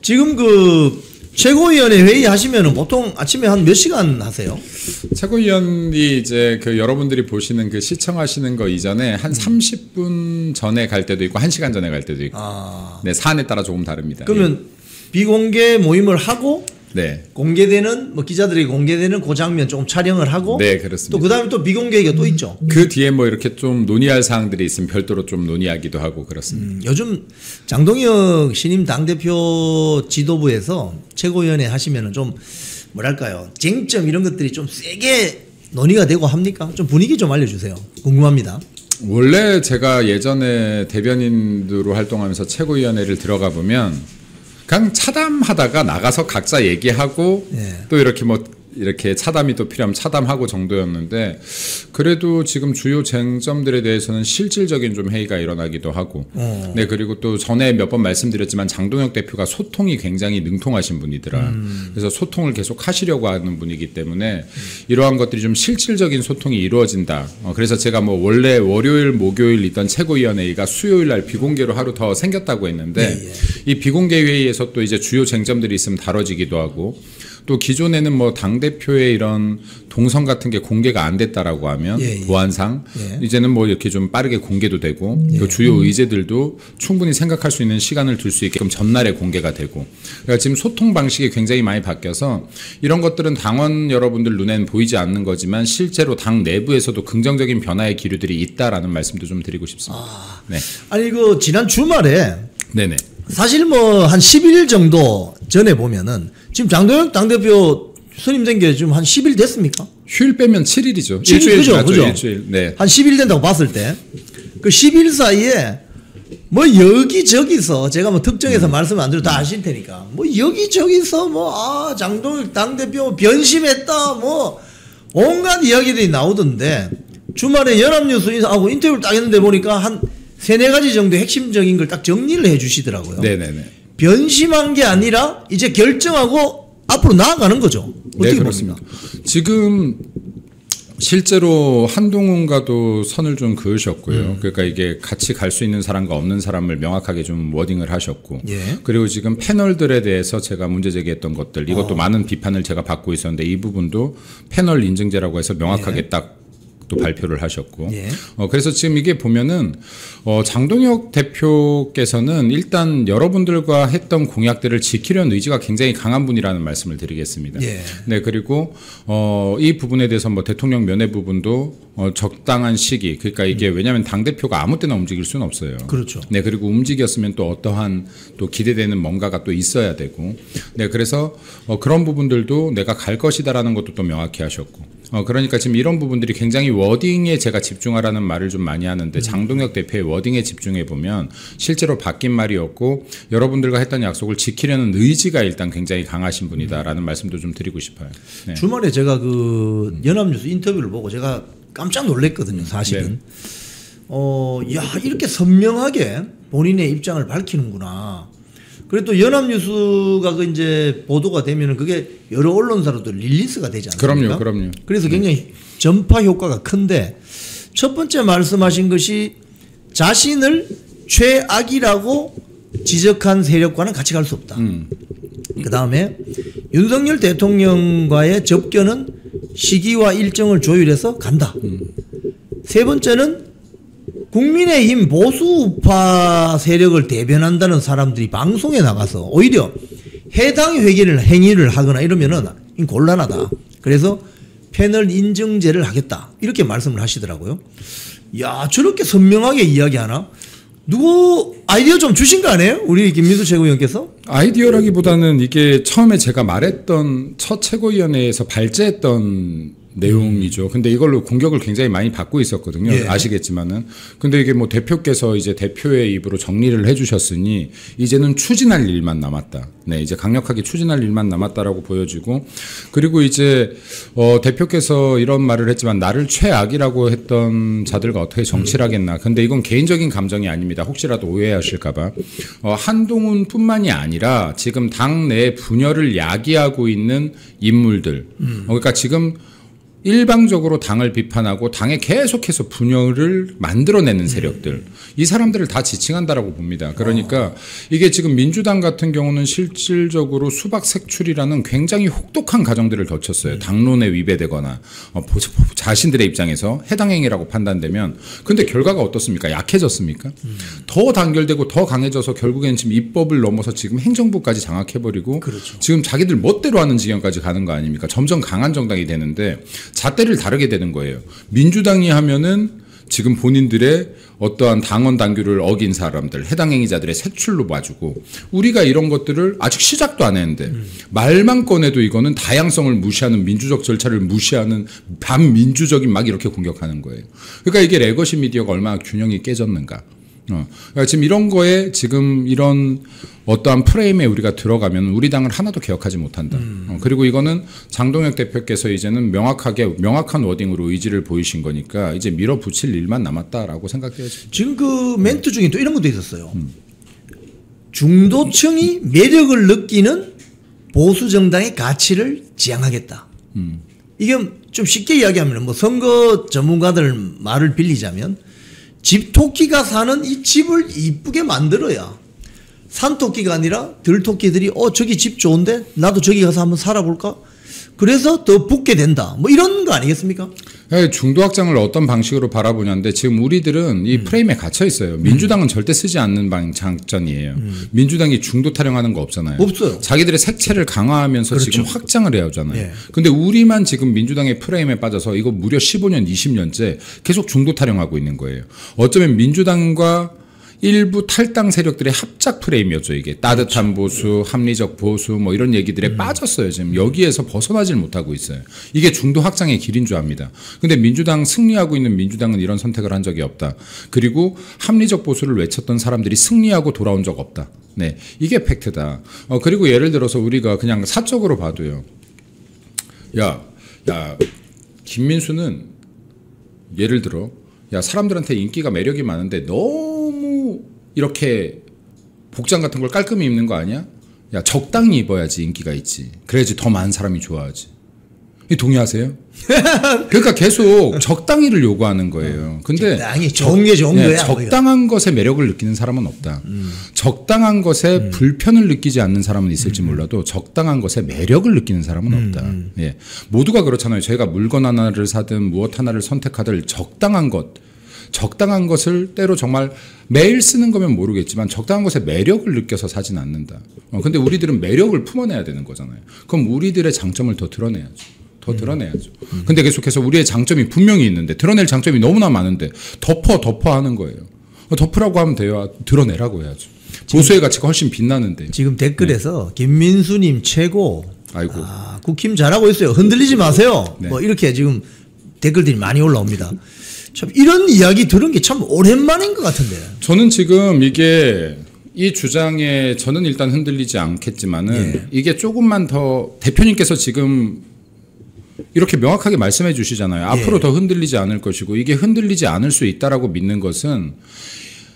지금 그 최고위원회 회의 하시면은 보통 아침에 한 몇 시간 하세요? 최고위원이 이제 그 여러분들이 보시는 그 시청하시는 거 이전에 한 30분 전에 갈 때도 있고 1시간 전에 갈 때도 있고. 네, 사안에 따라 조금 다릅니다. 그러면 비공개 모임을 하고 네. 공개되는 뭐 기자들이 공개되는 그 장면 조금 촬영을 하고 네, 그렇습니다. 또 그다음에 또 비공개가 또 있죠. 그 뒤에 뭐 이렇게 좀 논의할 사항들이 있으면 별도로 좀 논의하기도 하고 그렇습니다. 요즘 장동혁 신임 당대표 지도부에서 최고위원회 하시면은 좀 뭐랄까요, 쟁점 이런 것들이 좀 세게 논의가 되고 합니까? 좀 분위기 좀 알려주세요. 궁금합니다. 원래 제가 예전에 대변인으로 활동하면서 최고위원회를 들어가 보면 그냥 차담하다가 나가서 각자 얘기하고 또 이렇게 뭐 이렇게 차담이 또 필요하면 차담하고 정도였는데 그래도 지금 주요 쟁점들에 대해서는 실질적인 좀 회의가 일어나기도 하고 네, 그리고 또 전에 몇 번 말씀드렸지만 장동혁 대표가 소통이 굉장히 능통하신 분이더라. 그래서 소통을 계속 하시려고 하는 분이기 때문에 이러한 것들이 좀 실질적인 소통이 이루어진다. 그래서 제가 뭐 원래 월요일 목요일 있던 최고위원회의가 수요일 날 비공개로 하루 더 생겼다고 했는데 이 비공개 회의에서 또 이제 주요 쟁점들이 있으면 다뤄지기도 하고 또 기존에는 뭐 당대표의 이런 동선 같은 게 공개가 안 됐다라고 하면 보안상 이제는 뭐 이렇게 좀 빠르게 공개도 되고 또 주요 의제들도 충분히 생각할 수 있는 시간을 둘 수 있게끔 전날에 공개가 되고 그러니까 지금 소통 방식이 굉장히 많이 바뀌어서 이런 것들은 당원 여러분들 눈에는 보이지 않는 거지만 실제로 당 내부에서도 긍정적인 변화의 기류들이 있다라는 말씀도 좀 드리고 싶습니다. 네. 아니 그 지난 주말에 네네. 사실 뭐 한 10일 정도 전에 보면은 지금 장동혁 당대표 선임된 게 지금 한 10일 됐습니까? 휴일 빼면 7일이죠. 7일, 일주일 그죠, 지났죠, 그죠. 일주일. 네. 한 10일 된다고 봤을 때 그 10일 사이에 뭐 여기저기서 제가 뭐 특정해서 말씀 안 드려도 다 아실 테니까 뭐 여기저기서 뭐 장동혁 당대표 변심했다 뭐 온갖 이야기들이 나오던데 주말에 연합뉴스하고 인터뷰를 딱 했는데 보니까 한 3-4가지 정도의 핵심적인 걸 딱 정리를 해 주시더라고요. 네네네. 변심한 게 아니라 이제 결정하고 앞으로 나아가는 거죠. 어떻게 네, 그렇습니다. 봅니까? 지금 실제로 한동훈과도 선을 좀 그으셨고요. 그러니까 이게 같이 갈 수 있는 사람과 없는 사람을 명확하게 좀 워딩을 하셨고 그리고 지금 패널들에 대해서 제가 문제 제기했던 것들 이것도 많은 비판을 제가 받고 있었는데 이 부분도 패널 인증제라고 해서 명확하게 딱 또 발표를 하셨고 그래서 지금 이게 보면은 장동혁 대표께서는 일단 여러분들과 했던 공약들을 지키려는 의지가 굉장히 강한 분이라는 말씀을 드리겠습니다. 네, 그리고 이 부분에 대해서 뭐 대통령 면회 부분도 적당한 시기 그러니까 이게 왜냐하면 당 대표가 아무 때나 움직일 수는 없어요. 그렇죠. 네, 그리고 움직였으면 또 어떠한 또 기대되는 뭔가가 또 있어야 되고 네, 그래서 그런 부분들도 내가 갈 것이다라는 것도 또 명확히 하셨고. 그러니까 지금 이런 부분들이 굉장히 워딩에 제가 집중하라는 말을 좀 많이 하는데 장동혁 대표의 워딩에 집중해 보면 실제로 바뀐 말이었고 여러분들과 했던 약속을 지키려는 의지가 일단 굉장히 강하신 분이다라는 말씀도 좀 드리고 싶어요. 네. 주말에 제가 그 연합뉴스 인터뷰를 보고 제가 깜짝 놀랐거든요. 사실은. 야 이렇게 선명하게 본인의 입장을 밝히는구나. 그리고 또 연합뉴스가 그 이제 보도가 되면은 그게 여러 언론사로도 릴리스가 되지 않습니까? 그럼요. 그래서 굉장히 전파 효과가 큰데 첫 번째 말씀하신 것이 자신을 최악이라고 지적한 세력과는 같이 갈 수 없다. 그 다음에 윤석열 대통령과의 접견은 시기와 일정을 조율해서 간다. 세 번째는 국민의힘 보수우파 세력을 대변한다는 사람들이 방송에 나가서 오히려 해당 행위를 하거나 이러면은 곤란하다. 그래서 패널 인증제를 하겠다. 이렇게 말씀을 하시더라고요. 야, 저렇게 선명하게 이야기하나? 누구 아이디어 좀 주신 거 아니에요? 우리 김민수 최고위원께서? 아이디어라기보다는 이게 처음에 제가 말했던 첫 최고위원회에서 발제했던 내용이죠. 근데 이걸로 공격을 굉장히 많이 받고 있었거든요. 아시겠지만은. 근데 이게 뭐 대표께서 이제 대표의 입으로 정리를 해주셨으니 이제는 추진할 일만 남았다. 네, 이제 강력하게 추진할 일만 남았다라고 보여지고 그리고 이제 대표께서 이런 말을 했지만 나를 최악이라고 했던 자들과 어떻게 정치를 하겠나. 근데 이건 개인적인 감정이 아닙니다. 혹시라도 오해하실까봐. 한동훈뿐만이 아니라 지금 당내 분열을 야기하고 있는 인물들. 그러니까 지금 일방적으로 당을 비판하고 당에 계속해서 분열을 만들어내는 세력들, 이 사람들을 다 지칭한다라고 봅니다. 그러니까 이게 지금 민주당 같은 경우는 실질적으로 수박 색출이라는 굉장히 혹독한 과정들을 거쳤어요. 당론에 위배되거나 자신들의 입장에서 해당 행위라고 판단되면, 근데 결과가 어떻습니까? 약해졌습니까? 더 단결되고 더 강해져서 결국에는 지금 입법을 넘어서 지금 행정부까지 장악해버리고, 그렇죠. 지금 자기들 멋대로 하는 지경까지 가는 거 아닙니까? 점점 강한 정당이 되는데 잣대를 다르게 되는 거예요. 민주당이 하면은 지금 본인들의 어떠한 당원 당규를 어긴 사람들, 해당 행위자들의 색출로 봐주고, 우리가 이런 것들을 아직 시작도 안 했는데 말만 꺼내도 이거는 다양성을 무시하는, 민주적 절차를 무시하는 반민주적인 막 이렇게 공격하는 거예요. 그러니까 이게 레거시 미디어가 얼마나 균형이 깨졌는가. 그러니까 지금 이런 거에 지금 이런 어떠한 프레임에 우리가 들어가면 우리 당을 하나도 개혁하지 못한다. 그리고 이거는 장동혁 대표께서 이제는 명확한 워딩으로 의지를 보이신 거니까 이제 밀어붙일 일만 남았다라고 생각돼요. 지금 그 멘트 중에 또 이런 것도 있었어요. 중도층이 매력을 느끼는 보수 정당의 가치를 지향하겠다. 이게 좀 쉽게 이야기하면 뭐 선거 전문가들 말을 빌리자면, 집토끼가 사는 이 집을 이쁘게 만들어야 산토끼가 아니라 들토끼들이 저기 집 좋은데 나도 저기 가서 한번 살아볼까? 그래서 더 붙게 된다. 뭐 이런 거 아니겠습니까? 중도 확장을 어떤 방식으로 바라보냐인데, 지금 우리들은 이 프레임에 갇혀 있어요. 민주당은 절대 쓰지 않는 장전이에요. 민주당이 중도 타령하는 거 없잖아요. 없어요. 자기들의 색채를 강화하면서 그렇죠. 지금 확장을 해야 하잖아요. 예. 근데 우리만 지금 민주당의 프레임에 빠져서 이거 무려 15년, 20년째 계속 중도 타령하고 있는 거예요. 어쩌면 민주당과 일부 탈당 세력들의 합작 프레임이었죠. 이게 따뜻한 보수, 합리적 보수 뭐 이런 얘기들에 빠졌어요. 지금 여기에서 벗어나질 못하고 있어요. 이게 중도 확장의 길인 줄 압니다. 근데 민주당, 승리하고 있는 민주당은 이런 선택을 한 적이 없다. 그리고 합리적 보수를 외쳤던 사람들이 승리하고 돌아온 적 없다. 네, 이게 팩트다. 그리고 예를 들어서 우리가 그냥 사적으로 봐도요. 야, 김민수는 예를 들어, 사람들한테 인기가, 매력이 많은데 너무 이렇게 복장 같은 걸 깔끔히 입는 거 아니야? 적당히 입어야지 인기가 있지. 그래야지 더 많은 사람이 좋아하지. 동의하세요? 그러니까 계속 적당히를 요구하는 거예요. 근데 적당히 좋은 게 좋은 거야. 적당한 것에 매력을 느끼는 사람은 없다. 적당한 것에 불편을 느끼지 않는 사람은 있을지 몰라도 적당한 것에 매력을 느끼는 사람은 없다. 예. 모두가 그렇잖아요. 저희가 물건 하나를 사든 무엇 하나를 선택하든 적당한 것을 때로 정말 매일 쓰는 거면 모르겠지만 적당한 것에 매력을 느껴서 사진 않는다. 근데 우리들은 매력을 품어내야 되는 거잖아요. 그럼 우리들의 장점을 더 드러내야죠. 근데 계속해서 우리의 장점이 분명히 있는데, 드러낼 장점이 너무나 많은데 덮어 하는 거예요. 덮으라고 하면 돼요. 드러내라고 해야죠. 보수의 가치가 훨씬 빛나는데. 지금 댓글에서 네. 김민수님 최고. 아이고. 국힘 잘하고 있어요. 흔들리지 마세요. 네. 뭐 이렇게 지금 댓글들이 많이 올라옵니다. 참 이런 이야기 들은 게 참 오랜만인 것 같은데. 저는 지금 이 주장에 저는 일단 흔들리지 않겠지만은 이게 조금만 더, 대표님께서 지금 이렇게 명확하게 말씀해 주시잖아요. 앞으로 더 흔들리지 않을 것이고, 이게 흔들리지 않을 수 있다라고 믿는 것은,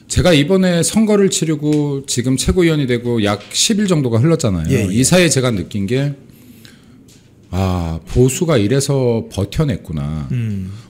제가 이번에 선거를 치르고 지금 최고위원이 되고 약 10일 정도가 흘렀잖아요. 이 사이에 제가 느낀 게, 보수가 이래서 버텨냈구나.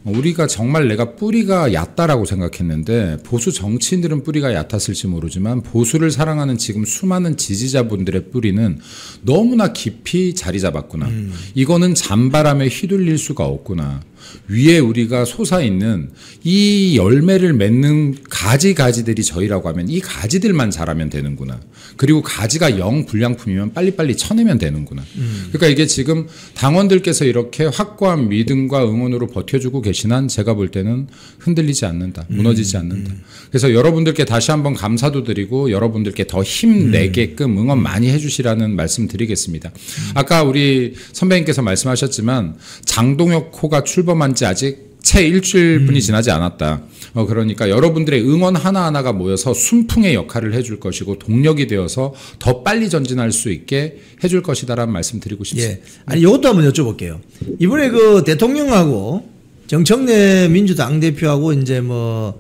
우리가 정말 내가 뿌리가 얕다라고 생각했는데, 보수 정치인들은 뿌리가 얕았을지 모르지만 보수를 사랑하는 지금 수많은 지지자분들의 뿌리는 너무나 깊이 자리 잡았구나. 이거는 잔바람에 휘둘릴 수가 없구나. 위에 우리가 솟아있는 이 열매를 맺는 가지들이 저희라고 하면 이 가지들만 자라면 되는구나. 그리고 가지가 영 불량품이면 빨리빨리 쳐내면 되는구나. 그러니까 이게 지금 당원들께서 이렇게 확고한 믿음과 응원으로 버텨주고 계신 한 제가 볼 때는 흔들리지 않는다. 무너지지 않는다. 그래서 여러분들께 다시 한번 감사도 드리고 여러분들께 더 힘내게끔 응원 많이 해주시라는 말씀 드리겠습니다. 아까 우리 선배님께서 말씀하셨지만 장동혁 호가 출범한 지 아직 채 일주일뿐이 지나지 않았다. 그러니까 여러분들의 응원 하나하나가 모여서 순풍의 역할을 해줄 것이고 동력이 되어서 더 빨리 전진할 수 있게 해줄 것이다라는 말씀 드리고 싶습니다. 예. 아니 이것도 한번 여쭤볼게요. 이번에 그 대통령하고 정청래 민주당 대표하고 이제 뭐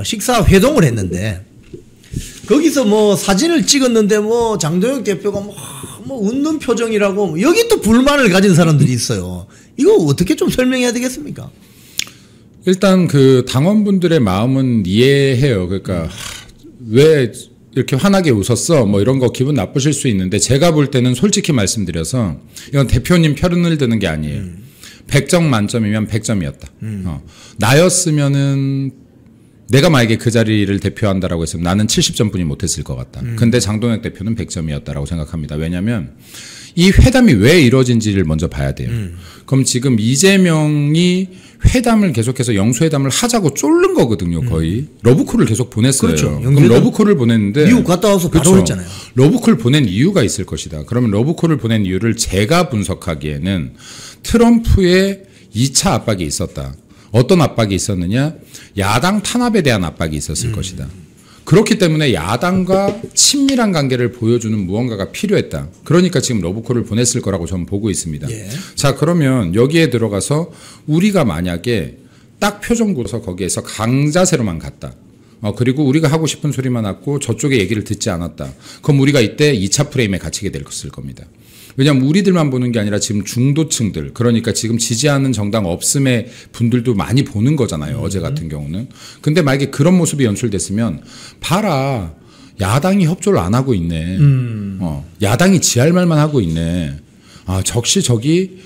식사 회동을 했는데 거기서 뭐 사진을 찍었는데 뭐 장동혁 대표가 뭐 웃는 표정이라고 여기 또 불만을 가진 사람들이 있어요. 이거 어떻게 좀 설명해야 되겠습니까? 일단 그 당원분들의 마음은 이해해요. 그러니까 왜 이렇게 환하게 웃었어? 뭐 이런 거 기분 나쁘실 수 있는데 제가 볼 때는 솔직히 말씀드려서 이건 대표님 편을 드는 게 아니에요. 100점 만점이면 100점이었다. 나였으면은 내가 만약에 그 자리를 대표한다라고 했으면 나는 70점뿐이 못했을 것 같다. 근데 장동혁 대표는 100점이었다라고 생각합니다. 왜냐하면 이 회담이 왜 이루어진지를 먼저 봐야 돼요. 그럼 지금 이재명이 회담을 계속해서 영수회담을 하자고 쫄른 거거든요. 거의 러브콜을 계속 보냈어요. 그렇죠. 그럼 러브콜을 보냈는데 미국 갔다 와서 바로 그렇죠. 했잖아요. 러브콜 보낸 이유가 있을 것이다. 그러면 러브콜을 보낸 이유를 제가 분석하기에는 트럼프의 2차 압박이 있었다. 어떤 압박이 있었느냐? 야당 탄압에 대한 압박이 있었을 것이다. 그렇기 때문에 야당과 친밀한 관계를 보여주는 무언가가 필요했다. 그러니까 지금 러브콜을 보냈을 거라고 저는 보고 있습니다. 예. 자, 그러면 여기에 들어가서 우리가 만약에 딱 표정 굳어서 거기에서 강자세로만 갔다. 그리고 우리가 하고 싶은 소리만 했고 저쪽의 얘기를 듣지 않았다. 그럼 우리가 이때 2차 프레임에 갇히게 될 겁니다. 왜냐하면 우리들만 보는 게 아니라 지금 중도층들, 그러니까 지금 지지하는 정당 없음의 분들도 많이 보는 거잖아요. 어제 같은 경우는. 근데 만약에 그런 모습이 연출됐으면 봐라. 야당이 협조를 안 하고 있네. 야당이 지할 말만 하고 있네. 아, 적시 저기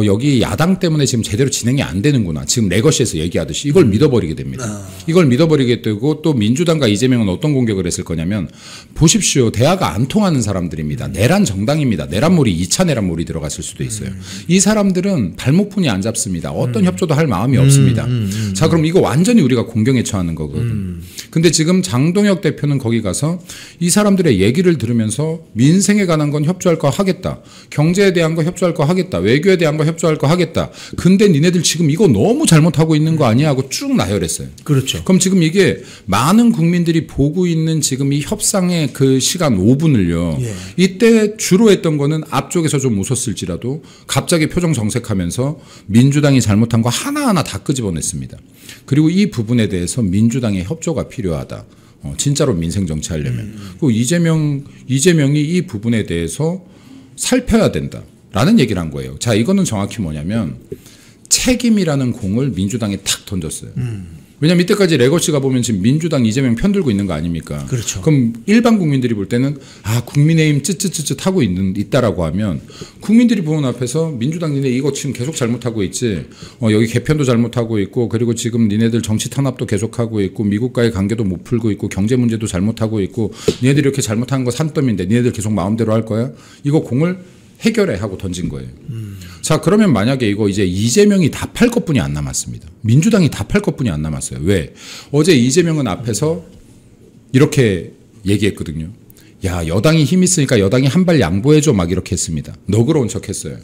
여기 야당 때문에 지금 제대로 진행이 안 되는구나. 지금 레거시에서 얘기하듯이 이걸 믿어버리게 됩니다. 이걸 믿어버리게 되고 또 민주당과 이재명은 어떤 공격을 했을 거냐면 보십시오. 대화가 안 통하는 사람들입니다. 내란 정당입니다. 내란몰이 2차 내란몰이 들어갔을 수도 있어요. 이 사람들은 발목분이 안 잡습니다. 어떤 협조도 할 마음이 없습니다. 자, 그럼 이거 완전히 우리가 공경에 처하는 거거든. 근데 지금 장동혁 대표는 거기 가서 이 사람들의 얘기를 들으면서 민생에 관한 건 협조할 거 하겠다. 경제에 대한 거 협조할 거 하겠다. 외교에 대한 거 협조할 거 하겠다. 근데 니네들 지금 이거 너무 잘못하고 있는 거 아니야 하고 쭉 나열했어요. 그렇죠. 그럼 지금 이게 많은 국민들이 보고 있는 지금 이 협상의 그 시간 5분을요. 예. 이때 주로 했던 거는 앞쪽에서 좀 웃었을지라도 갑자기 표정 정색하면서 민주당이 잘못한 거 하나하나 다 끄집어냈습니다. 그리고 이 부분에 대해서 민주당의 협조가 필요하다. 진짜로 민생 정치 하려면. 그리고 이재명이 이 부분에 대해서 살펴야 된다. 라는 얘기를 한 거예요. 자, 이거는 정확히 뭐냐면 책임이라는 공을 민주당에 탁 던졌어요. 왜냐하면 이때까지 레거시가 보면 지금 민주당 이재명 편들고 있는 거 아닙니까? 그렇죠. 그럼 일반 국민들이 볼 때는 아, 국민의힘 쯧쯧쯧쯧 하고 있다라고 하면 국민들이 보는 앞에서 민주당 니네 이거 지금 계속 잘못하고 있지. 여기 개편도 잘못하고 있고 그리고 지금 니네들 정치 탄압도 계속하고 있고 미국과의 관계도 못 풀고 있고 경제 문제도 잘못하고 있고 니네들이 이렇게 잘못한 거 산더미인데 니네들 계속 마음대로 할 거야? 이거 공을 해결해 하고 던진 거예요. 자, 그러면 만약에 이거 이제 이재명이 답할 것뿐이 안 남았습니다. 민주당이 답할 것뿐이 안 남았어요. 왜? 어제 이재명은 앞에서 이렇게 얘기했거든요. 야, 여당이 힘 있으니까 여당이 한 발 양보해줘 막 이렇게 했습니다. 너그러운 척 했어요.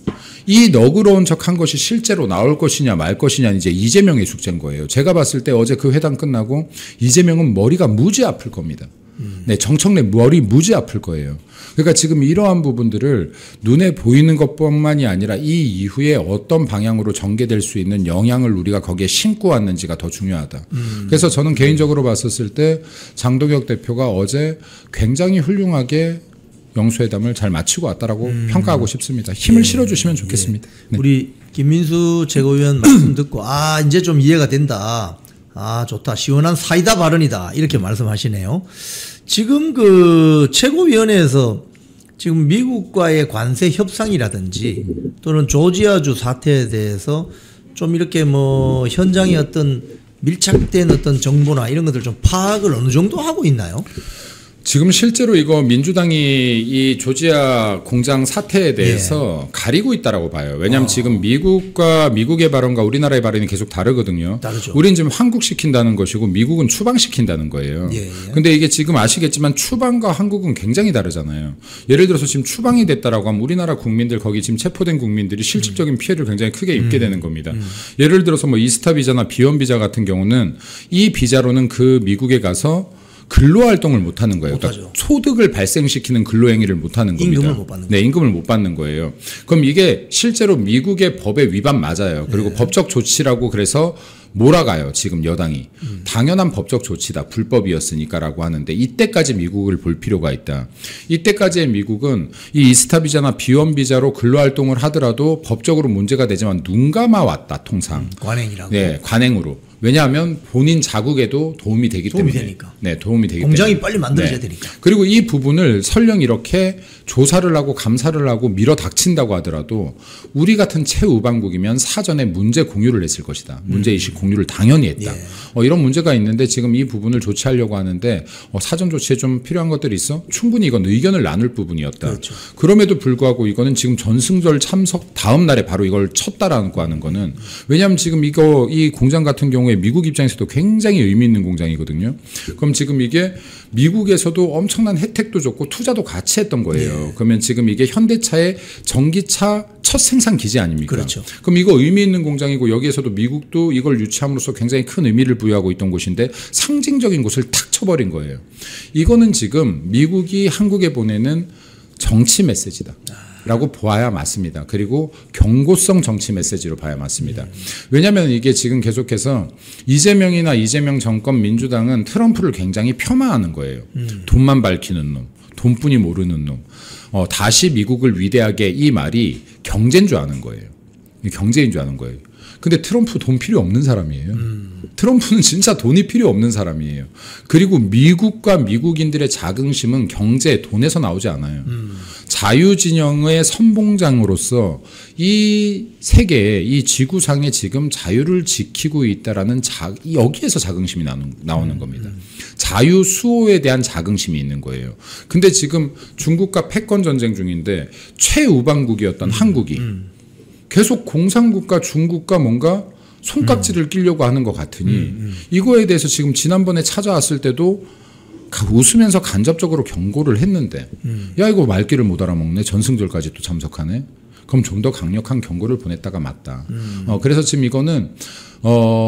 이 너그러운 척 한 것이 실제로 나올 것이냐 말 것이냐 이제 이재명의 숙제인 거예요. 제가 봤을 때 어제 그 회담 끝나고 이재명은 머리가 무지 아플 겁니다. 네, 정청래 머리 무지 아플 거예요. 그러니까 지금 이러한 부분들을 눈에 보이는 것뿐만이 아니라 이 이후에 어떤 방향으로 전개될 수 있는 영향을 우리가 거기에 심고 왔는지가 더 중요하다. 그래서 저는 개인적으로 봤었을 때 장동혁 대표가 어제 굉장히 훌륭하게 영수회담을 잘 마치고 왔다라고 평가하고 싶습니다. 힘을 실어주시면 좋겠습니다. 네. 우리 김민수 최고위원 말씀 듣고 아, 이제 좀 이해가 된다. 아, 좋다. 시원한 사이다 발언이다. 이렇게 말씀하시네요. 지금 그 최고위원회에서 지금 미국과의 관세 협상이라든지 또는 조지아주 사태에 대해서 좀 이렇게 뭐 현장의 어떤 밀착된 어떤 정보나 이런 것들 좀 파악을 어느 정도 하고 있나요? 지금 실제로 이거 민주당이 이 조지아 공장 사태에 대해서 가리고 있다라고 봐요. 왜냐하면 지금 미국의 발언과 우리나라의 발언이 계속 다르거든요. 다르죠. 우린 지금 한국시킨다는 것이고 미국은 추방시킨다는 거예요. 근데 이게 지금 아시겠지만 추방과 한국은 굉장히 다르잖아요. 예를 들어서 지금 추방이 됐다라고 하면 우리나라 국민들 거기 지금 체포된 국민들이 실질적인 피해를 굉장히 크게 입게 되는 겁니다. 예를 들어서 뭐 이스타 비자나 비원 비자 같은 경우는 이 비자로는 그 미국에 가서 근로활동을 못하는 거예요. 못하죠. 그러니까 소득을 발생시키는 근로행위를 못하는 겁니다. 임금을 못 받는 네, 임금을 못 받는 거예요. 그럼 이게 실제로 미국의 법의 위반 맞아요. 그리고 네. 법적 조치라고 그래서 몰아가요. 지금 여당이. 당연한 법적 조치다. 불법이었으니까라고 하는데 이때까지 미국을 볼 필요가 있다. 이때까지의 미국은 이 이스타 비자나 비원 비자로 근로활동을 하더라도 법적으로 문제가 되지만 눈 감아왔다. 통상. 관행이라고. 네, 관행으로. 왜냐하면 본인 자국에도 도움이 되기 도움이 때문에. 되니까. 네, 도움이 되기 공장이 때문에. 빨리 만들어져야 네. 되니까. 그리고 이 부분을 설령 이렇게 조사를 하고 감사를 하고 밀어 닥친다고 하더라도 우리 같은 최우방국이면 사전에 문제 공유를 했을 것이다. 문제의식 공유를 당연히 했다. 예. 이런 문제가 있는데 지금 이 부분을 조치하려고 하는데 사전 조치에 좀 필요한 것들이 있어? 충분히 이건 의견을 나눌 부분이었다. 그렇죠. 그럼에도 불구하고 이거는 지금 전승절 참석 다음 날에 바로 이걸 쳤다라고 하는 거는 왜냐하면 지금 이 공장 같은 경우에 미국 입장에서도 굉장히 의미 있는 공장이거든요. 그럼 지금 이게 미국에서도 엄청난 혜택도 줬고 투자도 같이 했던 거예요. 그러면 지금 이게 현대차의 전기차 첫 생산 기지 아닙니까? 그렇죠. 그럼 이거 의미 있는 공장이고 여기에서도 미국도 이걸 유치함으로써 굉장히 큰 의미를 부여하고 있던 곳인데 상징적인 곳을 탁 쳐버린 거예요. 이거는 지금 미국이 한국에 보내는 정치 메시지다. 라고 보아야 맞습니다. 그리고 경고성 정치 메시지로 봐야 맞습니다. 왜냐하면 이게 지금 계속해서 이재명이나 이재명 정권 민주당은 트럼프를 굉장히 폄하하는 거예요. 돈만 밝히는 놈, 돈뿐이 모르는 놈. 다시 미국을 위대하게 이 말이 경제인 줄 아는 거예요. 경제인 줄 아는 거예요. 근데 트럼프 돈 필요 없는 사람이에요. 트럼프는 진짜 돈이 필요 없는 사람이에요. 그리고 미국과 미국인들의 자긍심은 경제, 돈에서 나오지 않아요. 자유진영의 선봉장으로서 이 세계에 이 지구상에 지금 자유를 지키고 있다라는 여기에서 자긍심이 나오는 겁니다. 자유 수호에 대한 자긍심이 있는 거예요. 근데 지금 중국과 패권 전쟁 중인데 최우방국이었던 한국이 계속 공산국가 중국과 뭔가 손깍지를 끼려고 하는 것 같으니 이거에 대해서 지금 지난번에 찾아왔을 때도 웃으면서 간접적으로 경고를 했는데 야 이거 말귀를 못 알아먹네. 전승절까지 또 참석하네. 그럼 좀 더 강력한 경고를 보냈다가 맞다. 그래서 지금 이거는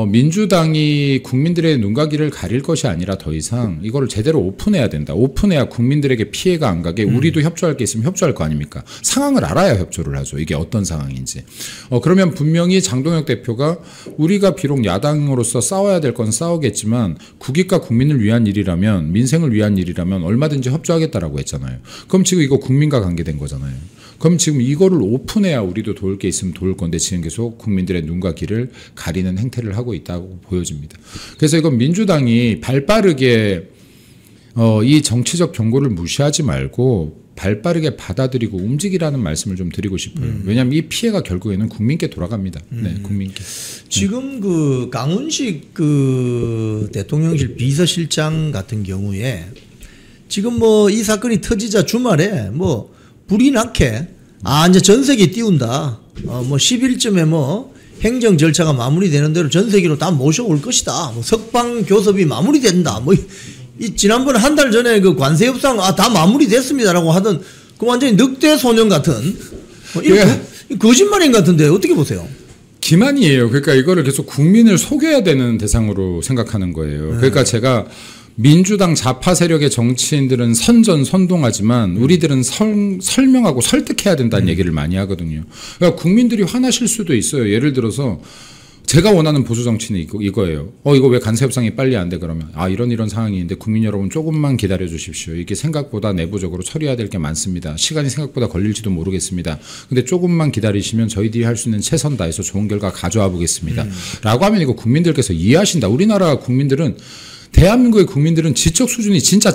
민주당이 국민들의 눈과 귀를 가릴 것이 아니라 더 이상 이거를 제대로 오픈해야 된다. 오픈해야 국민들에게 피해가 안 가게 우리도 협조할 게 있으면 협조할 거 아닙니까? 상황을 알아야 협조를 하죠. 이게 어떤 상황인지. 그러면 분명히 장동혁 대표가 우리가 비록 야당으로서 싸워야 될 건 싸우겠지만 국익과 국민을 위한 일이라면 민생을 위한 일이라면 얼마든지 협조하겠다라고 했잖아요. 그럼 지금 이거 국민과 관계된 거잖아요. 그럼 지금 이거를 오픈해야 우리도 도울 게 있으면 도울 건데 지금 계속 국민들의 눈과 귀를 가리는 행태를 하고 있다고 보여집니다. 그래서 이건 민주당이 발빠르게 이 정치적 경고를 무시하지 말고 발빠르게 받아들이고 움직이라는 말씀을 좀 드리고 싶어요. 왜냐하면 이 피해가 결국에는 국민께 돌아갑니다. 네, 국민께. 지금 그 강훈식 그 대통령실 비서실장 같은 경우에 지금 뭐 이 사건이 터지자 주말에 뭐 불이 나게 이제 전세기 띄운다. 뭐 10일쯤에 뭐 행정 절차가 마무리되는 대로 전세기로 다 모셔올 것이다. 뭐 석방 교섭이 마무리된다. 뭐 이 지난번 한 달 전에 그 관세 협상 다 마무리됐습니다라고 하던 그 완전히 늑대 소년 같은 거짓말인 것 같은데 어떻게 보세요? 기만이에요. 그러니까 이거를 계속 국민을 속여야 되는 대상으로 생각하는 거예요. 그러니까 제가 민주당 좌파 세력의 정치인들은 선동하지만 우리들은 설명하고 설득해야 된다는 얘기를 많이 하거든요. 그러니까 국민들이 화나실 수도 있어요. 예를 들어서 제가 원하는 보수 정치는 이거예요. 이거 왜 간세 협상이 빨리 안 돼? 그러면 이런 상황이 있는데 국민 여러분 조금만 기다려 주십시오. 이게 생각보다 내부적으로 처리해야 될 게 많습니다. 시간이 생각보다 걸릴지도 모르겠습니다. 근데 조금만 기다리시면 저희들이 할 수 있는 최선 다해서 좋은 결과 가져와 보겠습니다. 라고 하면 이거 국민들께서 이해하신다. 우리나라 국민들은 대한민국의 국민들은 지적 수준이 진짜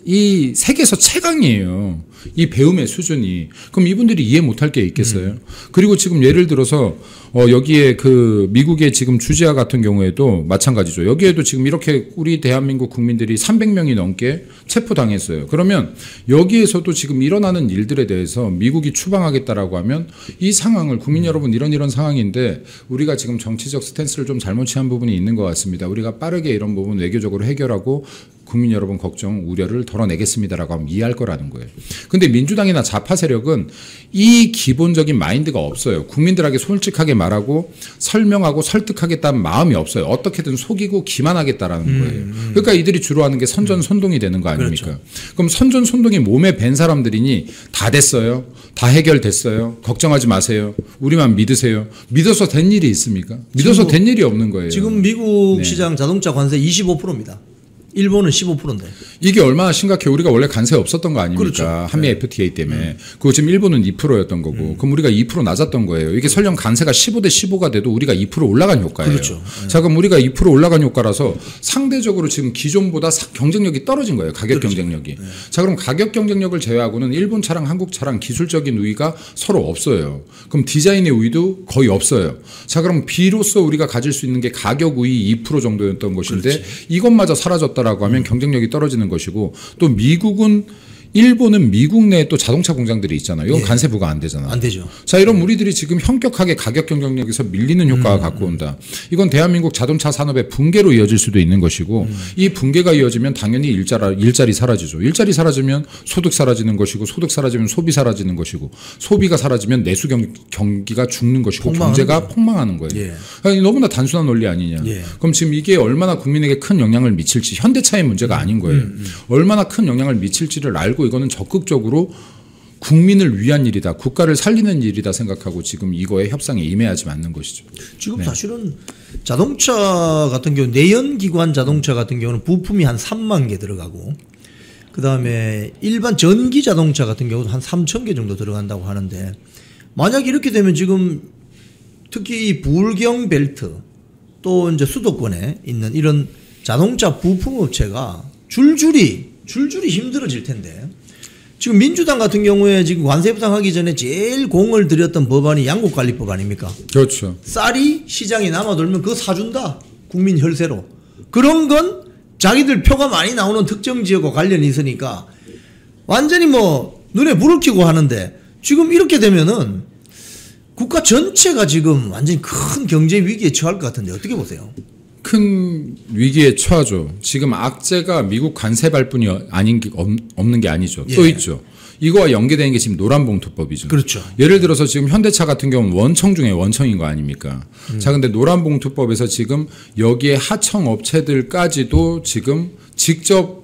이 세계에서 최강이에요. 이 배움의 수준이. 그럼 이분들이 이해 못할 게 있겠어요? 그리고 지금 예를 들어서 여기에 그 미국의 지금 주지아 같은 경우에도 마찬가지죠. 여기에도 지금 이렇게 우리 대한민국 국민들이 300명이 넘게 체포당했어요. 그러면 여기에서도 지금 일어나는 일들에 대해서 미국이 추방하겠다라고 하면 이 상황을 국민 여러분 이런 상황인데 우리가 지금 정치적 스탠스를 좀 잘못 취한 부분이 있는 것 같습니다. 우리가 빠르게 이런 부분 외교적으로 해결하고 국민 여러분 걱정 우려를 덜어내겠습니다라고 하면 이해할 거라는 거예요. 근데 민주당이나 좌파 세력은 이 기본적인 마인드가 없어요. 국민들에게 솔직하게 말하고 설명하고 설득하겠다는 마음이 없어요. 어떻게든 속이고 기만하겠다라는 거예요. 그러니까 이들이 주로 하는 게 선전선동이 되는 거 아닙니까? 그렇죠. 그럼 선전선동이 몸에 밴 사람들이니 다 됐어요. 다 해결됐어요. 걱정하지 마세요. 우리만 믿으세요. 믿어서 된 일이 있습니까? 믿어서 된 일이 없는 거예요. 지금 미국 시장 자동차 관세 25%입니다. 일본은 15%인데. 이게 얼마나 심각해. 우리가 원래 관세 없었던 거 아닙니까? 그렇죠. 한미 FTA 때문에. 그거 지금 일본은 2%였던 거고. 그럼 우리가 2% 낮았던 거예요. 이게 설령 관세가 15대 15가 돼도 우리가 2% 올라간 효과예요. 그렇죠. 자, 그럼 우리가 2% 올라간 효과라서 상대적으로 지금 기존보다 경쟁력이 떨어진 거예요. 가격 그렇죠. 경쟁력이. 자, 그럼 가격 경쟁력을 제외하고는 일본 차랑 한국 차랑 기술적인 우위가 서로 없어요. 그럼 디자인의 우위도 거의 없어요. 자, 그럼 비로소 우리가 가질 수 있는 게 가격 우위 2% 정도였던 것인데 그렇지. 이것마저 사라졌다라고 하면 경쟁력이 떨어지는 것이고 또 일본은 미국 내에 또 자동차 공장들이 있잖아요. 이건 관세 부과 안 되잖아요. 안 되죠. 자, 이런 우리들이 지금 현격하게 가격 경쟁력에서 밀리는 효과가 갖고 온다. 이건 대한민국 자동차 산업의 붕괴로 이어질 수도 있는 것이고 이 붕괴가 이어지면 당연히 일자리 사라지죠. 일자리 사라지면 소득 사라지는 것이고 소득 사라지면 소비 사라지는 것이고 소비가 사라지면 내수 경기가 죽는 것이고 경제가 폭망하는 거예요. 예. 아니, 너무나 단순한 논리 아니냐. 예. 그럼 지금 이게 얼마나 국민에게 큰 영향을 미칠지 현대차의 문제가 아닌 거예요. 얼마나 큰 영향을 미칠지를 알고 이거는 적극적으로 국민을 위한 일이다. 국가를 살리는 일이다 생각하고 지금 이거에 협상에 임해야지 맞는 것이죠. 지금 사실은 자동차 같은 경우 내연기관 자동차 같은 경우는 부품이 한 3만 개 들어가고 그다음에 일반 전기 자동차 같은 경우도 한 3천 개 정도 들어간다고 하는데 만약 이렇게 되면 지금 특히 이 부울경 벨트 또 이제 수도권에 있는 이런 자동차 부품 업체가 줄줄이 힘들어질 텐데 지금 민주당 같은 경우에 지금 관세 협상하기 전에 제일 공을 들였던 법안이 양곡관리법 아닙니까? 그렇죠. 쌀이 시장에 남아돌면 그거 사준다. 국민 혈세로. 그런 건 자기들 표가 많이 나오는 특정 지역과 관련이 있으니까 완전히 뭐 눈에 불을 켜고 하는데 지금 이렇게 되면은 국가 전체가 지금 완전히 큰 경제 위기에 처할 것 같은데 어떻게 보세요? 큰 위기에 처하죠. 지금 악재가 미국 관세 발뿐이 없는 게 아니죠. 또 있죠. 이거와 연계되는 게 지금 노란봉투법이죠. 그렇죠. 예를 들어서 지금 현대차 같은 경우는 원청 중에 원청인 거 아닙니까? 자, 근데 노란봉투법에서 지금 여기에 하청 업체들까지도 지금 직접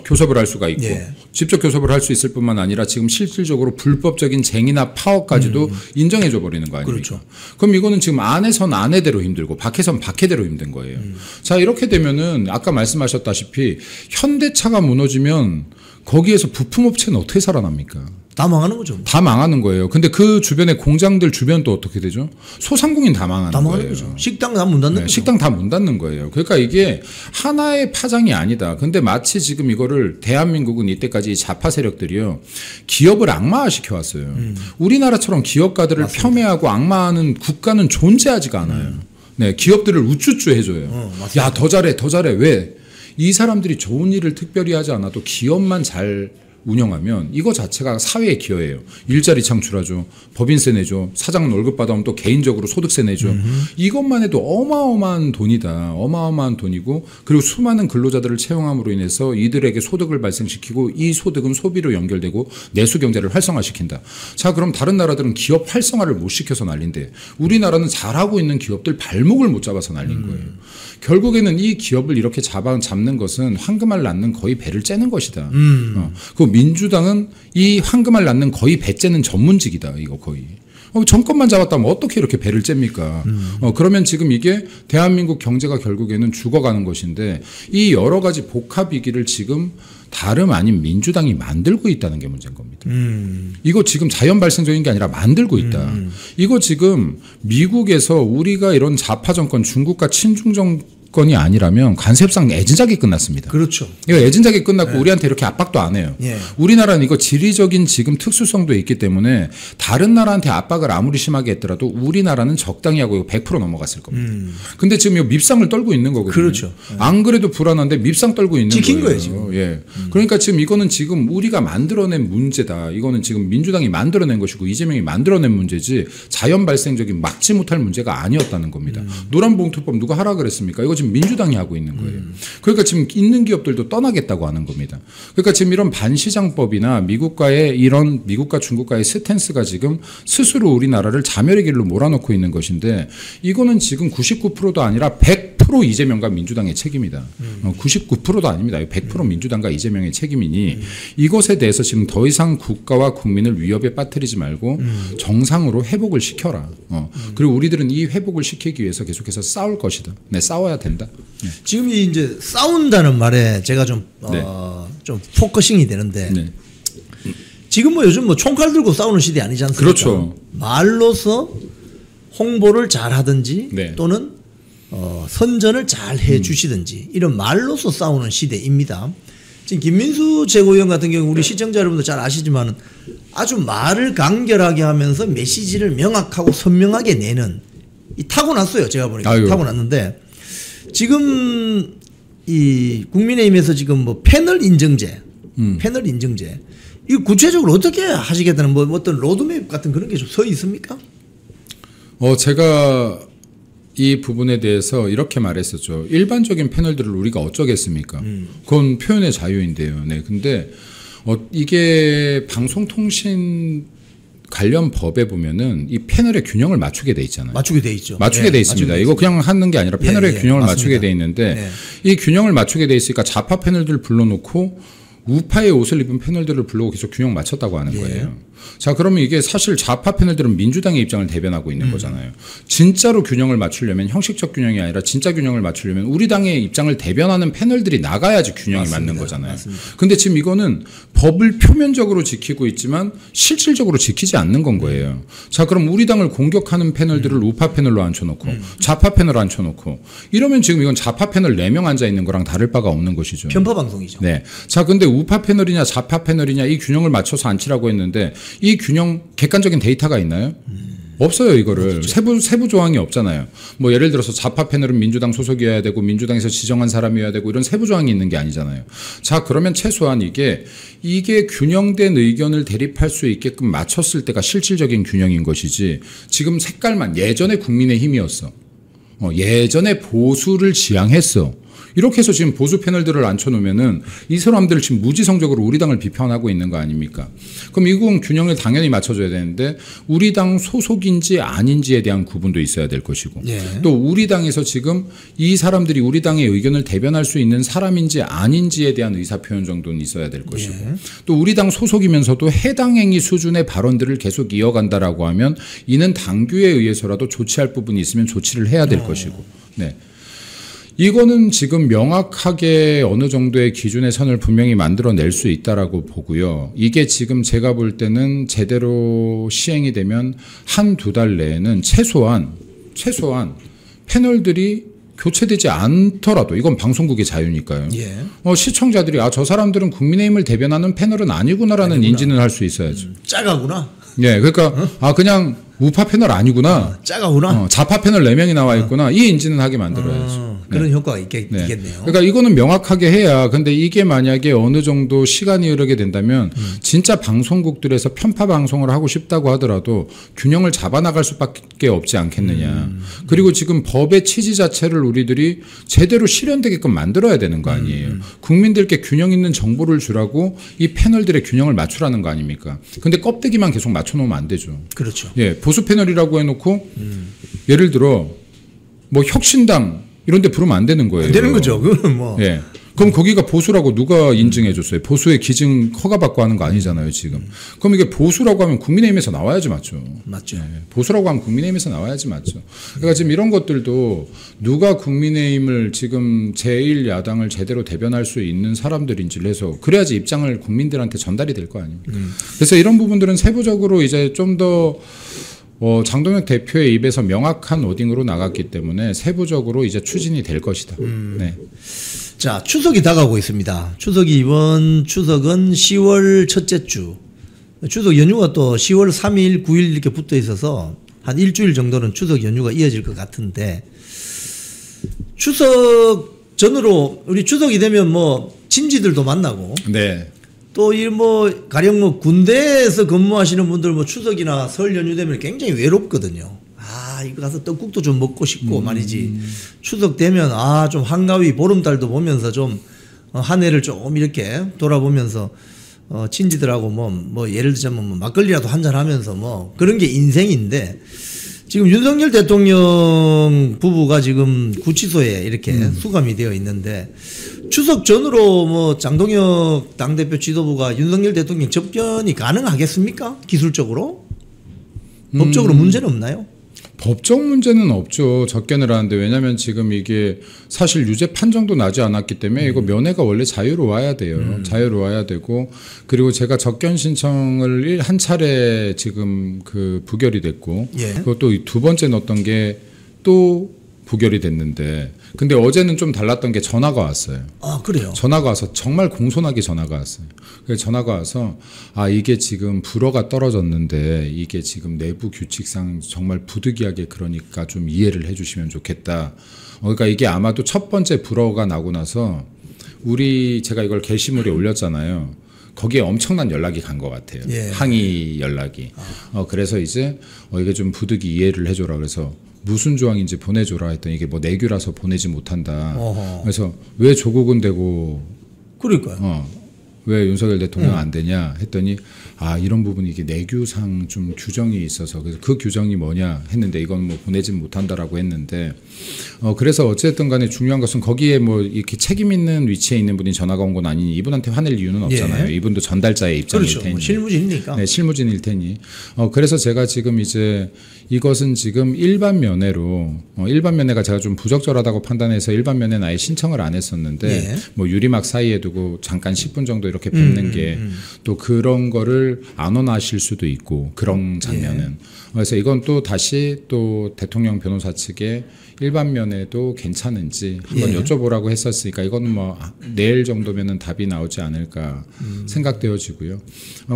교섭을 할 수가 있고 직접 교섭을 할 수 있을 뿐만 아니라 지금 실질적으로 불법적인 쟁이나 파업까지도 인정해줘 버리는 거 아닙니까? 그렇죠. 그럼 이거는 지금 안에선 안에대로 힘들고 밖에선 밖에대로 힘든 거예요. 자, 이렇게 되면은 아까 말씀하셨다시피 현대차가 무너지면 거기에서 부품업체는 어떻게 살아납니까? 다 망하는 거죠. 다 망하는 거예요. 근데 그 주변의 공장들 주변도 어떻게 되죠? 소상공인 다 망하는 거예요. 거죠. 식당 다 문 닫는 거죠. 식당 다 문 닫는 거예요. 그러니까 이게 하나의 파장이 아니다. 근데 마치 지금 이거를 대한민국은 이때까지 좌파 세력들이요. 기업을 악마화시켜 왔어요. 우리나라처럼 기업가들을 맞습니다. 폄훼하고 악마하는 국가는 존재하지가 않아요. 네, 기업들을 우쭈쭈 해줘요. 야, 더 잘해. 왜? 이 사람들이 좋은 일을 특별히 하지 않아도 기업만 잘 운영하면 이거 자체가 사회에 기여해요. 일자리 창출하죠. 법인세 내죠. 사장 월급 받아오면 또 개인적으로 소득세 내죠. 이것만 해도 어마어마한 돈이다. 어마어마한 돈이고 그리고 수많은 근로자들을 채용함으로 인해서 이들에게 소득을 발생시키고 이 소득은 소비로 연결되고 내수 경제를 활성화시킨다. 자, 그럼 다른 나라들은 기업 활성화를 못 시켜서 난린데 우리나라는 잘하고 있는 기업들 발목을 못 잡아서 난린 거예요. 결국에는 이 기업을 이렇게 잡는 것은 황금알 낳는 거의 배를 째는 것이다. 그 민주당은 이 황금알 낳는 거의 배 째는 전문직이다. 이거 거의. 정권만 잡았다면 어떻게 이렇게 배를 잽니까? 그러면 지금 이게 대한민국 경제가 결국에는 죽어가는 것인데 이 여러 가지 복합위기를 지금 다름 아닌 민주당이 만들고 있다는 게 문제인 겁니다. 이거 지금 자연 발생적인 게 아니라 만들고 있다. 이거 지금 미국에서 우리가 이런 좌파 정권 중국과 친중 정권이 아니라면 관세 협상 애진작이 끝났습니다. 그렇죠. 이거 애진작이 끝났고 우리한테 이렇게 압박도 안 해요. 우리나라는 이거 지리적인 지금 특수성도 있기 때문에 다른 나라한테 압박을 아무리 심하게 했더라도 우리나라는 적당히 하고 이거 100% 넘어갔을 겁니다. 근데 지금 이거 밉상을 떨고 있는 거거든요. 그렇죠. 안 그래도 불안한데 밉상 떨고 있는 찍힌 거예요. 지금. 예. 그러니까 지금 이거는 지금 우리가 만들어낸 문제다. 이거는 지금 민주당이 만들어낸 것이고 이재명이 만들어낸 문제지 자연 발생적인 막지 못할 문제가 아니었다는 겁니다. 노란봉투법 누가 하라 그랬습니까? 이거 지금 지금 민주당이 하고 있는 거예요. 그러니까 지금 있는 기업들도 떠나겠다고 하는 겁니다. 그러니까 지금 이런 반시장법이나 미국과 중국과의 스탠스가 지금 스스로 우리나라를 자멸의 길로 몰아넣고 있는 것인데 이거는 지금 99%도 아니라 100% 이재명과 민주당의 책임이다. 99%도 아닙니다. 100% 민주당과 이재명의 책임이니 이것에 대해서 지금 더 이상 국가와 국민을 위협에 빠뜨리지 말고 정상으로 회복을 시켜라. 그리고 우리들은 이 회복을 시키기 위해서 계속해서 싸울 것이다. 네, 싸워야 된다. 네. 지금 이제 싸운다는 말에 제가 좀 포커싱이 되는데 네. 지금 뭐 요즘 뭐 총칼 들고 싸우는 시대 아니지 않습니까? 그렇죠. 말로서 홍보를 잘 하든지 네. 또는 선전을 잘 해 주시든지 이런 말로서 싸우는 시대입니다. 지금 김민수 최고위원 같은 경우 우리 시청자 여러분도 잘 아시지만 아주 말을 간결하게 하면서 메시지를 명확하고 선명하게 내는 타고났어요. 제가 보니까 아유. 타고났는데 지금 이 국민의힘에서 지금 뭐 패널 인증제 이거 구체적으로 어떻게 하시겠다는 뭐 어떤 로드맵 같은 그런 게 좀 서 있습니까? 제가 이 부분에 대해서 이렇게 말했었죠. 일반적인 패널들을 우리가 어쩌겠습니까? 그건 표현의 자유인데요. 네. 근데 이게 방송통신 관련 법에 보면은 이 패널의 균형을 맞추게 돼 있잖아요. 맞추게 돼 있죠. 맞추게 돼 있습니다. 이거 그냥 하는 게 아니라 패널의 균형을 맞습니다. 맞추게 돼 있는데 이 균형을 맞추게 돼 있으니까 좌파 패널들 불러놓고 우파의 옷을 입은 패널들을 불러고 계속 균형 맞췄다고 하는 거예요. 자, 그러면 이게 사실 좌파 패널들은 민주당의 입장을 대변하고 있는 거잖아요. 진짜로 균형을 맞추려면 형식적 균형이 아니라 진짜 균형을 맞추려면 우리 당의 입장을 대변하는 패널들이 나가야지 균형이 맞는 거잖아요. 맞습니다. 근데 지금 이거는 법을 표면적으로 지키고 있지만 실질적으로 지키지 않는 건 거예요. 자, 그럼 우리 당을 공격하는 패널들을 우파 패널로 앉혀놓고 좌파 패널 앉혀놓고 이러면 지금 이건 좌파 패널 4명 앉아 있는 거랑 다를 바가 없는 것이죠. 편파 방송이죠. 네. 자, 근데 우파 패널이냐 좌파 패널이냐 이 균형을 맞춰서 앉히라고 했는데 이 균형 객관적인 데이터가 있나요? 없어요. 이거를 세부 조항이 없잖아요. 뭐 예를 들어서 좌파 패널은 민주당 소속이어야 되고 민주당에서 지정한 사람이어야 되고 이런 세부 조항이 있는 게 아니잖아요. 자, 그러면 최소한 이게 균형된 의견을 대립할 수 있게끔 맞췄을 때가 실질적인 균형인 것이지 지금 색깔만 예전에 국민의힘이었어. 예전에 보수를 지향했어. 이렇게 해서 지금 보수 패널들을 앉혀놓으면은 이 사람들 지금 무지성적으로 우리 당을 비판하고 있는 거 아닙니까? 그럼 이건 균형을 당연히 맞춰줘야 되는데 우리 당 소속인지 아닌지에 대한 구분도 있어야 될 것이고 또 우리 당에서 지금 이 사람들이 우리 당의 의견을 대변할 수 있는 사람인지 아닌지에 대한 의사표현 정도는 있어야 될 것이고 또 우리 당 소속이면서도 해당 행위 수준의 발언들을 계속 이어간다라고 하면 이는 당규에 의해서라도 조치할 부분이 있으면 조치를 해야 될 것이고 네. 이거는 지금 명확하게 어느 정도의 기준의 선을 분명히 만들어낼 수 있다라고 보고요. 이게 지금 제가 볼 때는 제대로 시행이 되면 1-2달 내에는 최소한 패널들이 교체되지 않더라도 이건 방송국의 자유니까요. 시청자들이 저 사람들은 국민의힘을 대변하는 패널은 아니구나라는 인지는 할 수 있어야죠. 짜가구나. 네, 그러니까 그냥 우파 패널 아니구나. 짜가구나. 좌파 패널 4명이 나와 있구나. 이 인지는 하게 만들어야죠. 그런 효과가 있겠네요. 그러니까 이거는 명확하게 해야 근데 이게 만약에 어느 정도 시간이 흐르게 된다면 진짜 방송국들에서 편파 방송을 하고 싶다고 하더라도 균형을 잡아나갈 수밖에 없지 않겠느냐. 그리고 지금 법의 취지 자체를 우리들이 제대로 실현되게끔 만들어야 되는 거 아니에요. 국민들께 균형 있는 정보를 주라고 이 패널들의 균형을 맞추라는 거 아닙니까? 근데 껍데기만 계속 맞춰놓으면 안 되죠. 그렇죠. 예, 보수 패널이라고 해놓고 예를 들어 뭐 혁신당 이런 데 부르면 안 되는 거예요. 안 되는 거죠. 그건 뭐. 예. 그럼 거기가 보수라고 누가 인증해 줬어요? 보수의 기증 허가받고 하는 거 아니잖아요, 지금. 그럼 이게 보수라고 하면 국민의힘에서 나와야지 맞죠. 맞죠. 예. 보수라고 하면 국민의힘에서 나와야지 맞죠. 그러니까 지금 이런 것들도 누가 국민의힘을 지금 제1야당을 제대로 대변할 수 있는 사람들인지를 해서 그래야지 입장을 국민들한테 전달이 될 거 아닙니까? 그래서 이런 부분들은 세부적으로 이제 좀 더 장동혁 대표의 입에서 명확한 워딩으로 나갔기 때문에 세부적으로 이제 추진이 될 것이다. 네. 자, 추석이 다가오고 있습니다. 이번 추석은 10월 첫째 주. 추석 연휴가 또 10월 3일, 9일 이렇게 붙어 있어서 한 일주일 정도는 추석 연휴가 이어질 것 같은데 추석 전으로 우리 추석이 되면 뭐 친지들도 만나고 네. 또 이 뭐 가령 뭐 군대에서 근무하시는 분들 뭐 추석이나 설 연휴 되면 굉장히 외롭거든요. 이거 가서 떡국도 좀 먹고 싶고 말이지. 추석 되면 좀 한가위 보름달도 보면서 좀 한 해를 좀 이렇게 돌아보면서 친지들하고 뭐 예를 들자면 뭐 막걸리라도 한잔 하면서 뭐 그런 게 인생인데 지금 윤석열 대통령 부부가 지금 구치소에 이렇게 수감이 되어 있는데 추석 전으로 뭐 장동혁 당대표 지도부가 윤석열 대통령 접견이 가능하겠습니까? 기술적으로? 법적으로 문제는 없나요? 법적 문제는 없죠. 접견을 하는데 왜냐하면 지금 이게 사실 유죄 판정도 나지 않았기 때문에 이거 면회가 원래 자유로워야 돼요. 자유로워야 되고 그리고 제가 접견 신청을 한 차례 지금 그 부결이 됐고 그것도 두 번째 넣었던 게 또 부결이 됐는데 근데 어제는 좀 달랐던 게 전화가 왔어요. 그래요? 전화가 와서 정말 공손하게 전화가 왔어요. 그래서 전화가 와서 이게 지금 불어가 떨어졌는데 이게 지금 내부 규칙상 정말 부득이하게 그러니까 좀 이해를 해주시면 좋겠다. 그러니까 이게 아마도 첫 번째 불어가 나고 나서 제가 이걸 게시물에 올렸잖아요. 거기에 엄청난 연락이 간 것 같아요. 항의 연락이. 그래서 이제 이게 좀 부득이 이해를 해줘라 그래서 무슨 조항인지 보내줘라 했더니 이게 뭐 내규라서 보내지 못한다. 그래서 왜 조국은 되고 그러니까요. 왜 윤석열 대통령 안 되냐 했더니 이런 부분이 이게 내규상 좀 규정이 있어서 그래서 그 규정이 뭐냐 했는데 이건 뭐 보내진 못한다라고 했는데 그래서 어쨌든 간에 중요한 것은 거기에 뭐 이렇게 책임 있는 위치에 있는 분이 전화가 온 건 아니니 이분한테 화낼 이유는 없잖아요. 이분도 전달자의 입장일 그렇죠. 테니. 뭐 실무진이니까. 네, 실무진일 테니. 그래서 제가 지금 이제 이것은 지금 일반 면회로 일반 면회가 제가 좀 부적절하다고 판단해서 일반 면회는 아예 신청을 안 했었는데 뭐 유리막 사이에 두고 잠깐 10분 정도 이렇게 뵙는 게 또 그런 거를 안 원하실 수도 있고 그런 장면은 그래서 이건 또 다시 또 대통령 변호사 측에 일반 면회도 괜찮은지 한번 여쭤보라고 했었으니까 이거는 뭐 내일 정도면은 답이 나오지 않을까 생각되어지고요.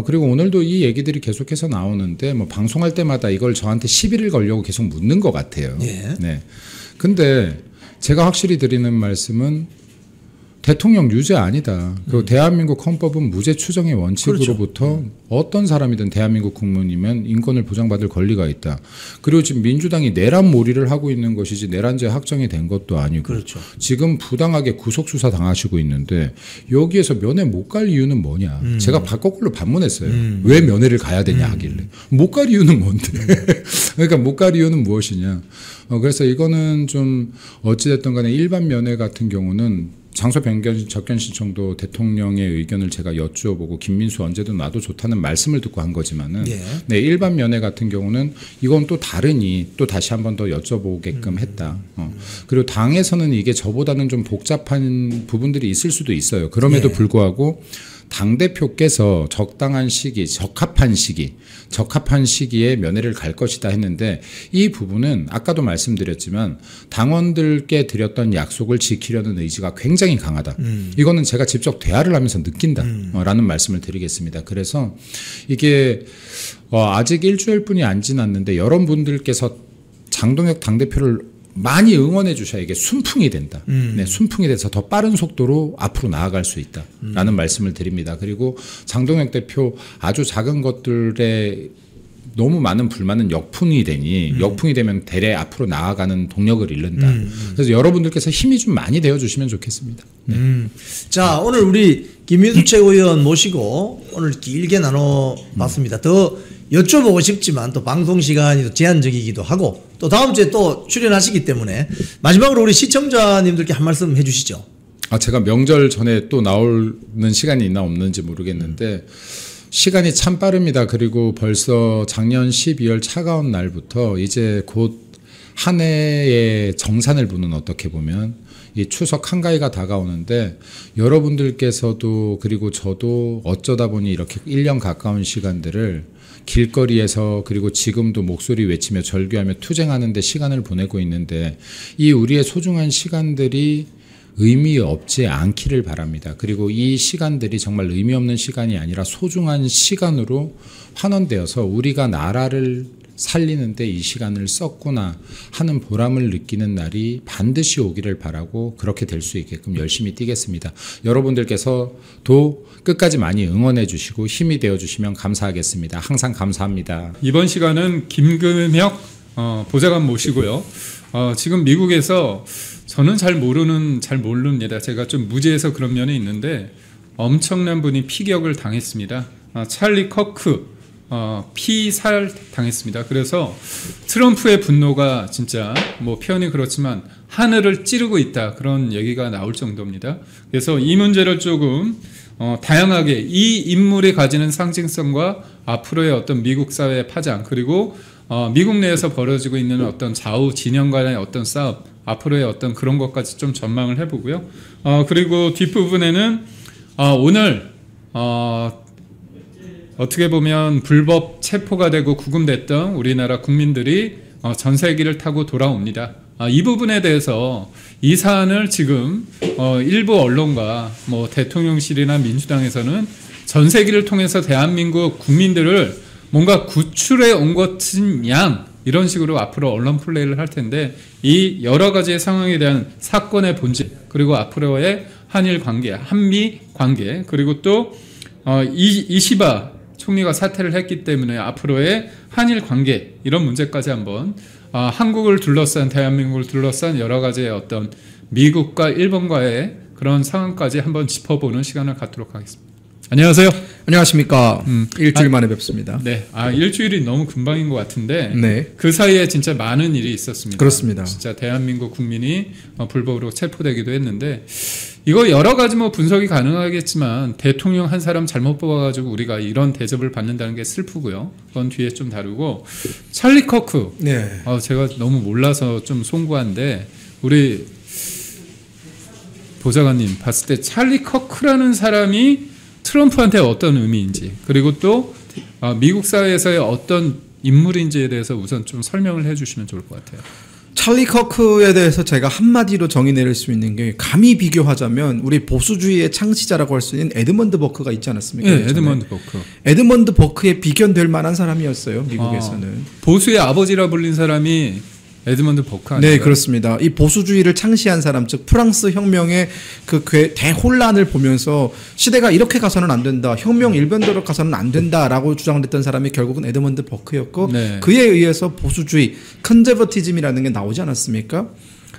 그리고 오늘도 이 얘기들이 계속해서 나오는데 뭐 방송할 때마다 이걸 저한테 시비를 걸려고 계속 묻는 것 같아요. 네. 근데 제가 확실히 드리는 말씀은 대통령 유죄 아니다. 그리고 대한민국 헌법은 무죄 추정의 원칙으로부터 어떤 사람이든 대한민국 국민이면 인권을 보장받을 권리가 있다. 그리고 지금 민주당이 내란몰이를 하고 있는 것이지 내란죄 확정이 된 것도 아니고 지금 부당하게 구속수사 당하시고 있는데 여기에서 면회 못 갈 이유는 뭐냐. 제가 거꾸로 반문했어요. 왜 면회를 가야 되냐 하길래. 못 갈 이유는 뭔데. 그러니까 못 갈 이유는 무엇이냐. 그래서 이거는 좀 어찌됐든 간에 일반 면회 같은 경우는 장소 변경 접견 신청도 대통령의 의견을 제가 여쭈어보고 김민수 언제든 놔도 좋다는 말씀을 듣고 한 거지만은 네, 일반 면회 같은 경우는 이건 또 다르니 또 다시 한 번 더 여쭤보게끔 했다. 그리고 당에서는 이게 저보다는 좀 복잡한 부분들이 있을 수도 있어요. 그럼에도 불구하고 당대표께서 적당한 시기, 적합한 시기에 면회를 갈 것이다 했는데 이 부분은 아까도 말씀드렸지만 당원들께 드렸던 약속을 지키려는 의지가 굉장히 강하다. 이거는 제가 직접 대화를 하면서 느낀다라는 말씀을 드리겠습니다. 그래서 이게 아직 일주일뿐이 안 지났는데 여러분들께서 장동혁 당대표를 많이 응원해 주셔야 이게 순풍이 된다. 네, 순풍이 돼서 더 빠른 속도로 앞으로 나아갈 수 있다라는 말씀을 드립니다. 그리고 장동혁 대표 아주 작은 것들에 너무 많은 불만은 역풍이 되면 대래 앞으로 나아가는 동력을 잃는다. 그래서 여러분들께서 힘이 좀 많이 되어주시면 좋겠습니다. 자, 오늘 우리 김민수 최고위원 모시고 오늘 길게 나눠봤습니다. 더 여쭤보고 싶지만 또 방송 시간이 제한적이기도 하고 또 다음 주에 또 출연하시기 때문에 마지막으로 우리 시청자님들께 한 말씀 해주시죠. 제가 명절 전에 또 나오는 시간이 있나 없는지 모르겠는데 시간이 참 빠릅니다. 그리고 벌써 작년 12월 차가운 날부터 이제 곧 한 해의 정산을 보는 어떻게 보면 이 추석 한가위가 다가오는데 여러분들께서도 그리고 저도 어쩌다 보니 이렇게 1년 가까운 시간들을 길거리에서 그리고 지금도 목소리 외치며 절규하며 투쟁하는 데 시간을 보내고 있는데 이 우리의 소중한 시간들이 의미 없지 않기를 바랍니다. 그리고 이 시간들이 정말 의미 없는 시간이 아니라 소중한 시간으로 환원되어서 우리가 나라를 살리는데 이 시간을 썼구나 하는 보람을 느끼는 날이 반드시 오기를 바라고 그렇게 될 수 있게끔 열심히 뛰겠습니다. 여러분들께서도 끝까지 많이 응원해 주시고 힘이 되어 주시면 감사하겠습니다. 항상 감사합니다. 이번 시간은 김금혁 보좌관 모시고요. 지금 미국에서 저는 잘 모릅니다. 제가 좀 무지해서 그런 면이 있는데 엄청난 분이 피격을 당했습니다. 찰리 커크 피살 당했습니다. 그래서 트럼프의 분노가 진짜 뭐 표현이 그렇지만 하늘을 찌르고 있다, 그런 얘기가 나올 정도입니다. 그래서 이 문제를 조금 다양하게 이 인물이 가지는 상징성과 앞으로의 어떤 미국 사회의 파장, 그리고 미국 내에서 벌어지고 있는 어떤 좌우 진영 간의 어떤 싸움, 앞으로의 어떤 그런 것까지 좀 전망을 해보고요. 그리고 뒷부분에는 오늘 어떻게 보면 불법 체포가 되고 구금됐던 우리나라 국민들이 전세기를 타고 돌아옵니다. 이 부분에 대해서 이 사안을 지금 일부 언론과 뭐 대통령실이나 민주당에서는 전세기를 통해서 대한민국 국민들을 뭔가 구출해 온 것은 양, 이런 식으로 앞으로 언론 플레이를 할 텐데, 이 여러 가지의 상황에 대한 사건의 본질, 그리고 앞으로의 한일 관계, 한미 관계, 그리고 또 이시바 총리가 사퇴를 했기 때문에 앞으로의 한일 관계, 이런 문제까지 한번 한국을 둘러싼, 대한민국을 둘러싼 여러 가지의 어떤 미국과 일본과의 그런 상황까지 한번 짚어보는 시간을 갖도록 하겠습니다. 안녕하세요. 안녕하십니까. 일주일 만에 뵙습니다. 네, 일주일이 너무 금방인 것 같은데, 네. 그 사이에 진짜 많은 일이 있었습니다. 그렇습니다. 진짜 대한민국 국민이 불법으로 체포되기도 했는데, 이거 여러 가지 뭐 분석이 가능하겠지만 대통령 한 사람 잘못 뽑아가지고 우리가 이런 대접을 받는다는 게 슬프고요. 그건 뒤에 좀 다루고, 찰리 커크. 네. 제가 너무 몰라서 좀 송구한데, 우리 보좌관님 봤을 때 찰리 커크라는 사람이 트럼프한테 어떤 의미인지, 그리고 또 미국 사회에서의 어떤 인물인지에 대해서 우선 좀 설명을 해주시면 좋을 것 같아요. 찰리 커크에 대해서 제가 한마디로 정의 내릴 수 있는 게, 감히 비교하자면 우리 보수주의의 창시자라고 할 수 있는 에드먼드 버크가 있지 않았습니까? 네, 에드먼드 버크. 에드먼드 버크에 비견될 만한 사람이었어요, 미국에서는. 보수의 아버지라 불린 사람이 에드먼드 버크 아닌가요? 네, 그렇습니다. 이 보수주의를 창시한 사람, 즉 프랑스 혁명의 그 대혼란을 보면서 시대가 이렇게 가서는 안 된다, 혁명 일변도로 가서는 안 된다라고 주장했던 사람이 결국은 에드먼드 버크였고, 네. 그에 의해서 보수주의, 컨저버티즘이라는 게 나오지 않았습니까?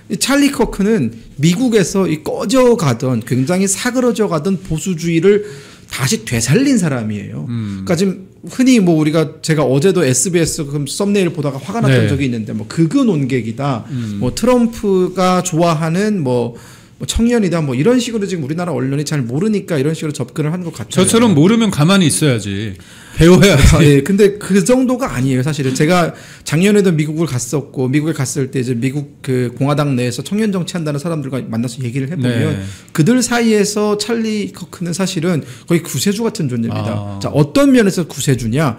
이 찰리 커크는 미국에서 이 꺼져가던, 굉장히 사그러져가던 보수주의를 다시 되살린 사람이에요. 그러니까 지금 흔히 뭐 제가 어제도 SBS 썸네일 보다가 화가 났던 네. 적이 있는데, 뭐 극우 논객이다, 뭐 트럼프가 좋아하는 뭐 청년이다, 뭐 이런 식으로 지금 우리나라 언론이 잘 모르니까 이런 식으로 접근을 한 것 같아요. 저처럼 모르면 가만히 있어야지, 배워야지. 예, 근데 그 정도가 아니에요, 사실은. 제가 작년에도 미국을 갔었고, 미국에 갔을 때 이제 미국 그 공화당 내에서 청년 정치한다는 사람들과 만나서 얘기를 해보면, 네. 그들 사이에서 찰리 커크는 사실은 거의 구세주 같은 존재입니다. 자, 어떤 면에서 구세주냐?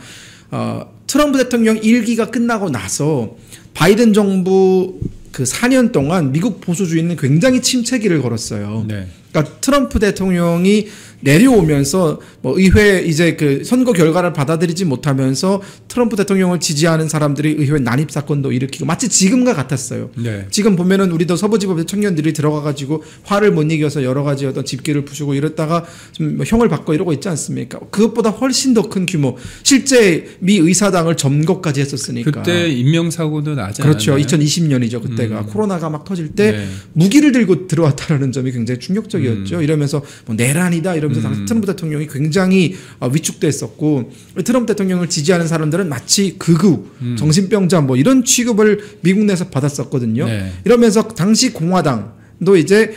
트럼프 대통령 1기가 끝나고 나서 바이든 정부 그 4년 동안 미국 보수주의는 굉장히 침체기를 걸었어요. 네. 그러니까 트럼프 대통령이 내려오면서 뭐 의회 이제 그 선거 결과를 받아들이지 못하면서 트럼프 대통령을 지지하는 사람들이 의회 난입 사건도 일으키고, 마치 지금과 같았어요. 네. 지금 보면은 우리도 서부지법의 청년들이 들어가가지고 화를 못 이겨서 여러 가지 어떤 집기를 부수고 이랬다가 좀 형을 받고 이러고 있지 않습니까? 그것보다 훨씬 더 큰 규모, 실제 미 의사당을 점거까지 했었으니까. 그때 인명사고도 나지 그렇죠. 않았나요? 2020년이죠. 그때가 코로나가 막 터질 때 네. 무기를 들고 들어왔다라는 점이 굉장히 충격적이었죠. 이러면서 뭐 내란이다 이러면서 당시 트럼프 대통령이 굉장히 위축됐었고, 트럼프 대통령을 지지하는 사람들은 마치 극우, 정신병자 뭐 이런 취급을 미국 내에서 받았었거든요. 네. 이러면서 당시 공화당도 이제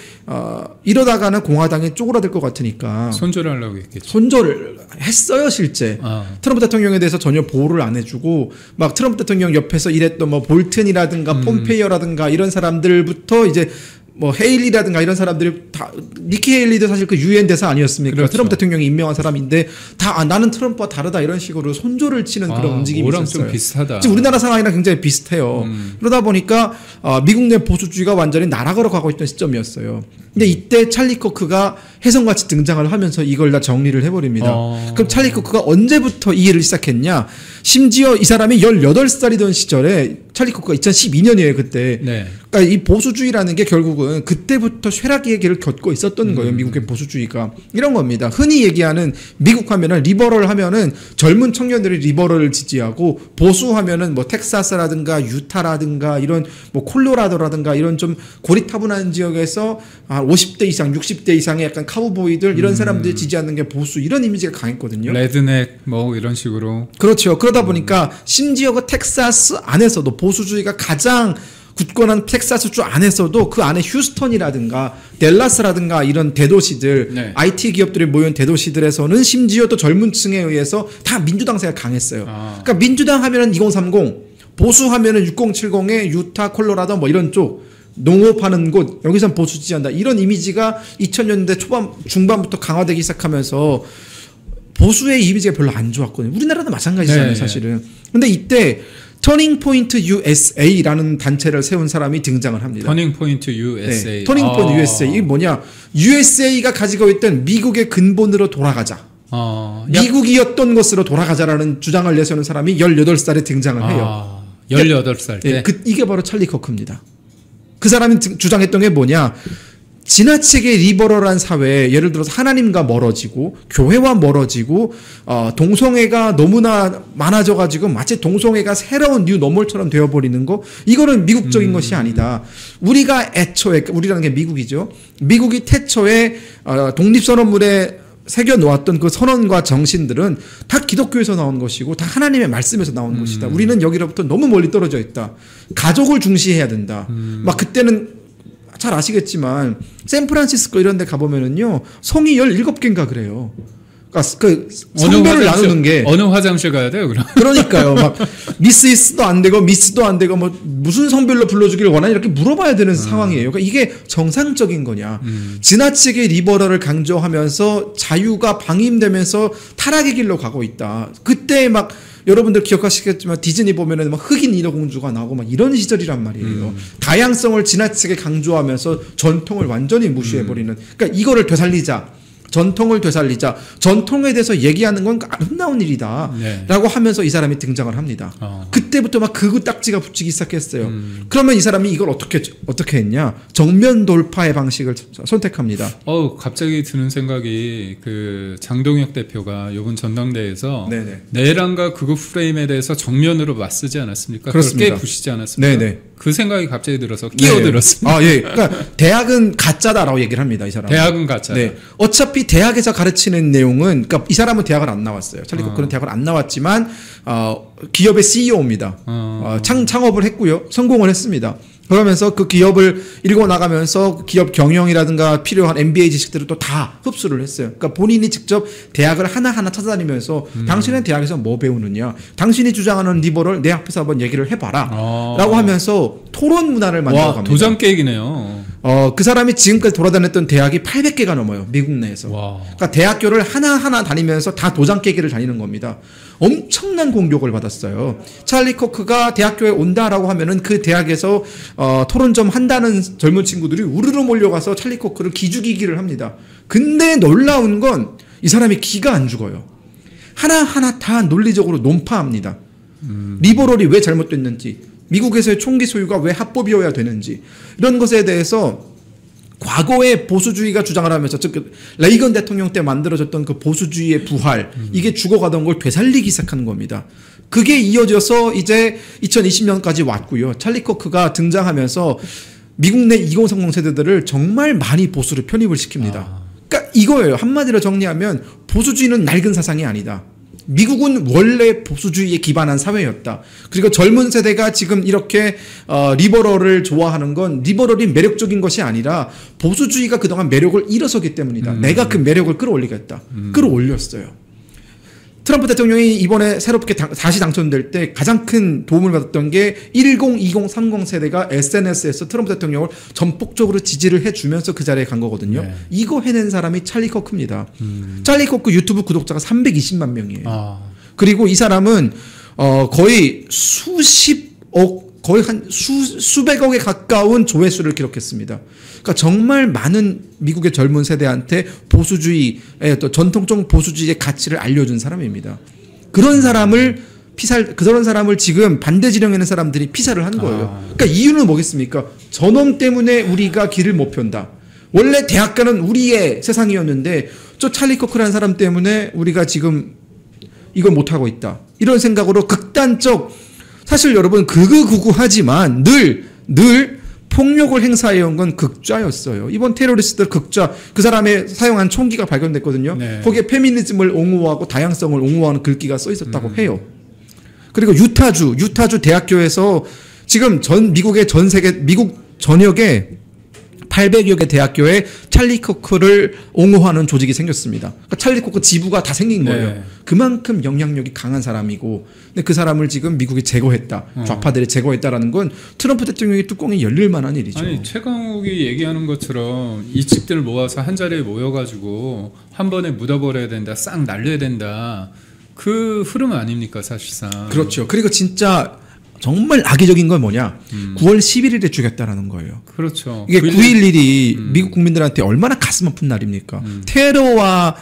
이러다가는 공화당이 쪼그라들 것 같으니까 손절을 하려고 했겠죠. 손절을 했어요, 실제. 트럼프 대통령에 대해서 전혀 보호를 안 해주고, 막 트럼프 대통령 옆에서 일했던 뭐 볼튼이라든가 폼페이어라든가 이런 사람들부터 이제 뭐 헤일리라든가 이런 사람들이 다, 니키 헤일리도 사실 그 유엔 대사 아니었습니까? 그렇죠. 트럼프 대통령이 임명한 사람인데 다 나는 트럼프와 다르다 이런 식으로 손조를 치는 그런 움직임이 뭐랑 있었어요. 좀 비슷하다. 지금 우리나라 상황이랑 굉장히 비슷해요. 그러다 보니까 미국 내 보수주의가 완전히 나락으로 가고 있던 시점이었어요. 근데 이때 찰리 커크가 혜성같이 등장을 하면서 이걸 다 정리를 해버립니다. 그럼 찰리 커크가 언제부터 이 일을 시작했냐? 심지어 이 사람이 18살이던 시절에, 찰리 커크가 2012년이에요 그때. 네. 그러니까 이 보수주의라는 게 결국은 그때부터 쇠락의 길을 걷고 있었던 거예요. 미국의 보수주의가. 이런 겁니다. 흔히 얘기하는 미국 하면은 리버럴 하면은 젊은 청년들이 리버럴을 지지하고 보수 하면은 뭐 텍사스라든가 유타라든가 이런 뭐 콜로라도라든가 이런 좀 고리타분한 지역에서 50대 이상, 60대 이상의 약간 카우보이들 이런 사람들이 지지하는 게 보수 이런 이미지가 강했거든요. 레드넥 뭐 이런 식으로. 그렇죠. 그러다 보니까 심지어 그 텍사스 안에서도 보수주의가 가장 굳건한 텍사스주 안에서도 그 안에 휴스턴이라든가 댈라스라든가 이런 대도시들 네. IT 기업들이 모인 대도시들에서는 심지어 또 젊은 층에 의해서 다 민주당세가 강했어요. 그러니까 민주당 하면은 2030, 보수 하면은 6070의 유타, 콜로라도 뭐 이런 쪽 농업하는 곳 여기선 보수 지지한다. 이런 이미지가 2000년대 초반 중반부터 강화되기 시작하면서 보수의 이미지가 별로 안 좋았거든요. 우리나라도 마찬가지잖아요, 네. 사실은. 근데 이때 터닝 포인트 USA라는 단체를 세운 사람이 등장을 합니다. 터닝 포인트 USA. 네, 터닝 포인트 USA. 이게 뭐냐? USA가 가지고 있던 미국의 근본으로 돌아가자. 미국이었던 것으로 돌아가자라는 주장을 내세우는 사람이 18살에 등장을 해요. 18살 때. 네, 이게 바로 찰리 커크입니다. 그 사람이 주장했던 게 뭐냐? 지나치게 리버럴한 사회에 예를 들어서 하나님과 멀어지고 교회와 멀어지고 동성애가 너무나 많아져가지고 마치 동성애가 새로운 뉴 노멀처럼 되어버리는 거 이거는 미국적인 것이 아니다. 우리가 애초에 우리라는 게 미국이죠. 미국이 태초에 독립선언물에 새겨놓았던 그 선언과 정신들은 다 기독교에서 나온 것이고 다 하나님의 말씀에서 나온 것이다. 우리는 여기로부터 너무 멀리 떨어져 있다. 가족을 중시해야 된다. 막 그때는 잘 아시겠지만 샌프란시스코 이런 데 가보면은요 성이 17개인가 그래요. 그러니까 그 성별을 나누는 게 어느 화장실 가야 돼요 그럼? 그러니까요. 막 미스도 안 되고 미스도 안 되고 뭐 무슨 성별로 불러주기를 원하냐 이렇게 물어봐야 되는 상황이에요. 그러니까 이게 정상적인 거냐. 지나치게 리버럴을 강조하면서 자유가 방임되면서 타락의 길로 가고 있다. 그때 막 여러분들 기억하시겠지만 디즈니 보면은 막 흑인 인어공주가 나오고 막 이런 시절이란 말이에요. 다양성을 지나치게 강조하면서 전통을 완전히 무시해버리는. 그러니까 이거를 되살리자. 전통을 되살리자. 전통에 대해서 얘기하는 건 아름다운 일이다. 네. 라고 하면서 이 사람이 등장을 합니다. 그때부터 막 극우 딱지가 붙이기 시작했어요. 그러면 이 사람이 이걸 어떻게 했냐. 정면 돌파의 방식을 선택합니다. 갑자기 드는 생각이 그 장동혁 대표가 이번 전당대회에서 네네. 내란과 극우 프레임에 대해서 정면으로 맞서지 않았습니까? 그렇습니다. 그걸 깨부시지 않았습니까? 네네. 그 생각이 갑자기 들어서 끼어들었습니다. 예. 그러니까 대학은 가짜다라고 얘기를 합니다. 이 사람. 대학은 가짜. 네. 어차피 대학에서 가르치는 내용은, 그러니까 이 사람은 대학을 안 나왔어요. 찰리 코크는 대학을 안 나왔지만 기업의 CEO입니다. 창업을 했고요, 성공을 했습니다. 그러면서 그 기업을 일궈 나가면서 기업 경영이라든가 필요한 MBA 지식들을 또 다 흡수를 했어요. 그러니까 본인이 직접 대학을 하나하나 찾아다니면서 당신은 대학에서 뭐 배우느냐, 당신이 주장하는 리버럴 내 앞에서 한번 얘기를 해봐라 라고 하면서 토론 문화를 만들어 갑니다. 도장 깨기네요. 그 사람이 지금까지 돌아다녔던 대학이 800개가 넘어요. 미국 내에서. 그러니까 대학교를 하나하나 다니면서 다 도장 깨기를 다니는 겁니다. 엄청난 공격을 받았어요. 찰리 코크가 대학교에 온다라고 하면은 그 대학에서 토론 좀 한다는 젊은 친구들이 우르르 몰려가서 찰리 코크를 기죽이기를 합니다. 근데 놀라운 건 이 사람이 기가 안 죽어요. 하나하나 다 논리적으로 논파합니다. 리버럴이 왜 잘못됐는지, 미국에서의 총기 소유가 왜 합법이어야 되는지, 이런 것에 대해서 과거에 보수주의가 주장을 하면서 즉 레이건 대통령 때 만들어졌던 그 보수주의의 부활, 이게 죽어가던 걸 되살리기 시작하는 겁니다. 그게 이어져서 이제 2020년까지 왔고요. 찰리 코크가 등장하면서 미국 내 2030 세대들을 정말 많이 보수로 편입을 시킵니다. 그러니까 이거예요. 한마디로 정리하면 보수주의는 낡은 사상이 아니다. 미국은 원래 보수주의에 기반한 사회였다. 그리고 젊은 세대가 지금 이렇게 리버럴을 좋아하는 건 리버럴이 매력적인 것이 아니라 보수주의가 그동안 매력을 잃어서기 때문이다. 내가 그 매력을 끌어올리겠다. 끌어올렸어요. 트럼프 대통령이 이번에 새롭게 다시 당선될 때 가장 큰 도움을 받았던 게 10, 20, 30 세대가 SNS에서 트럼프 대통령을 전폭적으로 지지를 해주면서 그 자리에 간 거거든요. 네. 이거 해낸 사람이 찰리 코크입니다. 찰리 코크 유튜브 구독자가 320만 명이에요. 그리고 이 사람은 거의 수십억, 거의 한 수백억에 가까운 조회수를 기록했습니다. 그러니까 정말 많은 미국의 젊은 세대한테 보수주의의 또 전통적 보수주의의 가치를 알려준 사람입니다. 그런 사람을 그런 사람을 지금 반대 진영에 있는 사람들이 피살을 한 거예요. 그러니까 이유는 뭐겠습니까? 저놈 때문에 우리가 길을 못 편다. 원래 대학가는 우리의 세상이었는데 저 찰리 코크라는 사람 때문에 우리가 지금 이걸 못하고 있다. 이런 생각으로 극단적, 사실 여러분 극우하지만 늘 폭력을 행사해온 건 극좌였어요. 이번 테러리스트들 극좌, 그 사람의 사용한 총기가 발견됐거든요. 네. 거기에 페미니즘을 옹호하고 다양성을 옹호하는 글귀가 써 있었다고 해요. 그리고 유타주 대학교에서 지금 미국의 전 세계, 미국 전역에 800여 개 대학교에 찰리 코크를 옹호하는 조직이 생겼습니다. 그러니까 찰리 코크 지부가 다 생긴 거예요. 네. 그만큼 영향력이 강한 사람이고, 근데 그 사람을 지금 미국이 제거했다. 좌파들이 제거했다라는 건 트럼프 대통령의 뚜껑이 열릴 만한 일이죠. 아니 최강욱이 얘기하는 것처럼 이 측들 모아서 한 자리에 모여가지고 한 번에 묻어버려야 된다, 싹 날려야 된다. 그 흐름 아닙니까 사실상. 그렇죠. 그리고 진짜 정말 악의적인 건 뭐냐? 9월 11일에 죽였다라는 거예요. 그렇죠. 이게 9.11이 미국 국민들한테 얼마나 가슴 아픈 날입니까? 테러와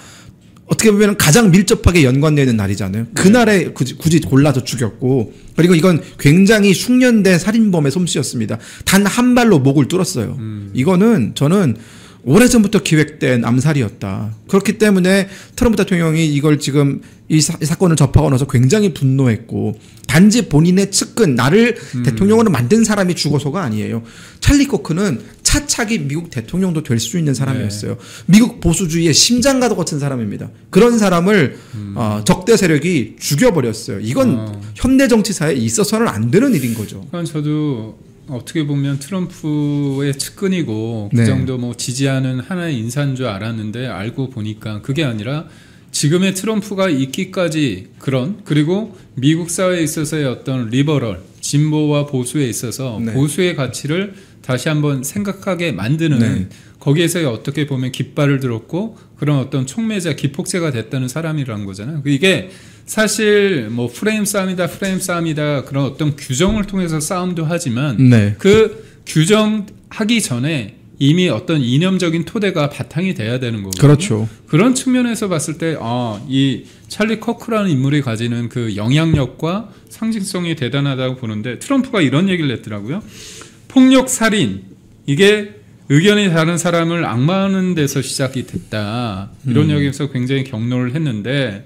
어떻게 보면 가장 밀접하게 연관되는 날이잖아요. 그날에 굳이 골라서 죽였고, 그리고 이건 굉장히 숙련된 살인범의 솜씨였습니다. 단 한 발로 목을 뚫었어요. 이거는 저는 오래전부터 기획된 암살이었다. 그렇기 때문에 트럼프 대통령이 이걸 지금 이 사건을 접하고 나서 굉장히 분노했고, 단지 본인의 측근, 나를 대통령으로 만든 사람이 죽어서가 아니에요. 찰리 코크는 차차기 미국 대통령도 될 수 있는 사람이었어요. 미국 보수주의의 심장과도 같은 사람입니다. 그런 사람을 적대 세력이 죽여버렸어요. 이건 현대 정치사에 있어서는 안 되는 일인 거죠. 그건 저도 어떻게 보면 트럼프의 측근이고 그 네. 정도 뭐 지지하는 하나의 인사인 줄 알았는데 알고 보니까 그게 아니라 지금의 트럼프가 있기까지 그리고 미국 사회에 있어서의 어떤 리버럴, 진보와 보수에 있어서 네. 보수의 가치를 다시 한번 생각하게 만드는 네. 거기에서 어떻게 보면 깃발을 들었고 그런 어떤 촉매자, 기폭제가 됐다는 사람이라는 거잖아요. 이게 사실 뭐 프레임 싸움이다 그런 어떤 규정을 통해서 싸움도 하지만 네. 그 규정하기 전에 이미 어떤 이념적인 토대가 바탕이 돼야 되는 거거든요. 그렇죠. 그런 측면에서 봤을 때 이 찰리 코크라는 인물이 가지는 그 영향력과 상징성이 대단하다고 보는데 트럼프가 이런 얘기를 했더라고요. 폭력 살인 이게 의견이 다른 사람을 악마하는 데서 시작이 됐다. 이런 이야기에서 굉장히 격노를 했는데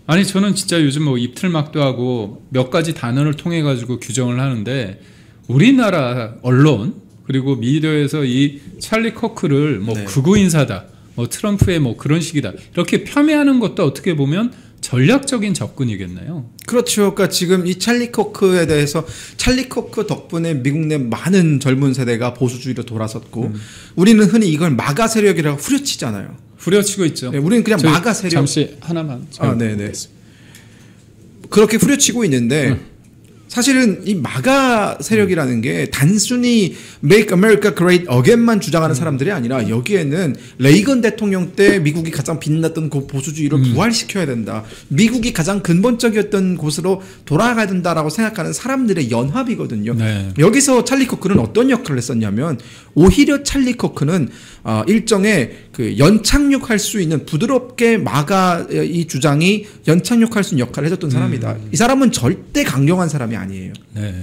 아니 저는 진짜 요즘 뭐 입틀막도 하고 몇 가지 단어를 통해 가지고 규정을 하는데 우리나라 언론 그리고 미디어에서 이 찰리 코크를 뭐 네. 극우 인사다, 뭐 트럼프의 뭐 그런 식이다 이렇게 폄훼하는 것도 어떻게 보면 전략적인 접근이겠나요? 그렇죠. 그러니까 지금 이 찰리 코크에 대해서 찰리 코크 덕분에 미국 내 많은 젊은 세대가 보수주의로 돌아섰고 우리는 흔히 이걸 마가 세력이라고 후려치잖아요. 후려치고 있죠. 네, 우리는 그냥 마가 세력. 잠시 하나만. 네네. 그렇게 후려치고 있는데 사실은 이 마가 세력이라는 게 단순히 Make America Great Again만 주장하는 사람들이 아니라 여기에는 레이건 대통령 때 미국이 가장 빛났던 그 보수주의를 부활시켜야 된다. 미국이 가장 근본적이었던 곳으로 돌아가야 된다라고 생각하는 사람들의 연합이거든요. 네. 여기서 찰리 코크는 어떤 역할을 했었냐면 오히려 찰리 코크는 일정의 그 연착륙할 수 있는 부드럽게 마가 이 주장이 연착륙할 수 있는 역할을 해줬던 사람이다. 이 사람은 절대 강경한 사람이 아니에요. 네.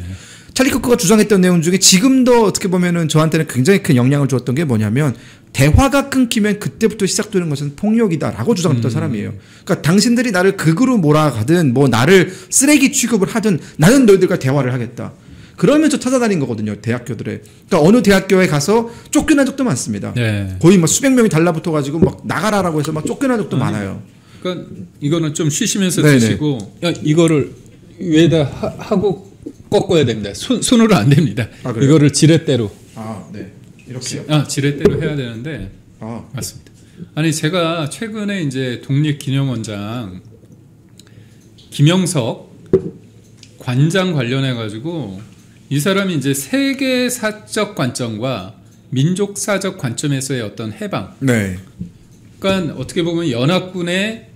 찰리 코크가 주장했던 내용 중에 지금도 어떻게 보면은 저한테는 굉장히 큰 영향을 주었던 게 뭐냐면 대화가 끊기면 그때부터 시작되는 것은 폭력이다라고 주장했던 사람이에요. 그러니까 당신들이 나를 극으로 몰아가든 뭐 나를 쓰레기 취급을 하든 나는 너희들과 대화를 하겠다. 그러면서 찾아다닌 거거든요, 대학교들에. 그러니까 어느 대학교에 가서 쫓겨난 적도 많습니다. 네. 거의 막 수백 명이 달라붙어가지고 막 나가라라고 해서 막 쫓겨난 적도 많아요. 그러니까 이거는 좀 쉬시면서 네네. 드시고 야 이거를 위에다 하고 꺾어야 됩니다. 손으로 안 됩니다. 아, 그래요? 이거를 지렛대로. 네. 이렇게요? 지렛대로 해야 되는데 아, 맞습니다. 아니 제가 최근에 이제 독립기념원장 김영석 관장 관련해 가지고 이 사람이 이제 세계사적 관점과 민족사적 관점에서의 어떤 해방. 네. 그러니까 어떻게 보면 연합군의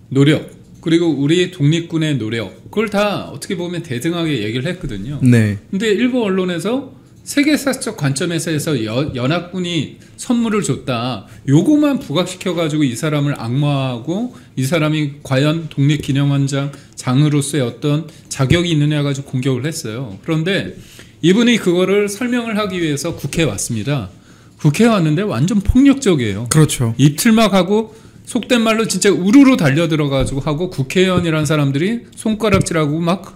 노력 그리고 우리 독립군의 노력 그걸 다 어떻게 보면 대등하게 얘기를 했거든요. 네. 근데 일부 언론에서 세계사적 관점에서 해서 연합군이 선물을 줬다. 요거만 부각시켜가지고 이 사람을 악마하고 이 사람이 과연 독립기념원장 장으로서의 어떤 자격이 있느냐 가지고 공격을 했어요. 그런데 이분이 그거를 설명을 하기 위해서 국회에 왔습니다. 국회에 왔는데 완전 폭력적이에요. 그렇죠. 입틀막 하고 속된 말로 진짜 우르르 달려들어가지고 하고 국회의원이라는 사람들이 손가락질하고 막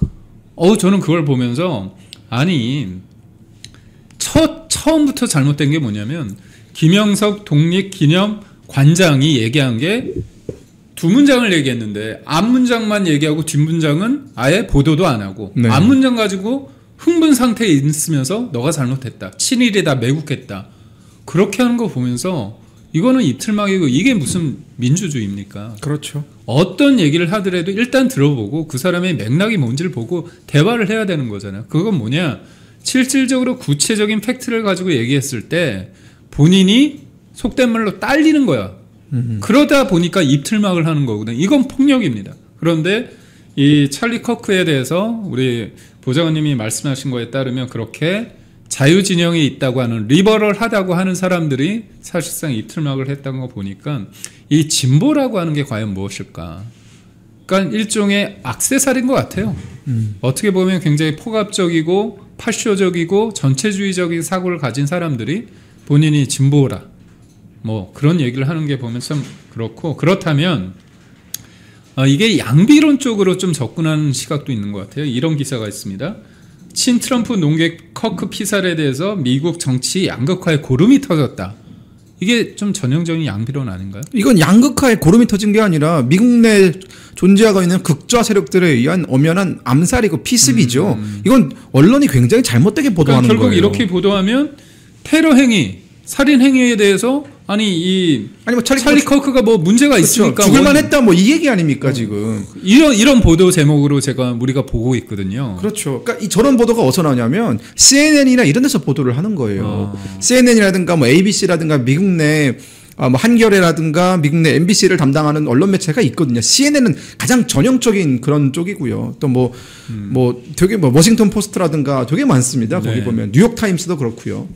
저는 그걸 보면서 아니 처음부터 잘못된 게 뭐냐면 김영석 독립기념관장이 얘기한 게 두 문장을 얘기했는데 앞문장만 얘기하고 뒷문장은 아예 보도도 안 하고 네. 앞문장 가지고 흥분 상태에 있으면서 너가 잘못했다. 친일이다. 매국했다. 그렇게 하는 거 보면서 이거는 입틀막이고 이게 무슨 민주주의입니까? 그렇죠. 어떤 얘기를 하더라도 일단 들어보고 그 사람의 맥락이 뭔지를 보고 대화를 해야 되는 거잖아요. 그건 뭐냐? 실질적으로 구체적인 팩트를 가지고 얘기했을 때 본인이 속된 말로 딸리는 거야. 그러다 보니까 입틀막을 하는 거거든요. 이건 폭력입니다. 그런데 이 찰리 커크에 대해서 우리 보좌관님이 말씀하신 거에 따르면 그렇게 자유진영에 있다고 하는 리버럴하다고 하는 사람들이 사실상 입틀막을 했다는 거 보니까 이 진보라고 하는 게 과연 무엇일까? 그러니까 일종의 액세서리인 것 같아요. 어떻게 보면 굉장히 포갑적이고 파쇼적이고 전체주의적인 사고를 가진 사람들이 본인이 진보라 뭐 그런 얘기를 하는 게 보면 참 그렇고 그렇다면 이게 양비론 쪽으로 좀 접근하는 시각도 있는 것 같아요. 이런 기사가 있습니다. 친트럼프 농객 커크 피살에 대해서 미국 정치 양극화에 고름이 터졌다. 이게 좀 전형적인 양비론 아닌가요? 이건 양극화에 고름이 터진 게 아니라 미국 내 존재하고 있는 극좌 세력들에 의한 엄연한 암살이고 피습이죠. 이건 언론이 굉장히 잘못되게 보도하는 그러니까 결국 거예요. 이렇게 보도하면 테러 행위, 살인 행위에 대해서 아니 뭐 찰리 커크가 뭐 문제가 그렇죠. 있으니까 죽을만 했다 뭐 이 얘기 아닙니까 지금. 이런 보도 제목으로 우리가 보고 있거든요. 그렇죠. 그러니까 저런 보도가 어디서 나오냐면 CNN이나 이런 데서 보도를 하는 거예요. CNN이라든가 뭐 ABC라든가 미국 내 뭐 한겨레라든가 미국 내 MBC를 담당하는 언론 매체가 있거든요. CNN은 가장 전형적인 그런 쪽이고요. 또 뭐 되게 뭐 워싱턴 포스트라든가 되게 많습니다. 거기 네. 보면 뉴욕 타임스도 그렇고요.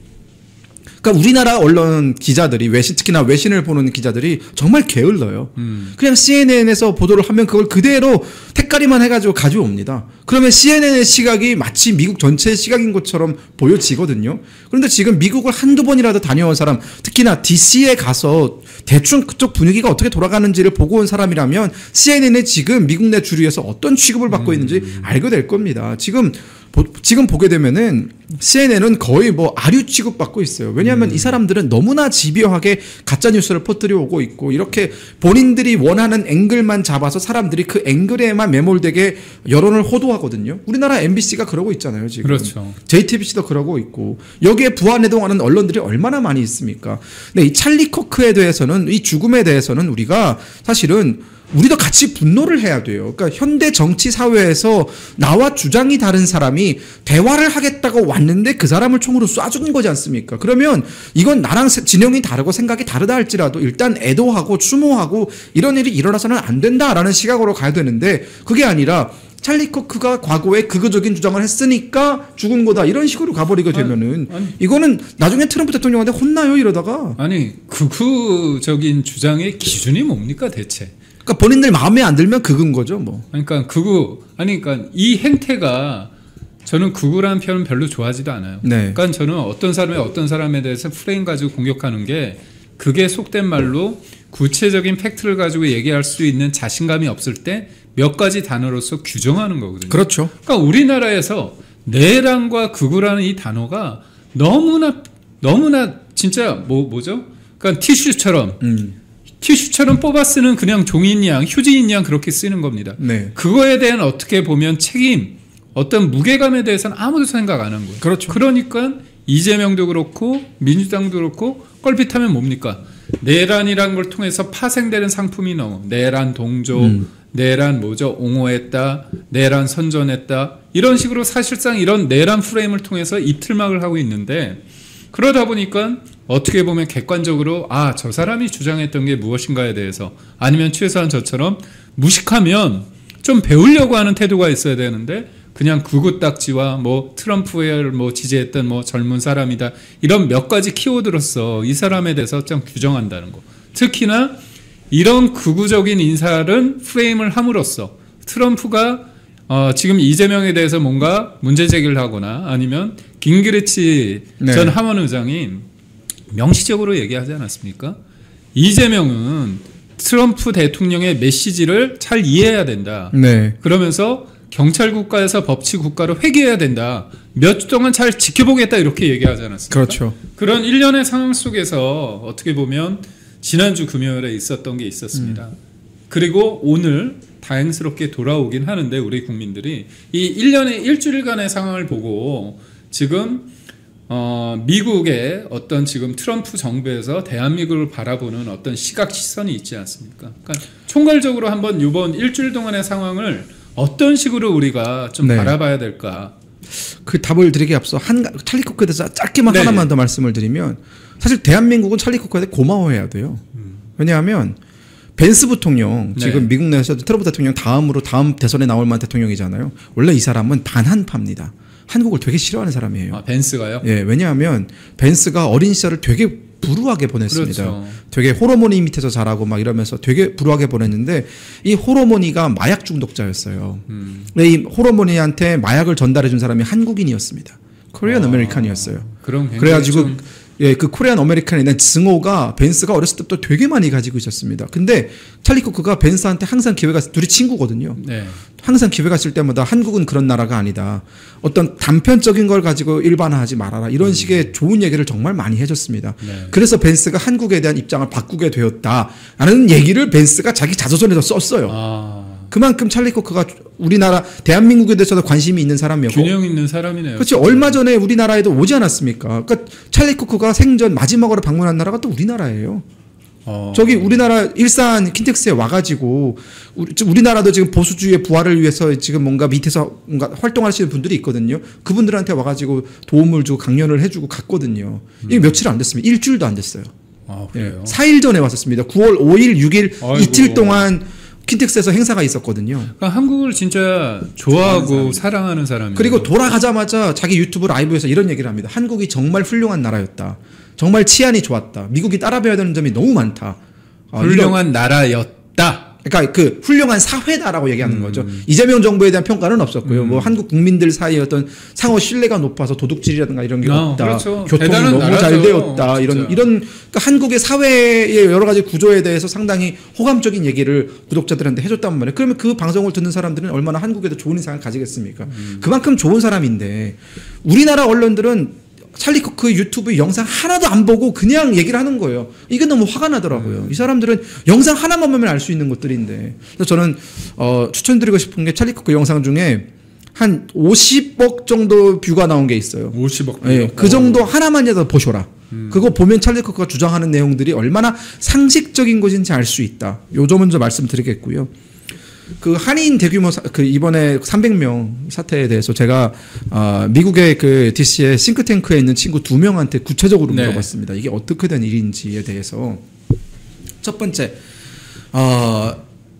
그러니까 우리나라 언론 기자들이 특히나 외신을 보는 기자들이 정말 게을러요. 그냥 CNN에서 보도를 하면 그걸 그대로 택가리만 해가지고 가져옵니다. 그러면 CNN의 시각이 마치 미국 전체의 시각인 것처럼 보여지거든요. 그런데 지금 미국을 한두 번이라도 다녀온 사람, 특히나 DC에 가서 대충 그쪽 분위기가 어떻게 돌아가는지를 보고 온 사람이라면 CNN이 지금 미국 내 주류에서 어떤 취급을 받고 있는지 알게 될 겁니다. 지금 보게 되면은 CNN은 거의 뭐 아류 취급받고 있어요. 왜냐하면 이 사람들은 너무나 집요하게 가짜 뉴스를 퍼뜨려 오고 있고 이렇게 본인들이 원하는 앵글만 잡아서 사람들이 그 앵글에만 매몰되게 여론을 호도하거든요. 우리나라 MBC가 그러고 있잖아요, 지금. 그렇죠. JTBC도 그러고 있고 여기에 부안해동하는 언론들이 얼마나 많이 있습니까? 근데 이 찰리 커크에 대해서는 이 죽음에 대해서는 우리가 사실은 우리도 같이 분노를 해야 돼요. 그러니까 현대 정치 사회에서 나와 주장이 다른 사람이 대화를 하겠다고 왔는데 그 사람을 총으로 쏴 죽은 거지 않습니까? 그러면 이건 나랑 진영이 다르고 생각이 다르다 할지라도 일단 애도하고 추모하고 이런 일이 일어나서는 안 된다라는 시각으로 가야 되는데 그게 아니라 찰리 커크가 과거에 극우적인 주장을 했으니까 죽은 거다 이런 식으로 가버리게 되면은 이거는 나중에 트럼프 대통령한테 혼나요 이러다가. 아니 극우적인 주장의 기준이 뭡니까 대체? 그러니까 본인들 마음에 안 들면 극은 거죠, 뭐. 그러니까 그러니까 이 행태가 저는 극우라는 표현은 별로 좋아하지도 않아요. 네. 그러니까 저는 어떤 사람에 대해서 프레임 가지고 공격하는 게 그게 속된 말로 구체적인 팩트를 가지고 얘기할 수 있는 자신감이 없을 때 몇 가지 단어로서 규정하는 거거든요. 그렇죠. 그러니까 우리나라에서 내란과 극우라는 이 단어가 너무나 진짜 뭐죠? 그러니까 티슈처럼 뽑아 쓰는 그냥 종이인 양, 휴지인 양 그렇게 쓰는 겁니다. 네. 그거에 대한 어떻게 보면 책임, 어떤 무게감에 대해서는 아무도 생각 안 한 거예요. 그렇죠. 그러니까 이재명도 그렇고 민주당도 그렇고 껄핏하면 뭡니까? 내란이라는 걸 통해서 파생되는 상품이 너무 내란 동조, 내란 옹호했다, 내란 선전했다 이런 식으로 사실상 이런 내란 프레임을 통해서 입틀막을 하고 있는데 그러다 보니까 어떻게 보면 객관적으로 저 사람이 주장했던 게 무엇인가에 대해서 아니면 최소한 저처럼 무식하면 좀 배우려고 하는 태도가 있어야 되는데 그냥 구구딱지와 뭐 트럼프를 뭐 지지했던 뭐 젊은 사람이다 이런 몇 가지 키워드로서 이 사람에 대해서 좀 규정한다는 거. 특히나 이런 극우적인 인사를 프레임을 함으로써 트럼프가 지금 이재명에 대해서 뭔가 문제 제기를 하거나 아니면 긴그리치 네. 전 하원의장이 명시적으로 얘기하지 않았습니까? 이재명은 트럼프 대통령의 메시지를 잘 이해해야 된다. 네. 그러면서 경찰 국가에서 법치 국가로 회귀해야 된다. 몇 주 동안 잘 지켜보겠다 이렇게 얘기하지 않았습니까? 그렇죠. 그런 일련의 상황 속에서 어떻게 보면 지난주 금요일에 있었던 게 있었습니다. 그리고 오늘 다행스럽게 돌아오긴 하는데 우리 국민들이 이 일주일간의 상황을 보고 지금 미국의 어떤 지금 트럼프 정부에서 대한민국을 바라보는 어떤 시각 시선이 있지 않습니까? 그러니까 총괄적으로 한번 이번 일주일 동안의 상황을 어떤 식으로 우리가 좀 네. 바라봐야 될까? 그 답을 드리기 앞서 찰리 코크에 대해서 짧게만 네. 하나만 더 말씀을 드리면 사실 대한민국은 찰리 코크에 대해 고마워해야 돼요. 왜냐하면 벤스 부통령 네. 지금 미국 내에서 트럼프 대통령 다음으로 다음 대선에 나올 만한 대통령이잖아요. 원래 이 사람은 반한파입니다. 한국을 되게 싫어하는 사람이에요. 아, 벤스가요? 예, 왜냐하면 벤스가 어린 시절을 되게 불우하게 보냈습니다. 그렇죠. 되게 호르몬이 밑에서 자라고 막 이러면서 되게 불우하게 보냈는데 이 호르몬이가 마약 중독자였어요. 근데 이 호르몬이한테 마약을 전달해 준 사람이 한국인이었습니다. 코리안 아메리칸이었어요. 그럼 굉장히 그래가지고 좀 예, 그 코리안 아메리칸에 대한 증오가 벤스가 어렸을 때부터 되게 많이 가지고 있었습니다. 근데 찰리 코크가 벤스한테 항상 기회가 둘이 친구거든요. 네. 항상 기회가 있을 때마다 한국은 그런 나라가 아니다. 어떤 단편적인 걸 가지고 일반화하지 말아라. 이런 식의 좋은 얘기를 정말 많이 해줬습니다. 네. 그래서 벤스가 한국에 대한 입장을 바꾸게 되었다라는 얘기를 벤스가 자기 자서전에서 썼어요. 아, 그만큼 찰리 코크가 우리나라 대한민국에 대해서도 관심이 있는 사람이었고 균형 있는 사람이네요. 그렇죠. 얼마 전에 우리나라에도 오지 않았습니까? 그러니까 찰리 코크가 생전 마지막으로 방문한 나라가 또 우리나라예요. 저기 우리나라 일산 킨텍스에 와가지고 우리나라도 지금 보수주의의 부활을 위해서 지금 뭔가 밑에서 뭔가 활동하시는 분들이 있거든요. 그분들한테 와가지고 도움을 주고 강연을 해주고 갔거든요. 이게 며칠 안 됐습니다. 일주일도 안 됐어요. 아, 그래요? 4일 전에 왔었습니다. 9월 5일, 6일 아이고. 이틀 동안 킨텍스에서 행사가 있었거든요. 그러니까 한국을 진짜 좋아하고 사랑하는 사람이에요. 그리고 돌아가자마자 자기 유튜브 라이브에서 이런 얘기를 합니다. 한국이 정말 훌륭한 나라였다. 정말 치안이 좋았다. 미국이 따라배워야 되는 점이 너무 많다. 훌륭한 나라였다. 그러니까 그 훌륭한 사회다라고 얘기하는 거죠. 이재명 정부에 대한 평가는 없었고요. 뭐 한국 국민들 사이에 어떤 상호 신뢰가 높아서 도둑질이라든가 이런 게 없다. 그렇죠. 교통이 대단한 너무 나라죠. 잘 되었다. 진짜. 이런 그러니까 한국의 사회의 여러 가지 구조에 대해서 상당히 호감적인 얘기를 구독자들한테 해줬단 말이에요. 그러면 그 방송을 듣는 사람들은 얼마나 한국에도 좋은 인상을 가지겠습니까? 그만큼 좋은 사람인데 우리나라 언론들은 찰리 코크 유튜브 영상 하나도 안 보고 그냥 얘기를 하는 거예요. 이게 너무 화가 나더라고요. 이 사람들은 영상 하나만 보면 알 수 있는 것들인데. 그래서 저는 추천드리고 싶은 게 찰리 코크 영상 중에 한 50억 정도 뷰가 나온 게 있어요. 50억. 예, 그 정도 하나만이라도 보셔라. 그거 보면 찰리 코크가 주장하는 내용들이 얼마나 상식적인 것인지 알 수 있다. 요 점은 좀 말씀드리겠고요. 그 한인 대규모 그 이번에 300명 사태에 대해서 제가 미국의 그 DC의 싱크탱크에 있는 친구 2명한테 구체적으로 네. 물어봤습니다. 이게 어떻게 된 일인지에 대해서. 첫 번째,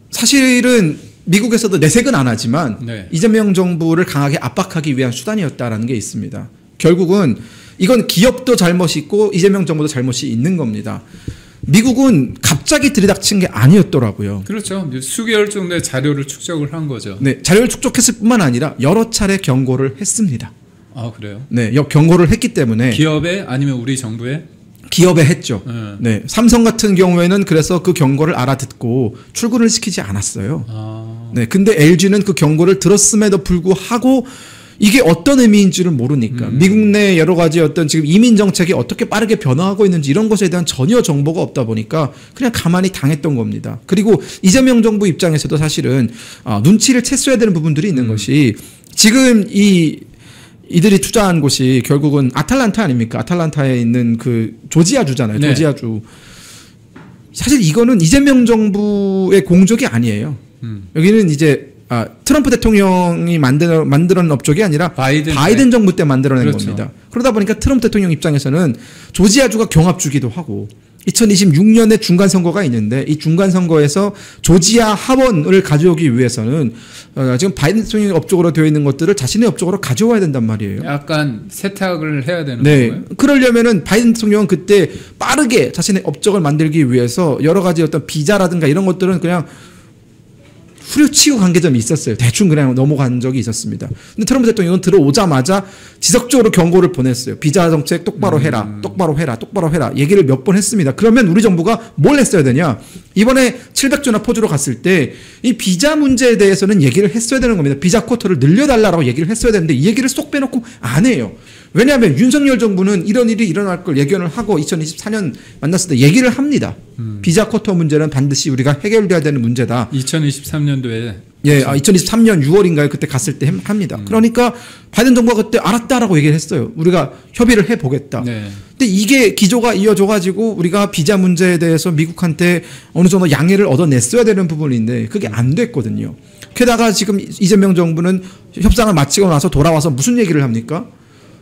사실은 미국에서도 내색은 안 하지만 네. 이재명 정부를 강하게 압박하기 위한 수단이었다라는 게 있습니다. 결국은 이건 기업도 잘못이 있고 이재명 정부도 잘못이 있는 겁니다. 미국은 갑자기 들이닥친 게 아니었더라고요. 그렇죠. 수개월 정도의 자료를 축적을 한 거죠. 네, 자료를 축적했을 뿐만 아니라 여러 차례 경고를 했습니다. 아, 그래요? 네, 경고를 했기 때문에 기업에 아니면 우리 정부에? 기업에 했죠. 네, 삼성 같은 경우에는 그래서 그 경고를 알아듣고 출근을 시키지 않았어요. 아, 네, 근데 LG는 그 경고를 들었음에도 불구하고 이게 어떤 의미인지를 모르니까 미국 내 여러 가지 어떤 지금 이민 정책이 어떻게 빠르게 변화하고 있는지 이런 것에 대한 전혀 정보가 없다 보니까 그냥 가만히 당했던 겁니다. 그리고 이재명 정부 입장에서도 사실은 눈치를 챘어야 되는 부분들이 있는 것이 지금 이들이 투자한 곳이 결국은 아틀란타 아닙니까? 아틀란타에 있는 그 조지아주잖아요. 네. 조지아주. 사실 이거는 이재명 정부의 공적이 아니에요. 여기는 이제 트럼프 대통령이 만들어낸 업적이 아니라 바이든 정부 때 만들어낸 그렇죠. 겁니다. 그러다 보니까 트럼프 대통령 입장에서는 조지아주가 경합주기도 하고 2026년에 중간 선거가 있는데 이 중간 선거에서 조지아 하원을 가져오기 위해서는 지금 바이든 대통령의 업적으로 되어 있는 것들을 자신의 업적으로 가져와야 된단 말이에요. 약간 세탁을 해야 되는 네. 거예요? 그러려면은 바이든 대통령은 그때 빠르게 자신의 업적을 만들기 위해서 여러 가지 어떤 비자라든가 이런 것들은 그냥 후려치고 간 게 좀 있었어요. 대충 그냥 넘어간 적이 있었습니다. 근데 트럼프 대통령은 들어오자마자 지속적으로 경고를 보냈어요. 비자 정책 똑바로 해라. 똑바로 해라. 똑바로 해라. 얘기를 몇 번 했습니다. 그러면 우리 정부가 뭘 했어야 되냐? 이번에 700조나 포주로 갔을 때 이 비자 문제에 대해서는 얘기를 했어야 되는 겁니다. 비자 쿼터를 늘려달라고 얘기를 했어야 되는데 이 얘기를 쏙 빼놓고 안 해요. 왜냐하면 윤석열 정부는 이런 일이 일어날 걸 예견을 하고 2024년 만났을 때 얘기를 합니다. 비자 쿼터 문제는 반드시 우리가 해결돼야 되는 문제다. 2023년도에 예, 2023년 6월인가요? 그때 갔을 때 합니다. 그러니까 바이든 정부가 그때 알았다라고 얘기를 했어요. 우리가 협의를 해보겠다. 네. 근데 이게 기조가 이어져가지고 우리가 비자 문제에 대해서 미국한테 어느 정도 양해를 얻어냈어야 되는 부분인데 그게 안 됐거든요. 게다가 지금 이재명 정부는 협상을 마치고 나서 돌아와서 무슨 얘기를 합니까?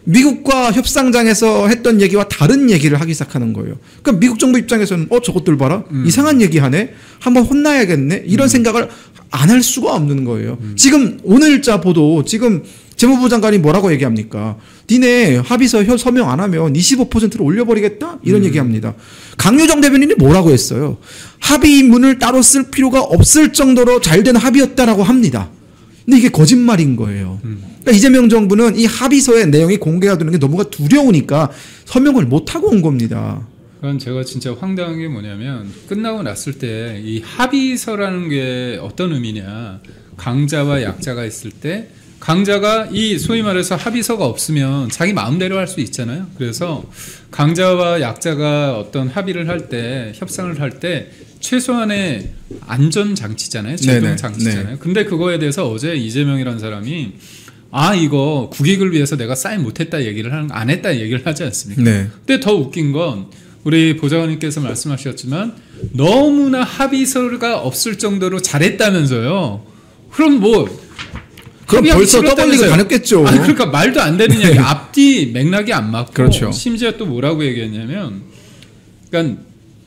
미국과 협상장에서 했던 얘기와 다른 얘기를 하기 시작하는 거예요. 그러니까 미국 정부 입장에서는 저것들 봐라. 이상한 얘기하네. 한번 혼나야겠네. 이런 생각을 안 할 수가 없는 거예요. 지금 오늘자 보도 지금 재무부 장관이 뭐라고 얘기합니까? 니네 합의서 서명 안 하면 25%를 올려버리겠다? 이런 얘기합니다. 강효정 대변인이 뭐라고 했어요? 합의문을 따로 쓸 필요가 없을 정도로 잘된 합의였다라고 합니다. 근데 이게 거짓말인 거예요. 그러니까 이재명 정부는 이 합의서의 내용이 공개가 되는 게 너무가 두려우니까 서명을 못하고 온 겁니다. 그건 제가 진짜 황당한 게 뭐냐면 끝나고 났을 때 이 합의서라는 게 어떤 의미냐. 강자와 약자가 있을 때 강자가 이 소위 말해서 합의서가 없으면 자기 마음대로 할 수 있잖아요. 그래서 강자와 약자가 어떤 합의를 할 때 협상을 할 때 최소한의 안전 장치잖아요. 제동 장치잖아요. 네. 근데 그거에 대해서 어제 이재명이라는 사람이 이거 국익을 위해서 내가 사인 못했다 얘기를 안 했다 얘기를 하지 않습니까? 네. 근데 더 웃긴 건 우리 보좌관님께서 말씀하셨지만 너무나 합의서가 없을 정도로 잘했다면서요. 그럼 벌써 떠벌리고 다녔겠죠. 그러니까 말도 안 되는 얘기. 앞뒤 맥락이 안 맞고 그렇죠. 심지어 또 뭐라고 얘기했냐면 그러니까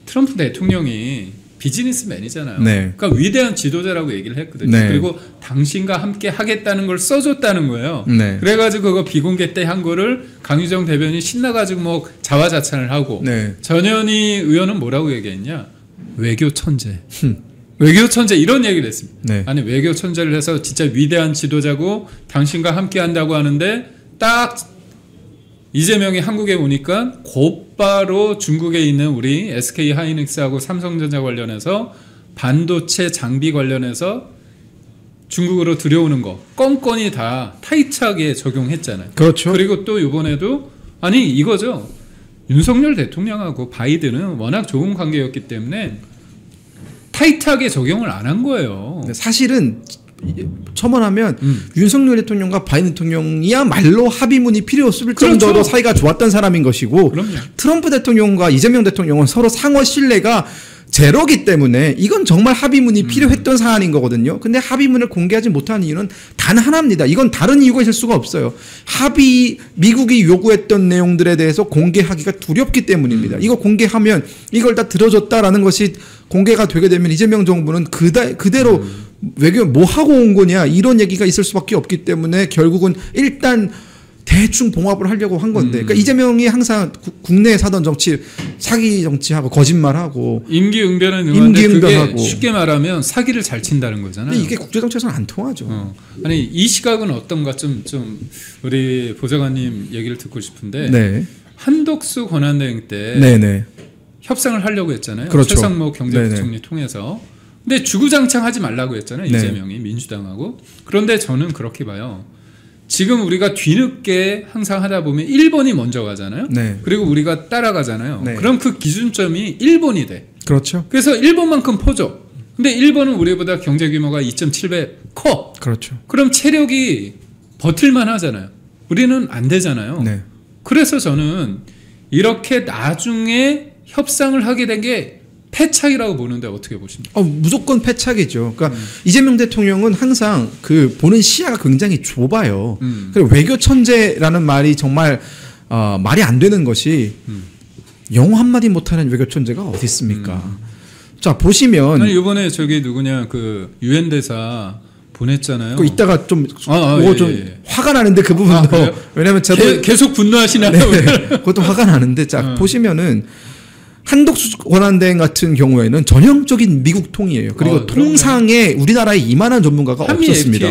트럼프 대통령이 비즈니스맨이잖아요. 네. 그러니까 위대한 지도자라고 얘기를 했거든요. 네. 그리고 당신과 함께 하겠다는 걸 써줬다는 거예요. 네. 그래가지고 그거 비공개 때 한 거를 강유정 대변인이 신나가지고 자화자찬을 하고 네. 전현희 의원은 뭐라고 얘기했냐? 외교 천재. 외교 천재 이런 얘기를 했습니다. 네. 아니 외교 천재를 해서 진짜 위대한 지도자고 당신과 함께 한다고 하는데 딱 이재명이 한국에 오니까 곧바로 중국에 있는 우리 SK 하이닉스하고 삼성전자 관련해서 반도체 장비 관련해서 중국으로 들여오는 거 건건이 다 타이트하게 적용했잖아요. 그렇죠. 그리고 또 이번에도 아니 이거죠. 윤석열 대통령하고 바이든은 워낙 좋은 관계였기 때문에 타이트하게 적용을 안 한 거예요. 사실은 첨언하면 윤석열 대통령과 바이든 대통령이야말로 합의문이 필요 없을 그렇죠. 정도로 사이가 좋았던 사람인 것이고 그럼요. 트럼프 대통령과 이재명 대통령은 서로 상호 신뢰가 제로기 때문에 이건 정말 합의문이 필요했던 사안인 거거든요. 근데 합의문을 공개하지 못한 이유는 단 하나입니다. 이건 다른 이유가 있을 수가 없어요. 미국이 요구했던 내용들에 대해서 공개하기가 두렵기 때문입니다. 이거 공개하면 이걸 다 들어줬다라는 것이 공개가 되게 되면 이재명 정부는 그대로 외교 뭐 하고 온 거냐 이런 얘기가 있을 수밖에 없기 때문에 결국은 일단 대충 봉합을 하려고 한 건데 그러니까 이재명이 항상 국내에 사던 정치 사기 정치하고 거짓말하고 임기응변은 응하는데 그게 쉽게 말하면 사기를 잘 친다는 거잖아요. 근데 이게 국제정치에서는 안 통하죠. 아니 이 시각은 어떤가 좀 우리 보좌관님 얘기를 듣고 싶은데 네. 한덕수 권한대행 때 네네. 협상을 하려고 했잖아요. 그렇죠. 최상목 경제부총리 통해서. 근데 주구장창 하지 말라고 했잖아요. 네. 이재명이 민주당하고. 그런데 저는 그렇게 봐요. 지금 우리가 뒤늦게 항상 하다 보면 일본이 먼저 가잖아요. 네. 그리고 우리가 따라가잖아요. 네. 그럼 그 기준점이 일본이 돼. 그렇죠. 그래서 일본만큼 퍼져. 근데 일본은 우리보다 경제 규모가 2.7배 커. 그렇죠. 그럼 체력이 버틸만 하잖아요. 우리는 안 되잖아요. 네. 그래서 저는 이렇게 나중에 협상을 하게 된 게 패착이라고 보는데 어떻게 보십니까? 무조건 패착이죠. 그러니까 이재명 대통령은 항상 그 보는 시야가 굉장히 좁아요. 그리고 외교 천재라는 말이 정말 말이 안 되는 것이 영어 한마디 못하는 외교 천재가 어디 있습니까? 자 보시면 아니 이번에 저기 누구냐 그 유엔 대사 보냈잖아요. 그 이따가 좀 예. 화가 나는데 그 부분도 왜냐면 저도 계속 분노하시나요? 네, 그것도 화가 나는데 자 보시면은 한독수 권한대행 같은 경우에는 전형적인 미국 통이에요. 그리고 통상에 우리나라에 이만한 전문가가 없었습니다.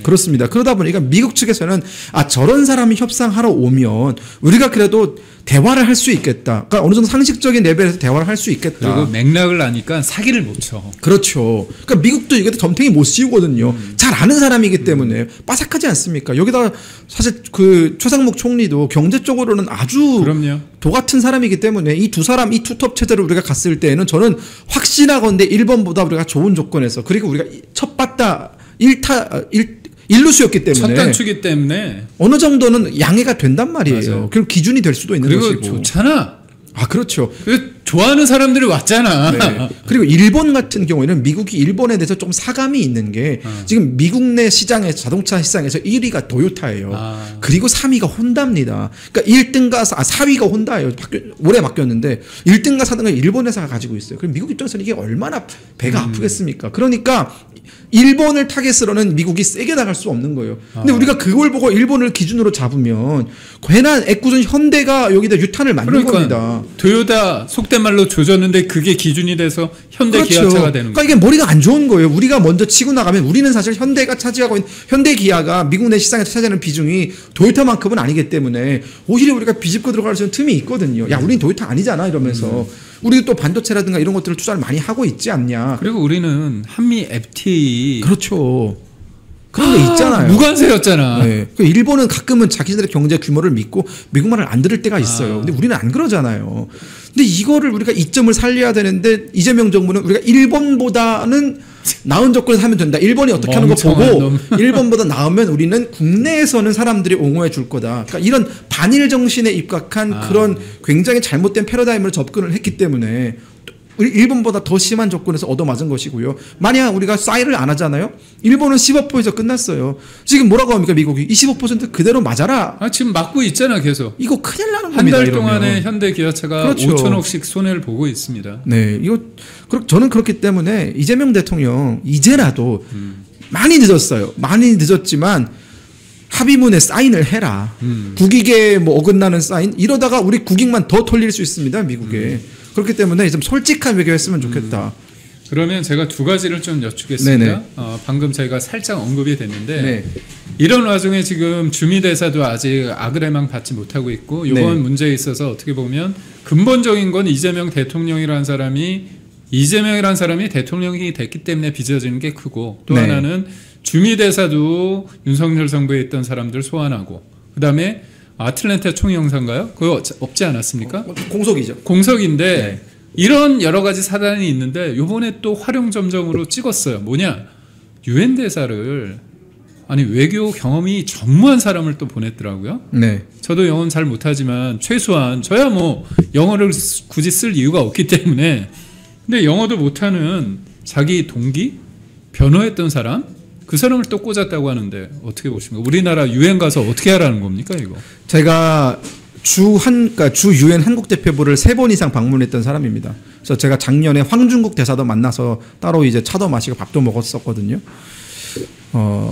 그렇습니다. 그러다 보니까 미국 측에서는 저런 사람이 협상하러 오면 우리가 그래도 대화를 할 수 있겠다. 그러니까 어느 정도 상식적인 레벨에서 대화를 할 수 있겠다. 그리고 맥락을 아니까 사기를 못 쳐. 그렇죠. 그러니까 미국도 이게 점탱이 못 씌우거든요. 잘 아는 사람이기 때문에 빠삭하지 않습니까? 여기다 사실 그 최상목 총리도 경제적으로는 아주 그럼요. 도 같은 사람이기 때문에 이 두 사람 이 투톱 체제를 우리가 갔을 때에는 저는 확신하건대 일본보다 우리가 좋은 조건에서 그리고 우리가 첫 바다 일루수였기 때문에 첫 단추기 때문에 어느 정도는 양해가 된단 말이에요. 맞아요. 그리고 기준이 될 수도 있는 그리고 것이고. 그리고 좋잖아. 그렇죠. 좋아하는 사람들이 왔잖아. 네. 그리고 일본 같은 경우에는 미국이 일본에 대해서 좀 사감이 있는 게 지금 미국 내 시장에서 자동차 시장에서 1위가 도요타예요. 그리고 3위가 혼다입니다. 그러니까 1등과 4위가 혼다예요. 올해 바뀌었는데 1등과 4등은 일본 회사가 가지고 있어요. 그럼 미국 입장에서는 이게 얼마나 배가 아프겠습니까? 그러니까 일본을 타겟으로는 미국이 세게 나갈 수 없는 거예요. 근데 우리가 그걸 보고 일본을 기준으로 잡으면 괜한 애꿎은 현대가 여기다 유탄을 만든 겁니다. 도요타 속된 말로 조졌는데 그게 기준이 돼서 현대 그렇죠. 기아차가 되는 거예요. 그러니까 이게 머리가 안 좋은 거예요. 우리가 먼저 치고 나가면 우리는 사실 현대가 차지하고 있는 현대 기아가 미국 내 시장에서 차지하는 비중이 도요타만큼은 아니기 때문에 오히려 우리가 비집고 들어갈 수 있는 틈이 있거든요. 야, 우린 도요타 아니잖아 이러면서. 우리도 또 반도체라든가 이런 것들을 투자를 많이 하고 있지 않냐. 그리고 우리는 한미 FTA 그렇죠. 그런 게 있잖아요. 무관세였잖아. 네. 일본은 가끔은 자기들의 경제 규모를 믿고 미국 말을 안 들을 때가 있어요. 근데 우리는 안 그러잖아요. 근데 이거를 우리가 이점을 살려야 되는데 이재명 정부는 우리가 일본보다는 나은 조건에서 하면 된다. 일본이 어떻게 하는 거 보고 일본보다 나으면 우리는 국내에서는 사람들이 옹호해 줄 거다. 그러니까 이런 반일 정신에 입각한 그런 굉장히 잘못된 패러다임으로 접근을 했기 때문에 일본보다 더 심한 조건에서 얻어맞은 것이고요. 만약 우리가 사인을 안 하잖아요. 일본은 15%에서 끝났어요. 지금 뭐라고 합니까 미국이? 25% 그대로 맞아라. 지금 맞고 있잖아 계속. 이거 큰일 나는 겁니다. 한 달 동안에 현대 기아차가 그렇죠. 5천억씩 손해를 보고 있습니다. 네, 이거 저는 그렇기 때문에 이재명 대통령 이제라도 많이 늦었어요. 많이 늦었지만 합의문에 사인을 해라. 국익에 뭐 어긋나는 사인 이러다가 우리 국익만 더 털릴 수 있습니다 미국에. 그렇기 때문에 좀 솔직한 외교했으면 좋겠다. 그러면 제가 두 가지를 좀 여쭙겠습니다. 방금 제가 살짝 언급이 됐는데 이런 와중에 지금 주미 대사도 아직 아그레망 받지 못하고 있고 이번 문제에 있어서 어떻게 보면 근본적인 건 이재명이라는 사람이 대통령이 됐기 때문에 빚어지는 게 크고 또 하나는 주미 대사도 윤석열 정부에 있던 사람들 소환하고 그다음에 아틀랜타 총영사인가요? 그거 없지 않았습니까? 공석이죠. 공석인데 이런 여러 가지 사단이 있는데 요번에 또 활용점정으로 찍었어요. 뭐냐? 유엔 대사를 외교 경험이 전무한 사람을 또 보냈더라고요. 네. 저도 영어는 잘 못하지만 최소한 저야 뭐 영어를 굳이 쓸 이유가 없기 때문에 근데 영어도 못하는 자기 동기? 변호했던 사람? 그 사람을 또 꽂았다고 하는데 어떻게 보십니까? 우리나라 유엔 가서 어떻게 하라는 겁니까 이거? 제가 주 유엔 한국 대표부를 3번 이상 방문했던 사람입니다. 그래서 제가 작년에 황준국 대사도 만나서 따로 이제 차도 마시고 밥도 먹었었거든요.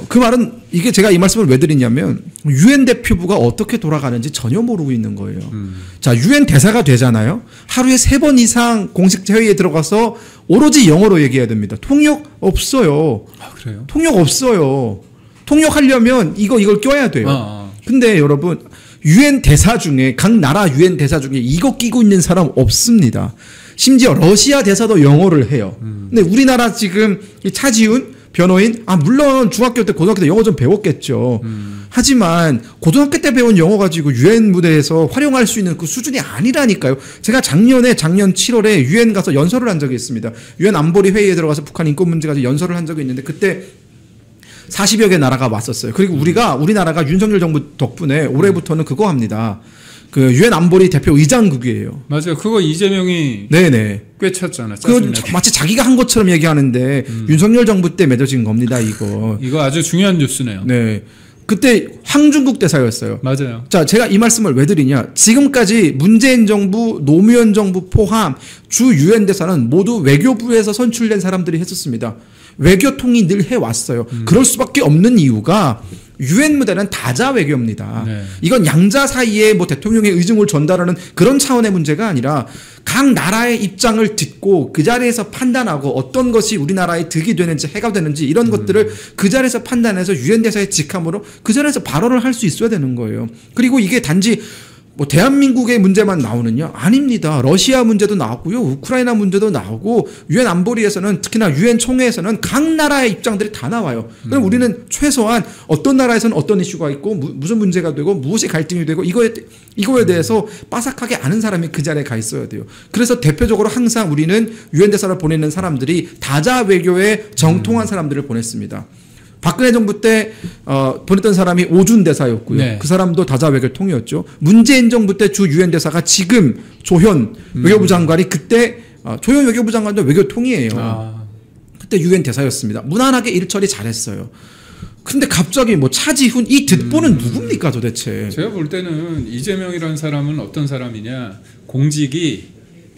그 말은 이게 제가 이 말씀을 왜 드리냐면 유엔 대표부가 어떻게 돌아가는지 전혀 모르고 있는 거예요. 자, 유엔 대사가 되잖아요. 하루에 3번 이상 공식 회의에 들어가서 오로지 영어로 얘기해야 됩니다. 통역 없어요. 그래요? 통역 없어요. 통역하려면 이걸 껴야 돼요. 근데 여러분 유엔 대사 중에 각 나라 유엔 대사 중에 이거 끼고 있는 사람 없습니다. 심지어 러시아 대사도 영어를 해요. 근데 우리나라 지금 이 차지훈 변호인 물론 중학교 때 고등학교 때 영어 좀 배웠겠죠. 하지만 고등학교 때 배운 영어 가지고 유엔 무대에서 활용할 수 있는 그 수준이 아니라니까요. 제가 작년 7월에 유엔 가서 연설을 한 적이 있습니다. 유엔 안보리 회의에 들어가서 북한 인권 문제 가지고 연설을 한 적이 있는데 그때 40여 개 나라가 왔었어요. 그리고 우리나라가 윤석열 정부 덕분에 올해부터는 그거 합니다. 그 유엔 안보리 대표 의장국이에요. 맞아요. 그거 이재명이 꿰찼잖아. 마치 자기가 한 것처럼 얘기하는데 윤석열 정부 때 맺어진 겁니다. 이거 아주 중요한 뉴스네요. 네. 그때 황중국 대사였어요. 맞아요. 자, 제가 이 말씀을 왜 드리냐? 지금까지 문재인 정부, 노무현 정부 포함 주 유엔 대사는 모두 외교부에서 선출된 사람들이 했었습니다. 외교통이 늘 해왔어요. 그럴 수밖에 없는 이유가 유엔 무대는 다자 외교입니다. 네. 이건 양자 사이에 뭐 대통령의 의중을 전달하는 그런 차원의 문제가 아니라 각 나라의 입장을 듣고 그 자리에서 판단하고 어떤 것이 우리나라에 득이 되는지 해가 되는지 이런 것들을 그 자리에서 판단해서 유엔 대사의 직함으로 그 자리에서 발언을 할 수 있어야 되는 거예요. 그리고 이게 단지 뭐 대한민국의 문제만 나오느냐? 아닙니다. 러시아 문제도 나왔고요. 우크라이나 문제도 나오고 유엔 안보리에서는 특히나 유엔 총회에서는 각 나라의 입장들이 다 나와요. 그럼 우리는 최소한 어떤 나라에서는 어떤 이슈가 있고 무슨 문제가 되고 무엇이 갈등이 되고 이거에 대해서 빠삭하게 아는 사람이 그 자리에 가 있어야 돼요. 그래서 대표적으로 항상 우리는 유엔 대사를 보내는 사람들이 다자 외교에 정통한 사람들을 보냈습니다. 박근혜 정부 때 보냈던 사람이 오준 대사였고요. 네. 그 사람도 다자 외교 통이었죠. 문재인 정부 때 주 유엔 대사가 지금 조현 외교부 장관이 그때 조현 외교부 장관도 외교 통이에요. 그때 유엔 대사였습니다. 무난하게 일 처리 잘했어요. 근데 갑자기 뭐 차지훈 이 듣보는 누굽니까 도대체? 제가 볼 때는 이재명이라는 사람은 어떤 사람이냐? 공직이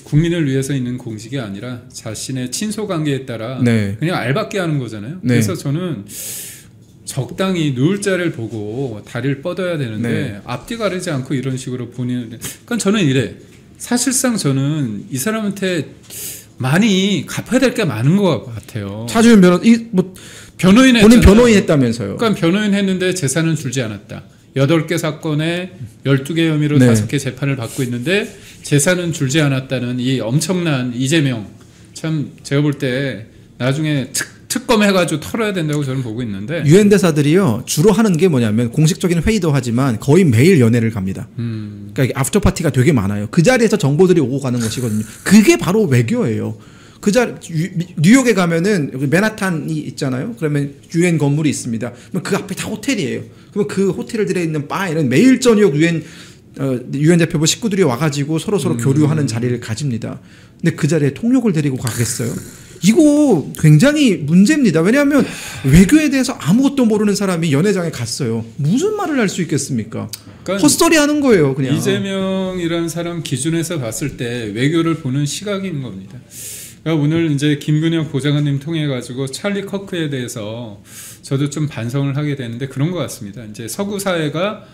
국민을 위해서 있는 공직이 아니라 자신의 친소 관계에 따라 네. 그냥 알받게 하는 거잖아요. 네. 그래서 저는 적당히 누울 자리를 보고 다리를 뻗어야 되는데 네. 앞뒤 가리지 않고 이런 식으로 본인을 그러니까 저는 이래. 사실상 저는 이 사람한테 많이 갚아야 될 게 많은 것 같아요. 차주현 뭐 변호인 본인 했잖아요. 변호인 했다면서요. 그러니까 변호인 했는데 재산은 줄지 않았다. 8개 사건에 12개 혐의로 네. 5개 재판을 받고 있는데 재산은 줄지 않았다는 이 엄청난 이재명. 참 제가 볼 때 나중에 특검해가지고 털어야 된다고 저는 보고 있는데. 유엔 대사들이요 주로 하는 게 뭐냐면 공식적인 회의도 하지만 거의 매일 연애를 갑니다. 그러니까 애프터 파티가 되게 많아요. 그 자리에서 정보들이 오고 가는 것이거든요. 그게 바로 외교예요. 그 자리 뉴욕에 가면은 여기 맨하탄이 있잖아요. 그러면 유엔 건물이 있습니다. 그럼 그 앞에 다 호텔이에요. 그러면 그 호텔들에 있는 바에는 매일 저녁 유엔 대표부 식구들이 와가지고 서로 교류하는 자리를 가집니다. 근데 그 자리에 통역을 데리고 가겠어요? 이거 굉장히 문제입니다. 왜냐하면 외교에 대해서 아무것도 모르는 사람이 연회장에 갔어요. 무슨 말을 할 수 있겠습니까? 그러니까 헛소리 하는 거예요, 그냥. 이재명이라는 사람 기준에서 봤을 때 외교를 보는 시각인 겁니다. 그러니까 오늘 이제 김근혁 보좌관님 통해 가지고 찰리 커크에 대해서 저도 좀 반성을 하게 되는데 그런 것 같습니다. 이제 서구 사회가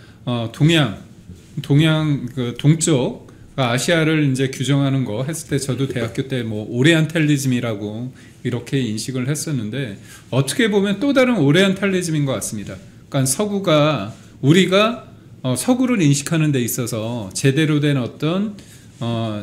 동양 그 동쪽 아시아를 이제 규정하는 거 했을 때 저도 대학교 때 뭐 오리엔탈리즘이라고 이렇게 인식을 했었는데 어떻게 보면 또 다른 오리엔탈리즘인 것 같습니다. 그러니까 서구가 우리가 서구를 인식하는 데 있어서 제대로 된 어떤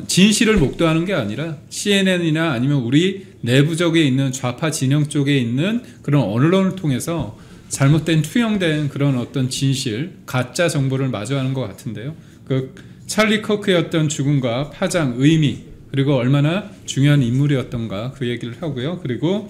진실을 목도하는 게 아니라 CNN이나 아니면 우리 내부적에 있는 좌파 진영 쪽에 있는 그런 언론을 통해서 잘못된 투영된 그런 어떤 진실, 가짜 정보를 마주하는 것 같은데요. 그 찰리 커크의 어떤 죽음과 파장, 의미 그리고 얼마나 중요한 인물이었던가 그 얘기를 하고요. 그리고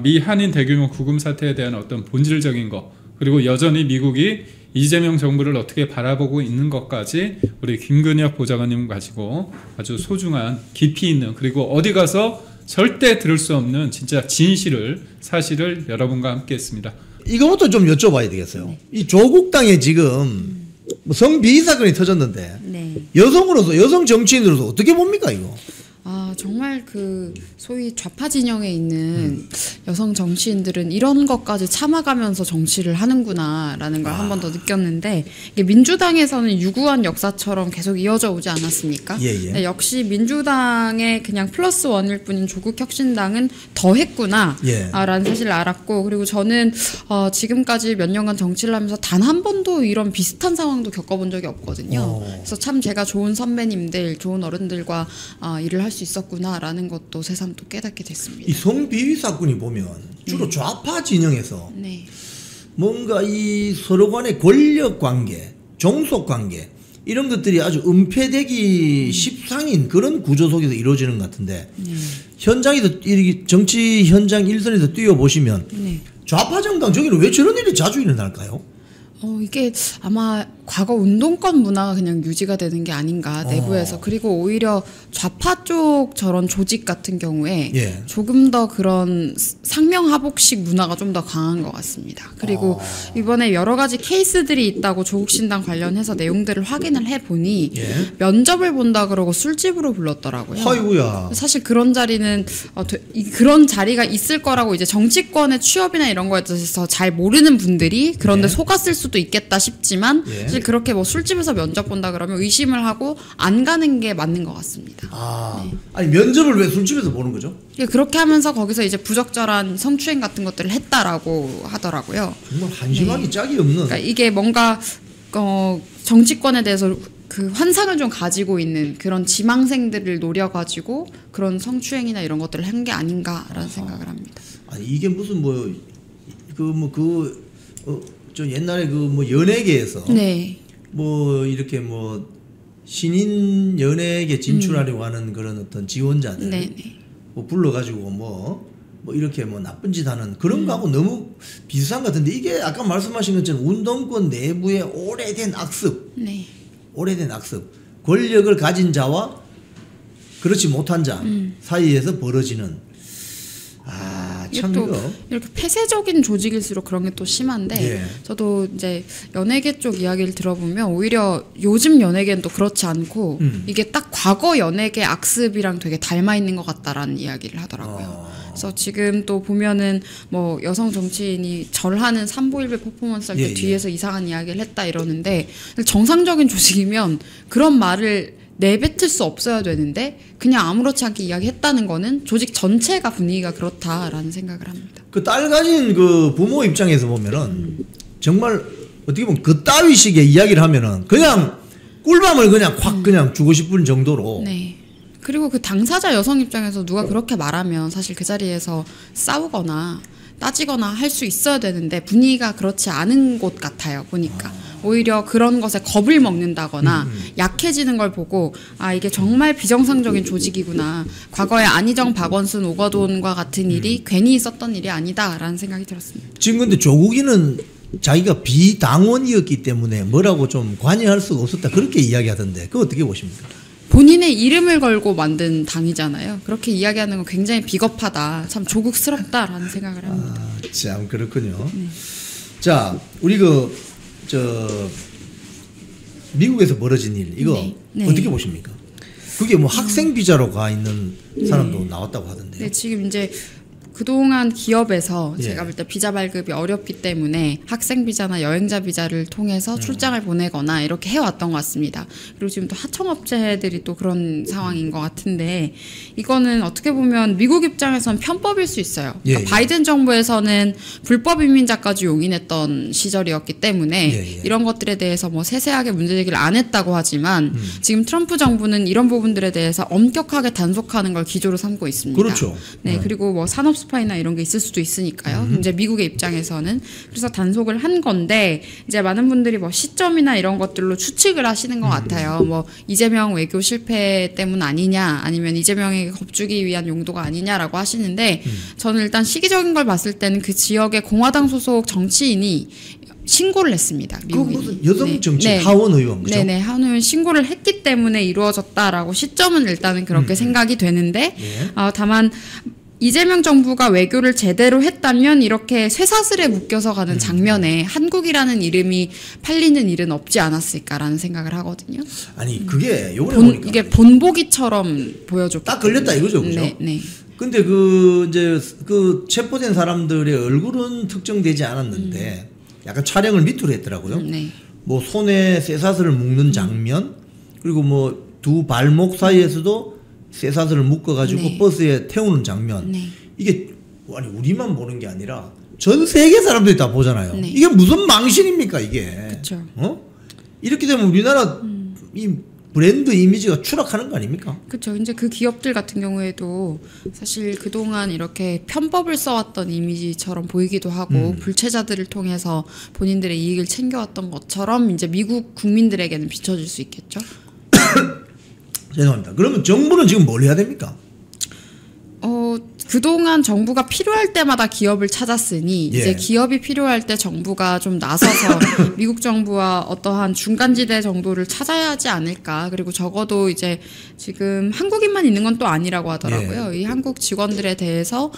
미 한인 대규모 구금 사태에 대한 어떤 본질적인 것 그리고 여전히 미국이 이재명 정부를 어떻게 바라보고 있는 것까지 우리 김근혁 보좌관님 가지고 아주 소중한 깊이 있는 그리고 어디 가서 절대 들을 수 없는 진짜 진실을 사실을 여러분과 함께 했습니다. 이거부터 좀 여쭤봐야 되겠어요. 이 조국 땅에 지금 성비위 사건이 터졌는데 네. 여성으로서 여성 정치인으로서 어떻게 봅니까 이거? 정말 그 소위 좌파 진영에 있는 여성 정치인들은 이런 것까지 참아가면서 정치를 하는구나라는 걸 한 번 더 느꼈는데 이게 민주당에서는 유구한 역사처럼 계속 이어져 오지 않았습니까? 예. 역시 민주당의 그냥 플러스 원일 뿐인 조국혁신당은 더 했구나 라는 사실을 알았고 그리고 저는 지금까지 몇 년간 정치를 하면서 단 한 번도 이런 비슷한 상황도 겪어본 적이 없거든요. 그래서 참 제가 좋은 선배님들, 좋은 어른들과 일을 할 수 있었구나라는 것도 새삼 또 깨닫게 됐습니다. 이 성비위 사건이 보면 주로 좌파 진영에서 네. 뭔가 이 서로 간의 권력 관계, 종속 관계 이런 것들이 아주 은폐되기 십상인 그런 구조 속에서 이루어지는 것 같은데 현장에서 정치 현장 일선에서 뛰어보시면 좌파 정당 저기는 왜 저런 일이 자주 일어날까요? 이게 아마 과거 운동권 문화가 그냥 유지가 되는 게 아닌가 내부에서. 그리고 오히려 좌파 쪽 저런 조직 같은 경우에 예. 조금 더 그런 상명하복식 문화가 좀 더 강한 것 같습니다. 그리고 이번에 여러 가지 케이스들이 있다고 조국신당 관련해서 내용들을 확인을 해보니 예. 면접을 본다 그러고 술집으로 불렀더라고요. 아이고야. 사실 그런 자리는 그런 자리가 있을 거라고 이제 정치권의 취업이나 이런 거에 대해서 잘 모르는 분들이 그런데 예. 속았을 수도 있겠다 싶지만 예. 사실 그렇게 뭐 술집에서 면접 본다 그러면 의심을 하고 안 가는 게 맞는 것 같습니다. 아니 면접을 왜 술집에서 보는 거죠? 그렇게 하면서 거기서 이제 부적절한 성추행 같은 것들을 했다라고 하더라고요. 정말 한심하기 짝이 없는. 그러니까 이게 뭔가 정치권에 대해서 그 환상을 좀 가지고 있는 그런 지망생들을 노려가지고 그런 성추행이나 이런 것들을 한 게 아닌가라는 생각을 합니다. 아니 이게 무슨 저 옛날에 그 뭐 연예계에서 네. 뭐 이렇게 뭐 신인 연예계 진출하려고 하는 그런 어떤 지원자들 네. 뭐 불러가지고 뭐 이렇게 뭐 나쁜 짓 하는 그런 거하고 너무 비슷한 것 같은데 이게 아까 말씀하신 것처럼 운동권 내부의 오래된 악습, 네. 오래된 악습, 권력을 가진 자와 그렇지 못한 자 사이에서 벌어지는 참 또 이거 이렇게 폐쇄적인 조직일수록 그런 게 또 심한데 예. 저도 이제 연예계 쪽 이야기를 들어보면 오히려 요즘 연예계는 또 그렇지 않고 이게 딱 과거 연예계 악습이랑 되게 닮아 있는 것 같다라는 이야기를 하더라고요. 그래서 지금 또 보면은 뭐 여성 정치인이 절하는 삼보일배 퍼포먼스 할 때 뒤에서 이상한 이야기를 했다 이러는데 정상적인 조직이면 그런 말을 내뱉을 수 없어야 되는데 그냥 아무렇지 않게 이야기했다는 거는 조직 전체가 분위기가 그렇다라는 생각을 합니다. 그 딸 가진 그 부모 입장에서 보면은 정말 어떻게 보면 그 따위식의 이야기를 하면은 그냥 꿀밤을 그냥 확 그냥 주고 싶은 정도로. 네. 그리고 그 당사자 여성 입장에서 누가 그렇게 말하면 사실 그 자리에서 싸우거나 따지거나 할 수 있어야 되는데 분위기가 그렇지 않은 곳 같아요. 보니까 오히려 그런 것에 겁을 먹는다거나 약해지는 걸 보고 이게 정말 비정상적인 조직이구나. 과거에 안희정, 박원순, 오거돈과 같은 일이 괜히 있었던 일이 아니다라는 생각이 들었습니다. 지금 근데 조국이는 자기가 비당원이었기 때문에 뭐라고 좀 관여할 수가 없었다 그렇게 이야기하던데 그거 어떻게 보십니까? 본인의 이름을 걸고 만든 당이잖아요. 그렇게 이야기하는 건 굉장히 비겁하다. 참 조국스럽다라는 생각을 합니다. 참 그렇군요. 자, 우리 미국에서 벌어진 일 이거 어떻게 보십니까? 그게 뭐 학생 비자로 가 있는 사람도 나왔다고 하던데요. 네, 지금 이제 그동안 기업에서 제가 볼 때 비자 발급이 어렵기 때문에 학생 비자나 여행자 비자를 통해서 출장을 보내거나 이렇게 해왔던 것 같습니다. 그리고 지금 또 하청업체들이 또 그런 상황인 것 같은데 이거는 어떻게 보면 미국 입장에선 편법일 수 있어요. 그러니까 바이든 정부에서는 불법 이민자까지 용인했던 시절이었기 때문에 이런 것들에 대해서 뭐 세세하게 문제제기를 안 했다고 하지만 지금 트럼프 정부는 이런 부분들에 대해서 엄격하게 단속하는 걸 기조로 삼고 있습니다. 그렇죠. 네, 그리고 뭐 산업 스파이나 이런 게 있을 수도 있으니까요. 이제 미국의 입장에서는 그래서 단속을 한 건데 이제 많은 분들이 뭐 시점이나 이런 것들로 추측을 하시는 것 같아요. 뭐 이재명 외교 실패 때문 아니냐, 아니면 이재명에게 겁주기 위한 용도가 아니냐라고 하시는데 저는 일단 시기적인 걸 봤을 때는 그 지역의 공화당 소속 정치인이 신고를 했습니다. 미국인이. 그 무슨 여성 정치인 하원 의원 그죠? 네네, 하원 의원 신고를 했기 때문에 이루어졌다라고 시점은 일단은 그렇게 생각이 되는데 다만. 이재명 정부가 외교를 제대로 했다면 이렇게 쇠사슬에 묶여서 가는 장면에 한국이라는 이름이 팔리는 일은 없지 않았을까라는 생각을 하거든요. 아니 그게 요번에 보니까 이게 본보기처럼 보여줬고 딱 걸렸다 이거죠, 그죠? 네. 근데 이제 체포된 사람들의 얼굴은 특정되지 않았는데 약간 촬영을 밑으로 했더라고요. 네. 뭐 손에 쇠사슬을 묶는 장면 그리고 뭐 두 발목 사이에서도 쇠사슬을 묶어가지고 버스에 태우는 장면 이게 아니 우리만 보는 게 아니라 전 세계 사람들이 다 보잖아요. 이게 무슨 망신입니까 이게? 그렇죠. 이렇게 되면 우리나라 이 브랜드 이미지가 추락하는 거 아닙니까? 그렇죠. 이제 그 기업들 같은 경우에도 사실 그동안 이렇게 편법을 써왔던 이미지처럼 보이기도 하고 불체자들을 통해서 본인들의 이익을 챙겨왔던 것처럼 이제 미국 국민들에게는 비춰질 수 있겠죠. 죄송합니다. 그러면 정부는 지금 뭘 해야 됩니까? 그동안 정부가 필요할 때마다 기업을 찾았으니 예. 이제 기업이 필요할 때 정부가 좀 나서서 미국 정부와 어떠한 중간지대 정도를 찾아야 하지 않을까. 그리고 적어도 이제 지금 한국인만 있는 건 또 아니라고 하더라고요. 이 한국 직원들에 대해서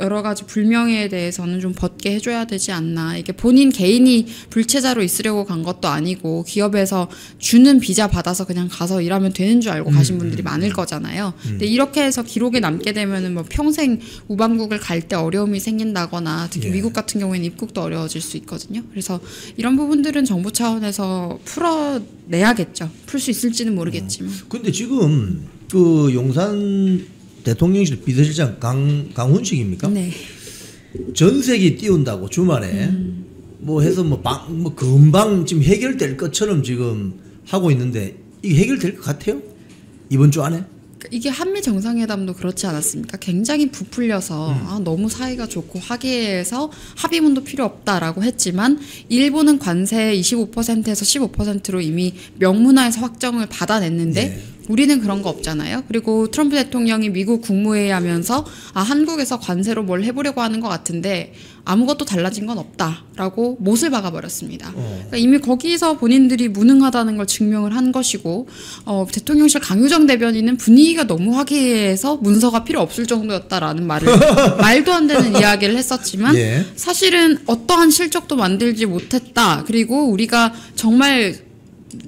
여러 가지 불명예에 대해서는 좀 벗게 해줘야 되지 않나. 이게 본인 개인이 불체자로 있으려고 간 것도 아니고 기업에서 주는 비자 받아서 그냥 가서 일하면 되는 줄 알고 가신 분들이 많을 거잖아요. 근데 이렇게 해서 기록에 남게 되면은 뭐 평생 우방국을 갈 때 어려움이 생긴다거나 특히 미국 같은 경우에는 입국도 어려워질 수 있거든요. 그래서 이런 부분들은 정부 차원에서 풀어내야겠죠. 풀 수 있을지는 모르겠지만. 근데 지금 그 용산 대통령실 비서실장 강훈식입니까? 네. 전세기 띄운다고 주말에 뭐 해서 뭐 금방 지금 해결될 것처럼 지금 하고 있는데 이게 해결될 것 같아요? 이번 주 안에? 이게 한미 정상회담도 그렇지 않았습니까? 굉장히 부풀려서 너무 사이가 좋고 화기애애해서 합의문도 필요 없다라고 했지만 일본은 관세 25%에서 15%로 이미 명문화에서 확정을 받아냈는데 네. 우리는 그런 거 없잖아요. 그리고 트럼프 대통령이 미국 국무회의 하면서 한국에서 관세로 뭘 해보려고 하는 것 같은데 아무것도 달라진 건 없다라고 못을 박아버렸습니다. 그러니까 이미 거기서 본인들이 무능하다는 걸 증명을 한 것이고 대통령실 강효정 대변인은 분위기가 너무 화기애애해서 문서가 필요 없을 정도였다라는 말도 안 되는 이야기를 했었지만 예. 사실은 어떠한 실적도 만들지 못했다. 그리고 우리가 정말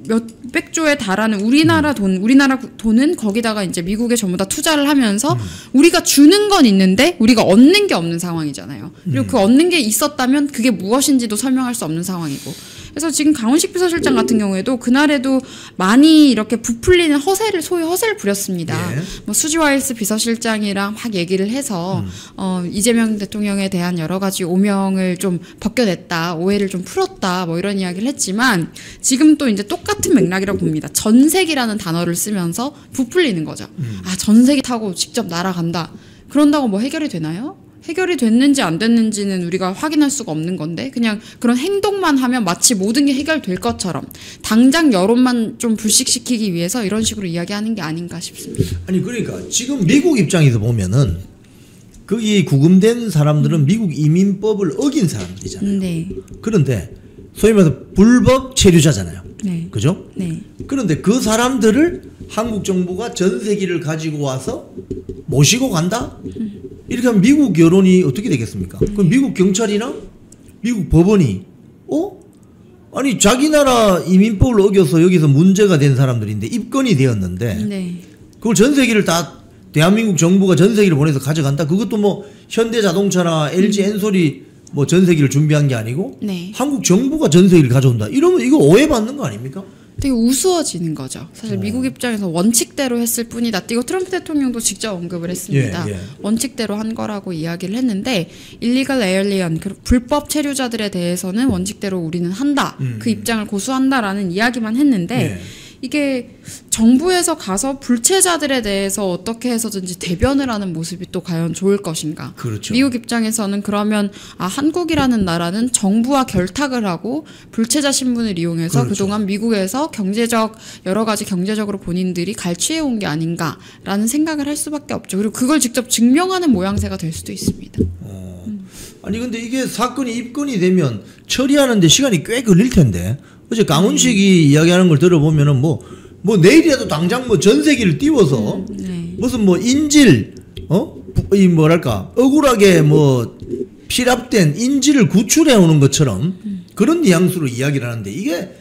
몇백 조에 달하는 우리나라 돈은 거기다가 이제 미국에 전부 다 투자를 하면서 우리가 주는 건 있는데 우리가 얻는 게 없는 상황이잖아요. 그리고 그 얻는 게 있었다면 그게 무엇인지도 설명할 수 없는 상황이고. 그래서 지금 강훈식 비서실장 같은 경우에도 그날에도 많이 이렇게 부풀리는 소위 허세를 부렸습니다. 예. 뭐 수지 와일스 비서실장이랑 막 얘기를 해서 이재명 대통령에 대한 여러 가지 오명을 좀 벗겨냈다, 오해를 좀 풀었다, 뭐 이런 이야기를 했지만 지금 또 이제 똑같은 맥락이라고 봅니다. 전세기라는 단어를 쓰면서 부풀리는 거죠. 전세기 타고 직접 날아간다. 그런다고 뭐 해결이 되나요? 해결이 됐는지 안 됐는지는 우리가 확인할 수가 없는 건데 그냥 그런 행동만 하면 마치 모든 게 해결될 것처럼 당장 여론만 좀 불식시키기 위해서 이런 식으로 이야기하는 게 아닌가 싶습니다. 아니 그러니까 지금 미국 입장에서 보면은 거기 구금된 사람들은 미국 이민법을 어긴 사람들이잖아요. 네. 그런데 소위 말해서 불법 체류자잖아요. 네. 그죠? 네. 그런데 그 사람들을 한국 정부가 전세기를 가지고 와서 모시고 간다? 이렇게 하면 미국 여론이 어떻게 되겠습니까? 그럼 미국 경찰이나 미국 법원이 아니 자기 나라 이민법을 어겨서 여기서 문제가 된 사람들인데 입건이 되었는데 네. 그걸 전세기를 다 대한민국 정부가 전세기를 보내서 가져간다? 그것도 뭐 현대자동차나 LG 엔솔이 뭐 전세기를 준비한 게 아니고 네. 한국 정부가 전세기를 가져온다. 이러면 이거 오해받는 거 아닙니까? 되게 우스워지는 거죠. 사실 미국 입장에서 원칙대로 했을 뿐이다. 이거 트럼프 대통령도 직접 언급을 했습니다. 예. 원칙대로 한 거라고 이야기를 했는데 일리걸 에일리언, 불법 체류자들에 대해서는 원칙대로 우리는 한다. 그 입장을 고수한다라는 이야기만 했는데 예. 이게 정부에서 가서 불체자들에 대해서 어떻게 해서든지 대변을 하는 모습이 또 과연 좋을 것인가. 그렇죠. 미국 입장에서는 그러면 한국이라는 나라는 정부와 결탁을 하고 불체자 신분을 이용해서 그렇죠. 그동안 미국에서 여러 가지 경제적으로 본인들이 갈취해온 게 아닌가라는 생각을 할 수밖에 없죠. 그리고 그걸 직접 증명하는 모양새가 될 수도 있습니다. 아니 근데 이게 사건이 입건이 되면 처리하는데 시간이 꽤 걸릴 텐데 어제 강훈식이 이야기하는 걸 들어보면은 뭐 내일이라도 당장 뭐 전세기를 띄워서 네. 무슨 뭐 인질 이 뭐랄까 억울하게 뭐 필압된 인질을 구출해 오는 것처럼 그런 뉘앙스로 이야기를 하는데 이게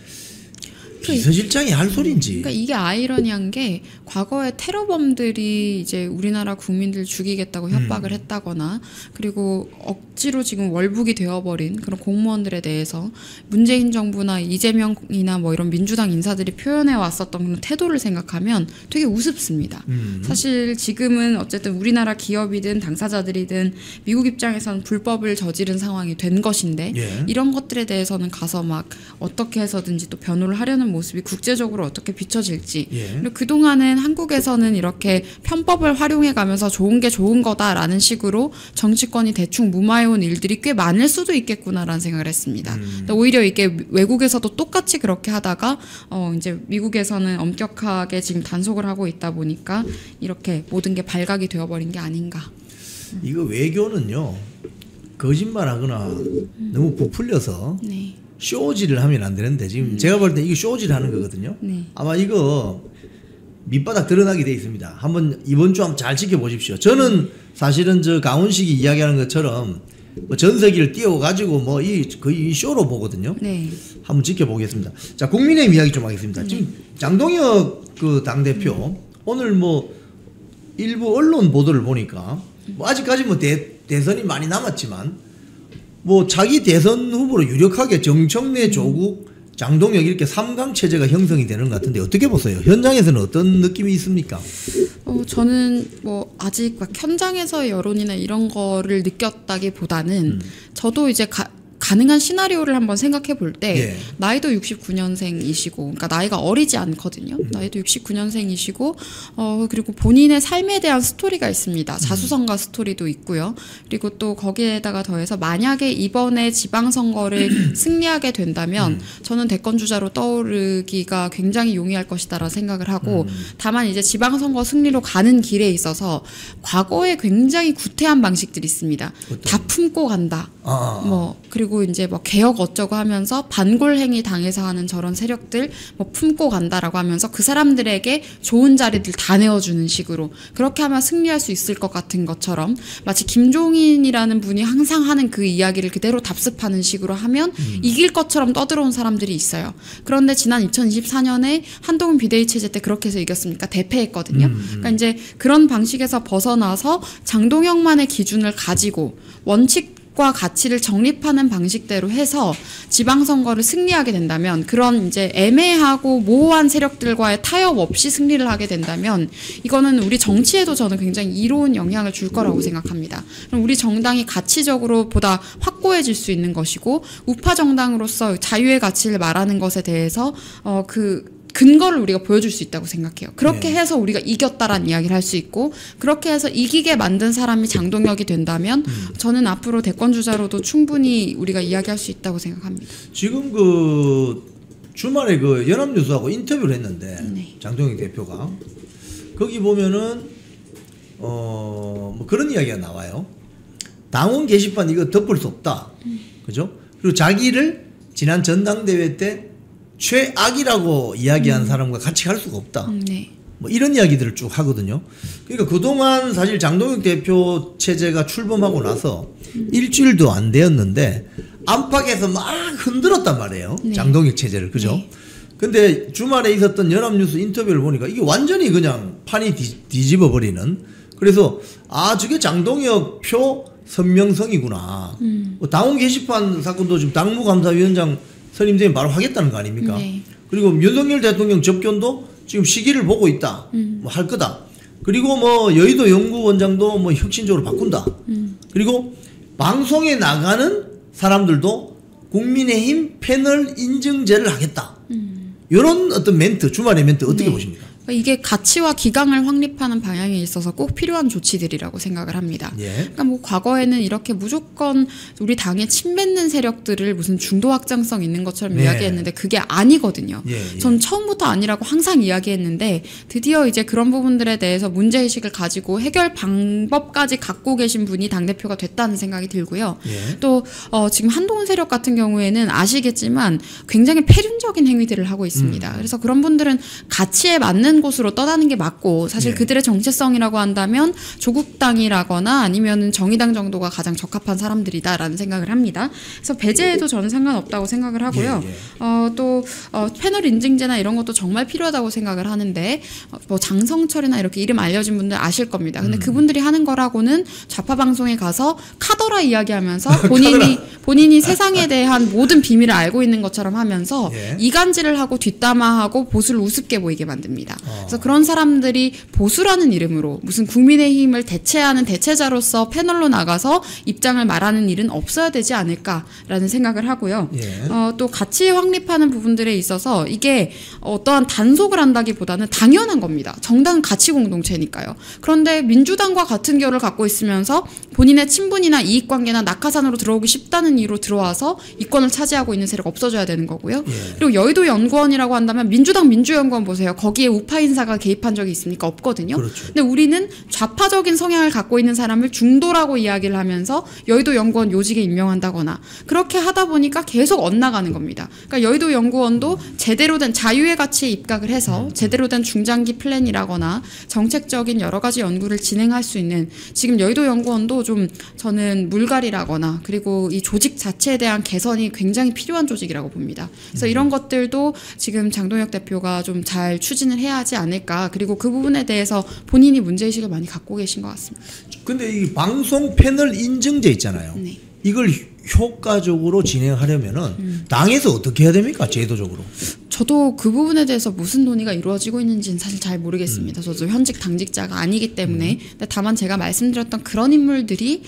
비서실장이 할 소리인지. 그러니까 이게 아이러니한 게 과거에 테러범들이 이제 우리나라 국민들 죽이겠다고 협박을 했다거나 그리고 억지로 지금 월북이 되어버린 그런 공무원들에 대해서 문재인 정부나 이재명이나 뭐 이런 민주당 인사들이 표현해 왔었던 그런 태도를 생각하면 되게 우습습니다. 사실 지금은 어쨌든 우리나라 기업이든 당사자들이든 미국 입장에서는 불법을 저지른 상황이 된 것인데 예. 이런 것들에 대해서는 가서 막 어떻게 해서든지 또 변호를 하려는 모습이 국제적으로 어떻게 비춰질지. 예. 그리고 그동안은 한국에서는 이렇게 편법을 활용해가면서 좋은 게 좋은 거다라는 식으로 정치권이 대충 무마해온 일들이 꽤 많을 수도 있겠구나라는 생각을 했습니다. 근데 오히려 이게 외국에서도 똑같이 그렇게 하다가 이제 미국에서는 엄격하게 지금 단속을 하고 있다 보니까 이렇게 모든 게 발각이 되어버린 게 아닌가. 이거 외교는요, 거짓말하거나 너무 부풀려서 네. 쇼질을 하면 안 되는데 지금 제가 볼 때 이거 쇼질하는 거거든요. 네. 아마 이거 밑바닥 드러나게 돼 있습니다. 한번 이번 주 한번 잘 지켜보십시오. 저는 사실은 저 강훈식이 이야기하는 것처럼 뭐 전세기를 띄워가지고 뭐 거의 쇼로 보거든요. 네. 한번 지켜보겠습니다. 자, 국민의힘 이야기 좀 하겠습니다. 지금 장동혁 그 당대표 오늘 뭐 일부 언론 보도를 보니까 뭐 아직까지 뭐 대선이 많이 남았지만 뭐 자기 대선 후보로 유력하게 정청래, 조국, 장동혁 이렇게 3강 체제가 형성이 되는 것 같은데 어떻게 보세요? 현장에서는 어떤 느낌이 있습니까? 저는 뭐 아직 막 현장에서의 여론이나 이런 거를 느꼈다기보다는 저도 이제 가능한 시나리오를 한번 생각해 볼 때 예. 나이도 69년생이시고 그러니까 나이가 어리지 않거든요. 나이도 69년생이시고 그리고 본인의 삶에 대한 스토리가 있습니다. 자수성가 스토리도 있고요. 그리고 또 거기에다가 더해서 만약에 이번에 지방선거를 승리하게 된다면 저는 대권 주자로 떠오르기가 굉장히 용이할 것이다라는 생각을 하고 다만 이제 지방선거 승리로 가는 길에 있어서 과거에 굉장히 구태한 방식들이 있습니다. 다 품고 간다. 뭐 그리고 이제 뭐 개혁 어쩌고 하면서 반골행위 당해서 하는 저런 세력들 뭐 품고 간다라고 하면서 그 사람들에게 좋은 자리들 다 내어주는 식으로 그렇게 하면 승리할 수 있을 것 같은 것처럼 마치 김종인이라는 분이 항상 하는 그 이야기를 그대로 답습하는 식으로 하면 이길 것처럼 떠들어온 사람들이 있어요. 그런데 지난 2024년에 한동훈 비대위 체제 때 그렇게 해서 이겼으니까 대패했거든요. 그러니까 이제 그런 방식에서 벗어나서 장동혁만의 기준을 가지고 원칙과 가치를 정립하는 방식대로 해서 지방선거를 승리하게 된다면 그런 이제 애매하고 모호한 세력들과의 타협 없이 승리를 하게 된다면 이거는 우리 정치에도 저는 굉장히 이로운 영향을 줄 거라고 생각합니다. 그럼 우리 정당이 가치적으로 보다 확고해질 수 있는 것이고 우파 정당으로서 자유의 가치를 말하는 것에 대해서 그 근거를 우리가 보여줄 수 있다고 생각해요. 그렇게 네. 해서 우리가 이겼다라는 이야기를 할 수 있고 그렇게 해서 이기게 만든 사람이 장동혁이 된다면 저는 앞으로 대권 주자로도 충분히 우리가 이야기할 수 있다고 생각합니다. 지금 그 주말에 그 연합뉴스하고 인터뷰를 했는데 네. 장동혁 대표가 거기 보면은 뭐 그런 이야기가 나와요. 당원 게시판 이거 덮을 수 없다. 그죠? 그리고 자기를 지난 전당대회 때 최악이라고 이야기한 사람과 같이 갈 수가 없다. 네. 뭐 이런 이야기들을 쭉 하거든요. 그러니까 그동안 사실 장동혁 대표 체제가 출범하고 나서 일주일도 안 되었는데 안팎에서 막 흔들었단 말이에요. 네. 장동혁 체제를. 그죠? 네. 근데 주말에 있었던 연합뉴스 인터뷰를 보니까 이게 완전히 그냥 판이 뒤집어 버리는. 그래서 저게 장동혁 표 선명성이구나. 뭐 당원 게시판 사건도 지금 당무감사위원장 선임되면 바로 하겠다는 거 아닙니까? 네. 그리고 윤석열 대통령 접견도 지금 시기를 보고 있다. 뭐 할 거다. 그리고 뭐 여의도 연구원장도 뭐 혁신적으로 바꾼다. 그리고 방송에 나가는 사람들도 국민의힘 패널 인증제를 하겠다. 이런 어떤 멘트, 주말의 멘트 어떻게 네. 보십니까? 이게 가치와 기강을 확립하는 방향에 있어서 꼭 필요한 조치들이라고 생각을 합니다. 예. 그러니까 뭐 과거에는 이렇게 무조건 우리 당에 침뱉는 세력들을 무슨 중도 확장성 있는 것처럼 네. 이야기했는데 그게 아니거든요. 예, 예. 전 처음부터 아니라고 항상 이야기했는데 드디어 이제 그런 부분들에 대해서 문제의식을 가지고 해결 방법까지 갖고 계신 분이 당대표가 됐다는 생각이 들고요. 예. 또 지금 한동훈 세력 같은 경우에는 아시겠지만 굉장히 폐륜적인 행위들을 하고 있습니다. 그래서 그런 분들은 가치에 맞는 곳으로 떠나는 게 맞고 사실 예. 그들의 정체성이라고 한다면 조국당이라거나 아니면 정의당 정도가 가장 적합한 사람들이다라는 생각을 합니다. 그래서 배제해도 저는 상관없다고 생각을 하고요. 예, 예. 또 패널 인증제나 이런 것도 정말 필요하다고 생각을 하는데 뭐 장성철이나 이렇게 이름 알려진 분들 아실 겁니다. 근데 그분들이 하는 거라고는 좌파 방송에 가서 카더라 이야기하면서 본인이 세상에 대한 모든 비밀을 알고 있는 것처럼 하면서 예. 이간질을 하고 뒷담화하고 보수를 우습게 보이게 만듭니다. 그래서 그런 사람들이 보수라는 이름으로 무슨 국민의힘을 대체하는 대체자로서 패널로 나가서 입장을 말하는 일은 없어야 되지 않을까라는 생각을 하고요. 예. 또 같이 확립하는 부분들에 있어서 이게 어떠한 단속을 한다기보다는 당연한 겁니다. 정당은 가치 공동체니까요. 그런데 민주당과 같은 결을 갖고 있으면서 본인의 친분이나 이익관계나 낙하산으로 들어오기 쉽다는 이유로 들어와서 이권을 차지하고 있는 세력 없어져야 되는 거고요. 예. 그리고 여의도 연구원이라고 한다면 민주당 민주연구원 보세요. 거기에 우파 인사가 개입한 적이 있습니까? 없거든요. 그렇죠. 근데 우리는 좌파적인 성향을 갖고 있는 사람을 중도라고 이야기를 하면서 여의도 연구원 요직에 임명한다거나 그렇게 하다 보니까 계속 엇나가는 겁니다. 그러니까 여의도 연구원도 제대로 된 자유의 가치에 입각을 해서 제대로 된 중장기 플랜이라거나 정책적인 여러 가지 연구를 진행할 수 있는 지금 여의도 연구원도 좀 저는 물갈이라거나 그리고 이 조직 자체에 대한 개선이 굉장히 필요한 조직이라고 봅니다. 그래서 이런 것들도 지금 장동혁 대표가 좀 잘 추진을 해야 하지 않을까. 그리고 그 부분에 대해서 본인이 문제의식을 많이 갖고 계신 것 같습니다. 근데 이 방송 패널 인증제 있잖아요. 네. 이걸 효과적으로 진행하려면은 당에서 어떻게 해야 됩니까? 제도적으로. 저도 그 부분에 대해서 무슨 논의가 이루어지고 있는지는 사실 잘 모르겠습니다. 저도 현직 당직자가 아니기 때문에. 근데 다만 제가 말씀드렸던 그런 인물들이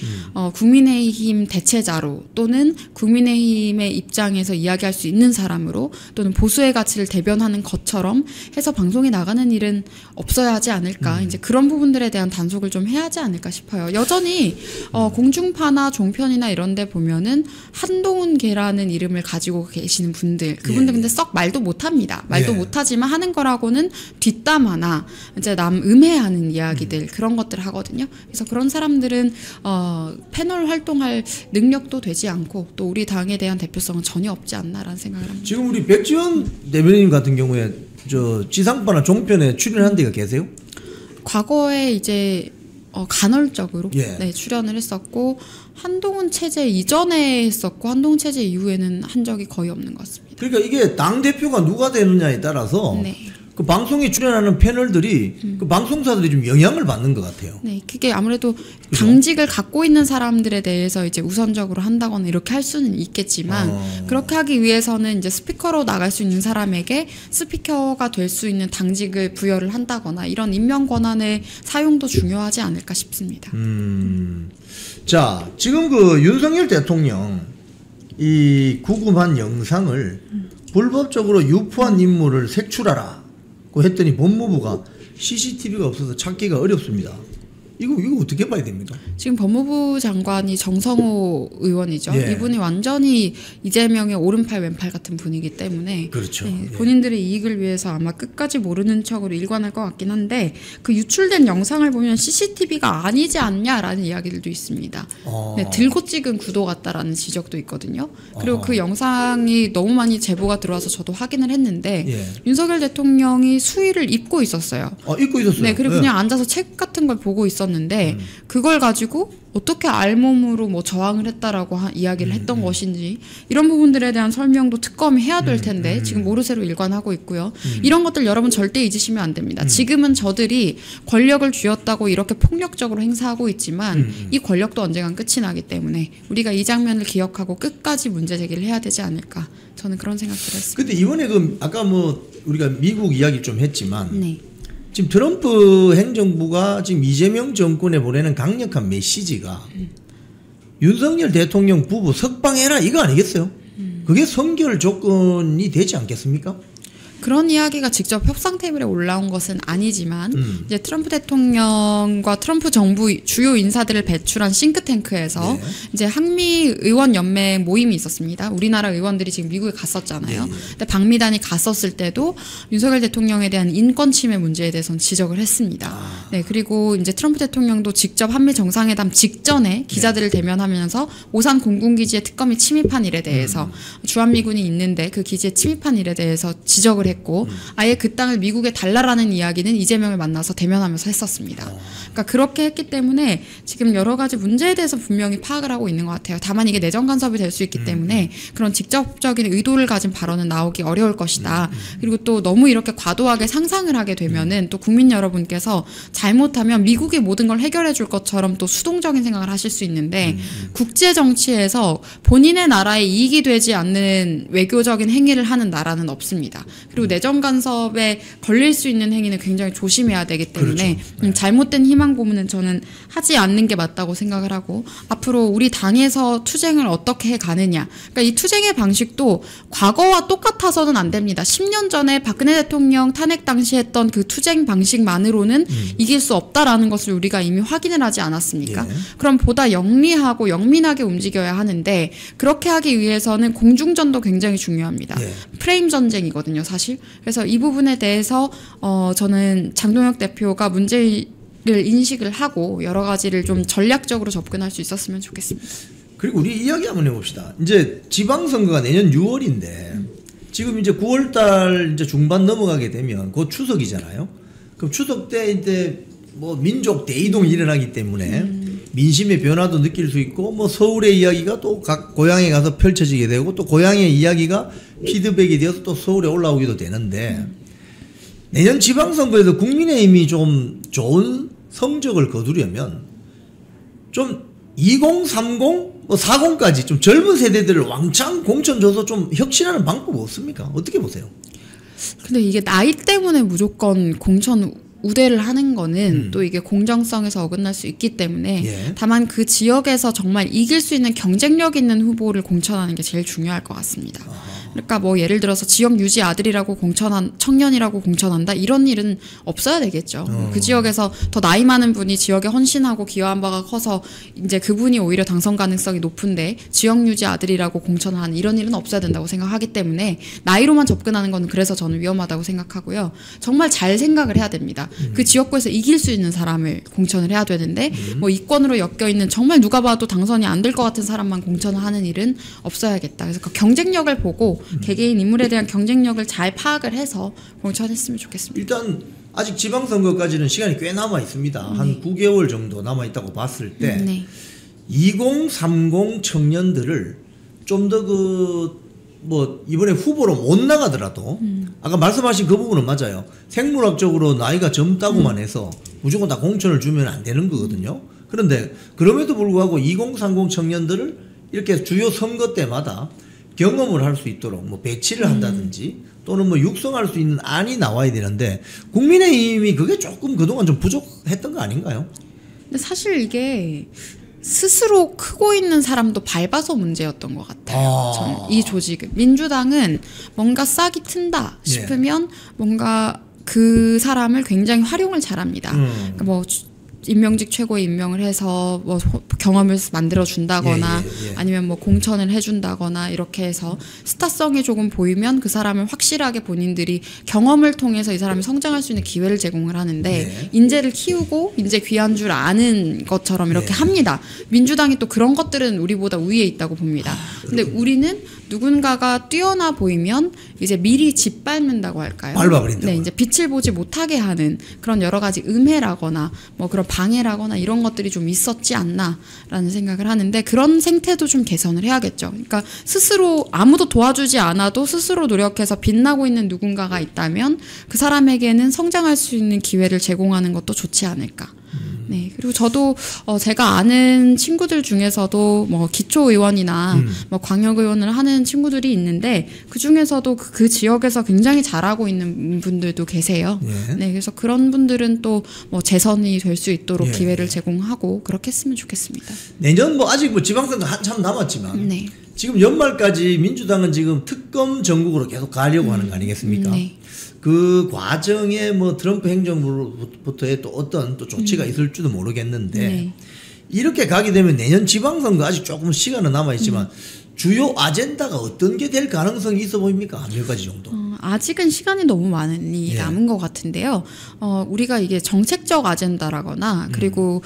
국민의힘 대체자로 또는 국민의힘의 입장에서 이야기할 수 있는 사람으로 또는 보수의 가치를 대변하는 것처럼 해서 방송에 나가는 일은 없어야 하지 않을까. 이제 그런 부분들에 대한 단속을 좀 해야 하지 않을까 싶어요. 여전히 공중파나 종편이나 이런 데 보면은 한동훈계라는 이름을 가지고 계시는 분들 그분들 근데 썩 말도 못합니다. 말도 못하지만 하는 거라고는 뒷담 하나 이제 남 음해하는 이야기들 그런 것들을 하거든요. 그래서 그런 사람들은 패널 활동할 능력도 되지 않고 또 우리 당에 대한 대표성은 전혀 없지 않나라는 생각을 합니다. 지금 우리 백지원 대변인 같은 경우에 저 지상파나 종편에 출연한 데가 계세요? 과거에 이제 간헐적으로 예. 네, 출연을 했었고 한동훈 체제 이전에 했었고 한동훈 체제 이후에는 한 적이 거의 없는 것 같습니다. 그러니까 이게 당 대표가 누가 되느냐에 따라서 네. 그 방송에 출연하는 패널들이 그 방송사들이 좀 영향을 받는 것 같아요. 네, 그게 아무래도 당직을 갖고 있는 사람들에 대해서 이제 우선적으로 한다거나 이렇게 할 수는 있겠지만 그렇게 하기 위해서는 이제 스피커로 나갈 수 있는 사람에게 스피커가 될 수 있는 당직을 부여를 한다거나 이런 임명 권한의 사용도 중요하지 않을까 싶습니다. 자, 지금 그 윤석열 대통령 이 구금한 영상을 불법적으로 유포한 인물을 색출하라. 했더니 법무부가 CCTV가 없어서 찾기가 어렵습니다. 이거 어떻게 봐야 됩니까? 지금 법무부 장관이 정성호 의원이죠. 예. 이분이 완전히 이재명의 오른팔 왼팔 같은 분이기 때문에 그렇죠. 네, 예. 본인들의 이익을 위해서 아마 끝까지 모르는 척으로 일관할 것 같긴 한데 그 유출된 영상을 보면 CCTV가 아니지 않냐라는 이야기들도 있습니다. 네, 들고 찍은 구도 같다라는 지적도 있거든요. 그리고 그 영상이 너무 많이 제보가 들어와서 저도 확인을 했는데 예. 윤석열 대통령이 수의를 입고 있었어요. 입고 있었어요. 네, 그리고 그냥 앉아서 책 같은 걸 보고 있었는데 그걸 가지고 어떻게 알몸으로 뭐 저항을 했다라고 이야기를 했던 것인지 이런 부분들에 대한 설명도 특검이 해야 될 텐데 지금 모르쇠로 일관하고 있고요. 이런 것들 여러분 절대 잊으시면 안 됩니다. 지금은 저들이 권력을 쥐었다고 이렇게 폭력적으로 행사하고 있지만 이 권력도 언젠간 끝이 나기 때문에 우리가 이 장면을 기억하고 끝까지 문제 제기를 해야 되지 않을까 저는 그런 생각들을 했습니다. 근데 이번에 그 아까 뭐 우리가 미국 이야기 좀 했지만 네. 지금 트럼프 행정부가 지금 이재명 정권에 보내는 강력한 메시지가 윤석열 대통령 부부 석방해라 이거 아니겠어요? 그게 선결 조건이 되지 않겠습니까? 그런 이야기가 직접 협상 테이블에 올라온 것은 아니지만 이제 트럼프 대통령과 트럼프 정부 주요 인사들을 배출한 싱크탱크에서 네. 이제 한미 의원 연맹 모임이 있었습니다. 우리나라 의원들이 지금 미국에 갔었잖아요. 근데 방미단이 갔었을 때도 윤석열 대통령에 대한 인권 침해 문제에 대해서는 지적을 했습니다. 네, 그리고 이제 트럼프 대통령도 직접 한미 정상회담 직전에 기자들을 대면하면서 오산 공군기지에 특검이 침입한 일에 대해서 주한미군이 있는데 그 기지에 침입한 일에 대해서 지적을 했고 아예 그 땅을 미국에 달라라는 이야기는 이재명을 만나서 대면하면서 했었습니다. 그러니까 그렇게 했기 때문에 지금 여러 가지 문제에 대해서 분명히 파악을 하고 있는 것 같아요. 다만 이게 내정 간섭이 될 수 있기 때문에 그런 직접적인 의도를 가진 발언은 나오기 어려울 것이다. 그리고 또 너무 이렇게 과도하게 상상을 하게 되면은 또 국민 여러분께서 잘못하면 미국이 모든 걸 해결해 줄 것처럼 또 수동적인 생각을 하실 수 있는데 국제 정치에서 본인의 나라에 이익이 되지 않는 외교적인 행위를 하는 나라는 없습니다. 그리고 그리고 내정 간섭에 걸릴 수 있는 행위는 굉장히 조심해야 되기 때문에 그렇죠. 잘못된 희망 고문은 저는 하지 않는 게 맞다고 생각을 하고 앞으로 우리 당에서 투쟁을 어떻게 해 가느냐. 그러니까 이 투쟁의 방식도 과거와 똑같아서는 안 됩니다. 10년 전에 박근혜 대통령 탄핵 당시 했던 그 투쟁 방식만으로는 이길 수 없다라는 것을 우리가 이미 확인을 하지 않았습니까? 예. 그럼 보다 영리하고 영민하게 움직여야 하는데 그렇게 하기 위해서는 공중전도 굉장히 중요합니다. 예. 프레임 전쟁이거든요, 사실. 그래서 이 부분에 대해서 저는 장동혁 대표가 문제를 인식을 하고 여러 가지를 좀 전략적으로 접근할 수 있었으면 좋겠습니다. 그리고 우리 이야기 한번 해봅시다. 이제 지방선거가 내년 6월인데 지금 이제 9월달 이제 중반 넘어가게 되면 곧 추석이잖아요. 그럼 추석 때 이제 뭐 민족 대이동이 일어나기 때문에 민심의 변화도 느낄 수 있고 뭐 서울의 이야기가 또 각 고향에 가서 펼쳐지게 되고 또 고향의 이야기가 피드백이 되어서 또 서울에 올라오기도 되는데 내년 지방선거에서 국민의힘이 좀 좋은 성적을 거두려면 좀 2030, 뭐 40까지 좀 젊은 세대들을 왕창 공천 줘서 좀 혁신하는 방법 없습니까? 어떻게 보세요? 근데 이게 나이 때문에 무조건 공천 우대를 하는 거는 또 이게 공정성에서 어긋날 수 있기 때문에 예. 다만 그 지역에서 정말 이길 수 있는 경쟁력 있는 후보를 공천하는 게 제일 중요할 것 같습니다. 그러니까 뭐 예를 들어서 지역 유지 아들이라고 청년이라고 공천한다 이런 일은 없어야 되겠죠. 그 지역에서 더 나이 많은 분이 지역에 헌신하고 기여한 바가 커서 이제 그분이 오히려 당선 가능성이 높은데 지역 유지 아들이라고 공천하는 이런 일은 없어야 된다고 생각하기 때문에 나이로만 접근하는 건 그래서 저는 위험하다고 생각하고요. 정말 잘 생각을 해야 됩니다. 그 지역구에서 이길 수 있는 사람을 공천을 해야 되는데 뭐 이권으로 엮여 있는 정말 누가 봐도 당선이 안 될 것 같은 사람만 공천을 하는 일은 없어야겠다. 그래서 그 경쟁력을 보고 개개인 인물에 대한 경쟁력을 잘 파악을 해서 공천했으면 좋겠습니다. 일단 아직 지방선거까지는 시간이 꽤 남아 있습니다. 한 9개월 정도 남아 있다고 봤을 때 네. 2030 청년들을 좀 더 뭐 이번에 후보로 못 나가더라도 아까 말씀하신 그 부분은 맞아요. 생물학적으로 나이가 젊다고만 해서 무조건 다 공천을 주면 안 되는 거거든요. 그런데 그럼에도 불구하고 2030 청년들을 이렇게 주요 선거 때마다 경험을 할 수 있도록 뭐 배치를 한다든지 또는 뭐 육성할 수 있는 안이 나와야 되는데 국민의힘이 그게 조금 그동안 좀 부족했던 거 아닌가요? 근데 사실 이게 스스로 크고 있는 사람도 밟아서 문제였던 것 같아요. 저는 이 조직은 민주당은 뭔가 싹이 튼다 싶으면 뭔가 그 사람을 굉장히 활용을 잘합니다. 그러니까 뭐 임명직 최고에 임명을 해서 뭐 경험을 만들어 준다거나 아니면 뭐 공천을 해준다거나 이렇게 해서 스타성이 조금 보이면 그 사람을 확실하게 본인들이 경험을 통해서 이 사람이 성장할 수 있는 기회를 제공을 하는데 인재를 키우고 인재 귀한 줄 아는 것처럼 이렇게 합니다. 민주당이 또 그런 것들은 우리보다 우위에 있다고 봅니다. 근데 우리는 누군가가 뛰어나 보이면 이제 미리 짓밟는다고 할까요? 밟아버린다고. 네, 이제 빛을 보지 못하게 하는 그런 여러 가지 음해라거나 뭐 그런 방해라거나 이런 것들이 좀 있었지 않나라는 생각을 하는데 그런 생태도 좀 개선을 해야겠죠. 그러니까 스스로 아무도 도와주지 않아도 스스로 노력해서 빛나고 있는 누군가가 있다면 그 사람에게는 성장할 수 있는 기회를 제공하는 것도 좋지 않을까. 네. 그리고 저도 제가 아는 친구들 중에서도 뭐 기초의원이나 뭐 광역의원을 하는 친구들이 있는데 그 중에서도 그 지역에서 굉장히 잘하고 있는 분들도 계세요. 네. 그래서 그런 분들은 또 뭐 재선이 될 수 있도록 기회를 제공하고 그렇게 했으면 좋겠습니다. 내년 뭐 아직 뭐 지방선거 한참 남았지만 네. 지금 연말까지 민주당은 지금 특검 전국으로 계속 가려고 하는 거 아니겠습니까? 네. 그 과정에 뭐 트럼프 행정부로부터의 또 어떤 또 조치가 있을지도 모르겠는데 네. 이렇게 가게 되면 내년 지방선거 아직 조금 시간은 남아있지만 주요 아젠다가 어떤 게 될 가능성이 있어 보입니까? 한 몇 가지 정도. 아직은 시간이 너무 많이 남은 것 같은데요. 우리가 이게 정책적 아젠다라거나 그리고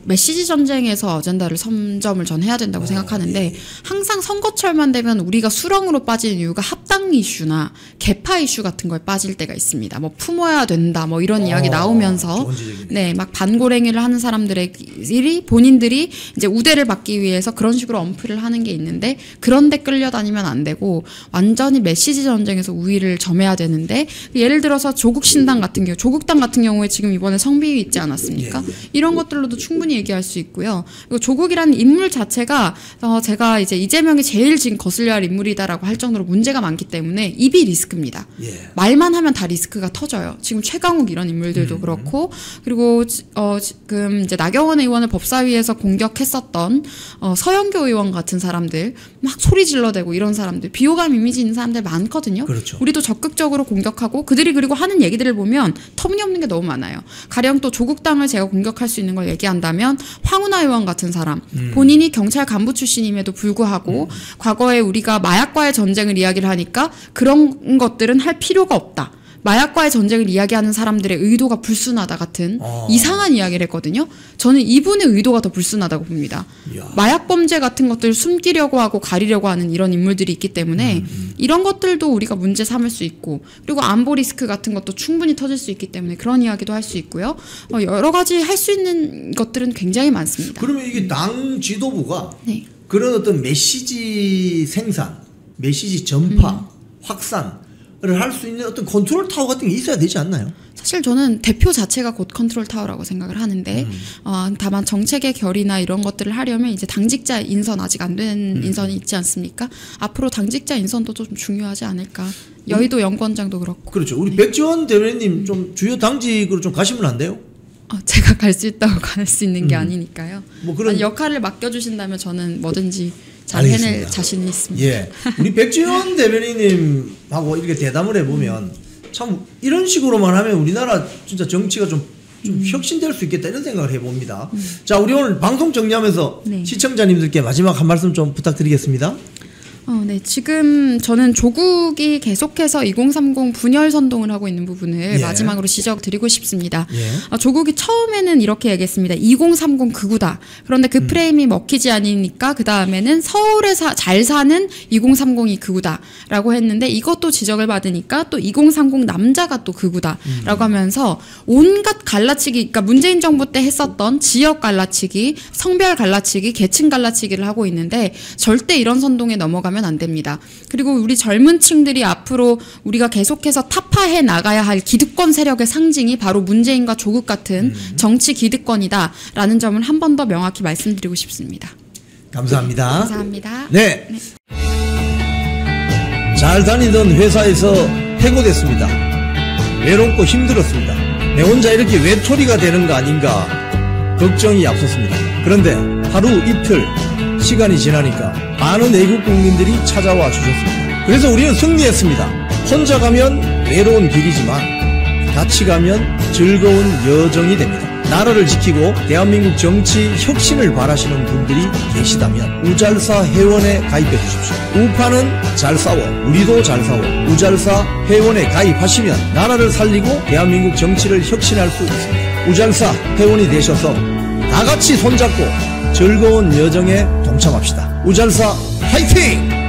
메시지 전쟁에서 아젠다를 선점을 전 해야 된다고 생각하는데 항상 선거철만 되면 우리가 수렁으로 빠지는 이유가 합당 이슈나 개파 이슈 같은 거에 빠질 때가 있습니다. 뭐 품어야 된다 뭐 이런 이야기 나오면서 네, 막 반고랭이를 하는 사람들이 본인들이 이제 우대를 받기 위해서 그런 식으로 언플을 하는 게 있는데 있는데 그런데 끌려다니면 안 되고 완전히 메시지 전쟁에서 우위를 점해야 되는데 예를 들어서 조국신당 같은 경우 조국당 같은 경우에 지금 이번에 성비위 있지 않았습니까? 이런 것들로도 충분히 얘기할 수 있고요. 그리고 조국이라는 인물 자체가 제가 이제 이재명이 제일 지금 거슬려야 할 인물이다라고 할 정도로 문제가 많기 때문에 입이 리스크입니다. 말만 하면 다 리스크가 터져요. 지금 최강욱 이런 인물들도 그렇고 그리고 지금 이제 나경원 의원을 법사위에서 공격했었던 서영교 의원 같은 사람들 막 소리 질러대고 이런 사람들 비호감 이미지 있는 사람들 많거든요. 그렇죠. 우리도 적극적으로 공격하고 그들이 그리고 하는 얘기들을 보면 터무니없는 게 너무 많아요. 가령 또 조국당을 제가 공격할 수 있는 걸 얘기한다면 황운하 의원 같은 사람 본인이 경찰 간부 출신임에도 불구하고 과거에 우리가 마약과의 전쟁을 이야기를 하니까 그런 것들은 할 필요가 없다. 마약과의 전쟁을 이야기하는 사람들의 의도가 불순하다 같은 이상한 이야기를 했거든요. 저는 이분의 의도가 더 불순하다고 봅니다. 마약 범죄 같은 것들을 숨기려고 하고 가리려고 하는 이런 인물들이 있기 때문에 이런 것들도 우리가 문제 삼을 수 있고 그리고 안보 리스크 같은 것도 충분히 터질 수 있기 때문에 그런 이야기도 할 수 있고요. 여러 가지 할 수 있는 것들은 굉장히 많습니다. 그러면 이게 당 지도부가 그런 어떤 메시지 생산, 메시지 전파, 확산 할 수 있는 어떤 컨트롤 타워 같은 게 있어야 되지 않나요? 사실 저는 대표 자체가 곧 컨트롤 타워라고 생각을 하는데 다만 정책의 결의나 이런 것들을 하려면 이제 당직자 인선 아직 안 된 인선이 있지 않습니까? 앞으로 당직자 인선도 좀 중요하지 않을까. 여의도 연구원장도 그렇고. 그렇죠. 우리 백지원 대변인님 좀 주요 당직으로 좀 가시면 안 돼요? 제가 갈 수 있다고 갈 수 있는 게 아니니까요. 뭐 그런 역할을 맡겨주신다면 저는 뭐든지 잘 해낼 자신이 있습니다. 예, 우리 백지원 대변인님하고 이렇게 대담을 해보면 참 이런 식으로만 하면 우리나라 진짜 정치가 좀 혁신될 수 있겠다 이런 생각을 해봅니다. 자, 우리 오늘 방송 정리하면서 시청자님들께 마지막 한 말씀 좀 부탁드리겠습니다. 네. 지금 저는 조국이 계속해서 2030 분열 선동을 하고 있는 부분을 마지막으로 지적드리고 싶습니다. 조국이 처음에는 이렇게 얘기했습니다. 2030 극우다. 그런데 그 프레임이 먹히지 않으니까 그 다음에는 서울에 잘 사는 2030이 극우다라고 했는데 이것도 지적을 받으니까 또 2030 남자가 또 극우다라고 하면서 온갖 갈라치기, 그러니까 문재인 정부 때 했었던 지역 갈라치기, 성별 갈라치기, 계층 갈라치기를 하고 있는데 절대 이런 선동에 넘어가면 안 됩니다. 그리고 우리 젊은 층들이 앞으로 우리가 계속해서 타파해 나가야 할 기득권 세력의 상징이 바로 문재인과 조국 같은 정치 기득권이다라는 점을 한 번 더 명확히 말씀드리고 싶습니다. 감사합니다. 감사합니다. 네. 잘 다니던 회사에서 해고됐습니다. 외롭고 힘들었습니다. 내 혼자 이렇게 외톨이가 되는 거 아닌가 걱정이 앞섰습니다. 그런데 하루 이틀 시간이 지나니까 많은 애국 국민들이 찾아와 주셨습니다. 그래서 우리는 승리했습니다. 혼자 가면 외로운 길이지만 같이 가면 즐거운 여정이 됩니다. 나라를 지키고 대한민국 정치 혁신을 바라시는 분들이 계시다면 우잘사 회원에 가입해 주십시오. 우파는 잘 싸워, 우리도 잘 싸워. 우잘사 회원에 가입하시면 나라를 살리고 대한민국 정치를 혁신할 수 있습니다. 우잘사 회원이 되셔서 다 같이 손잡고 즐거운 여정에 동참합시다. 우잘사 화이팅!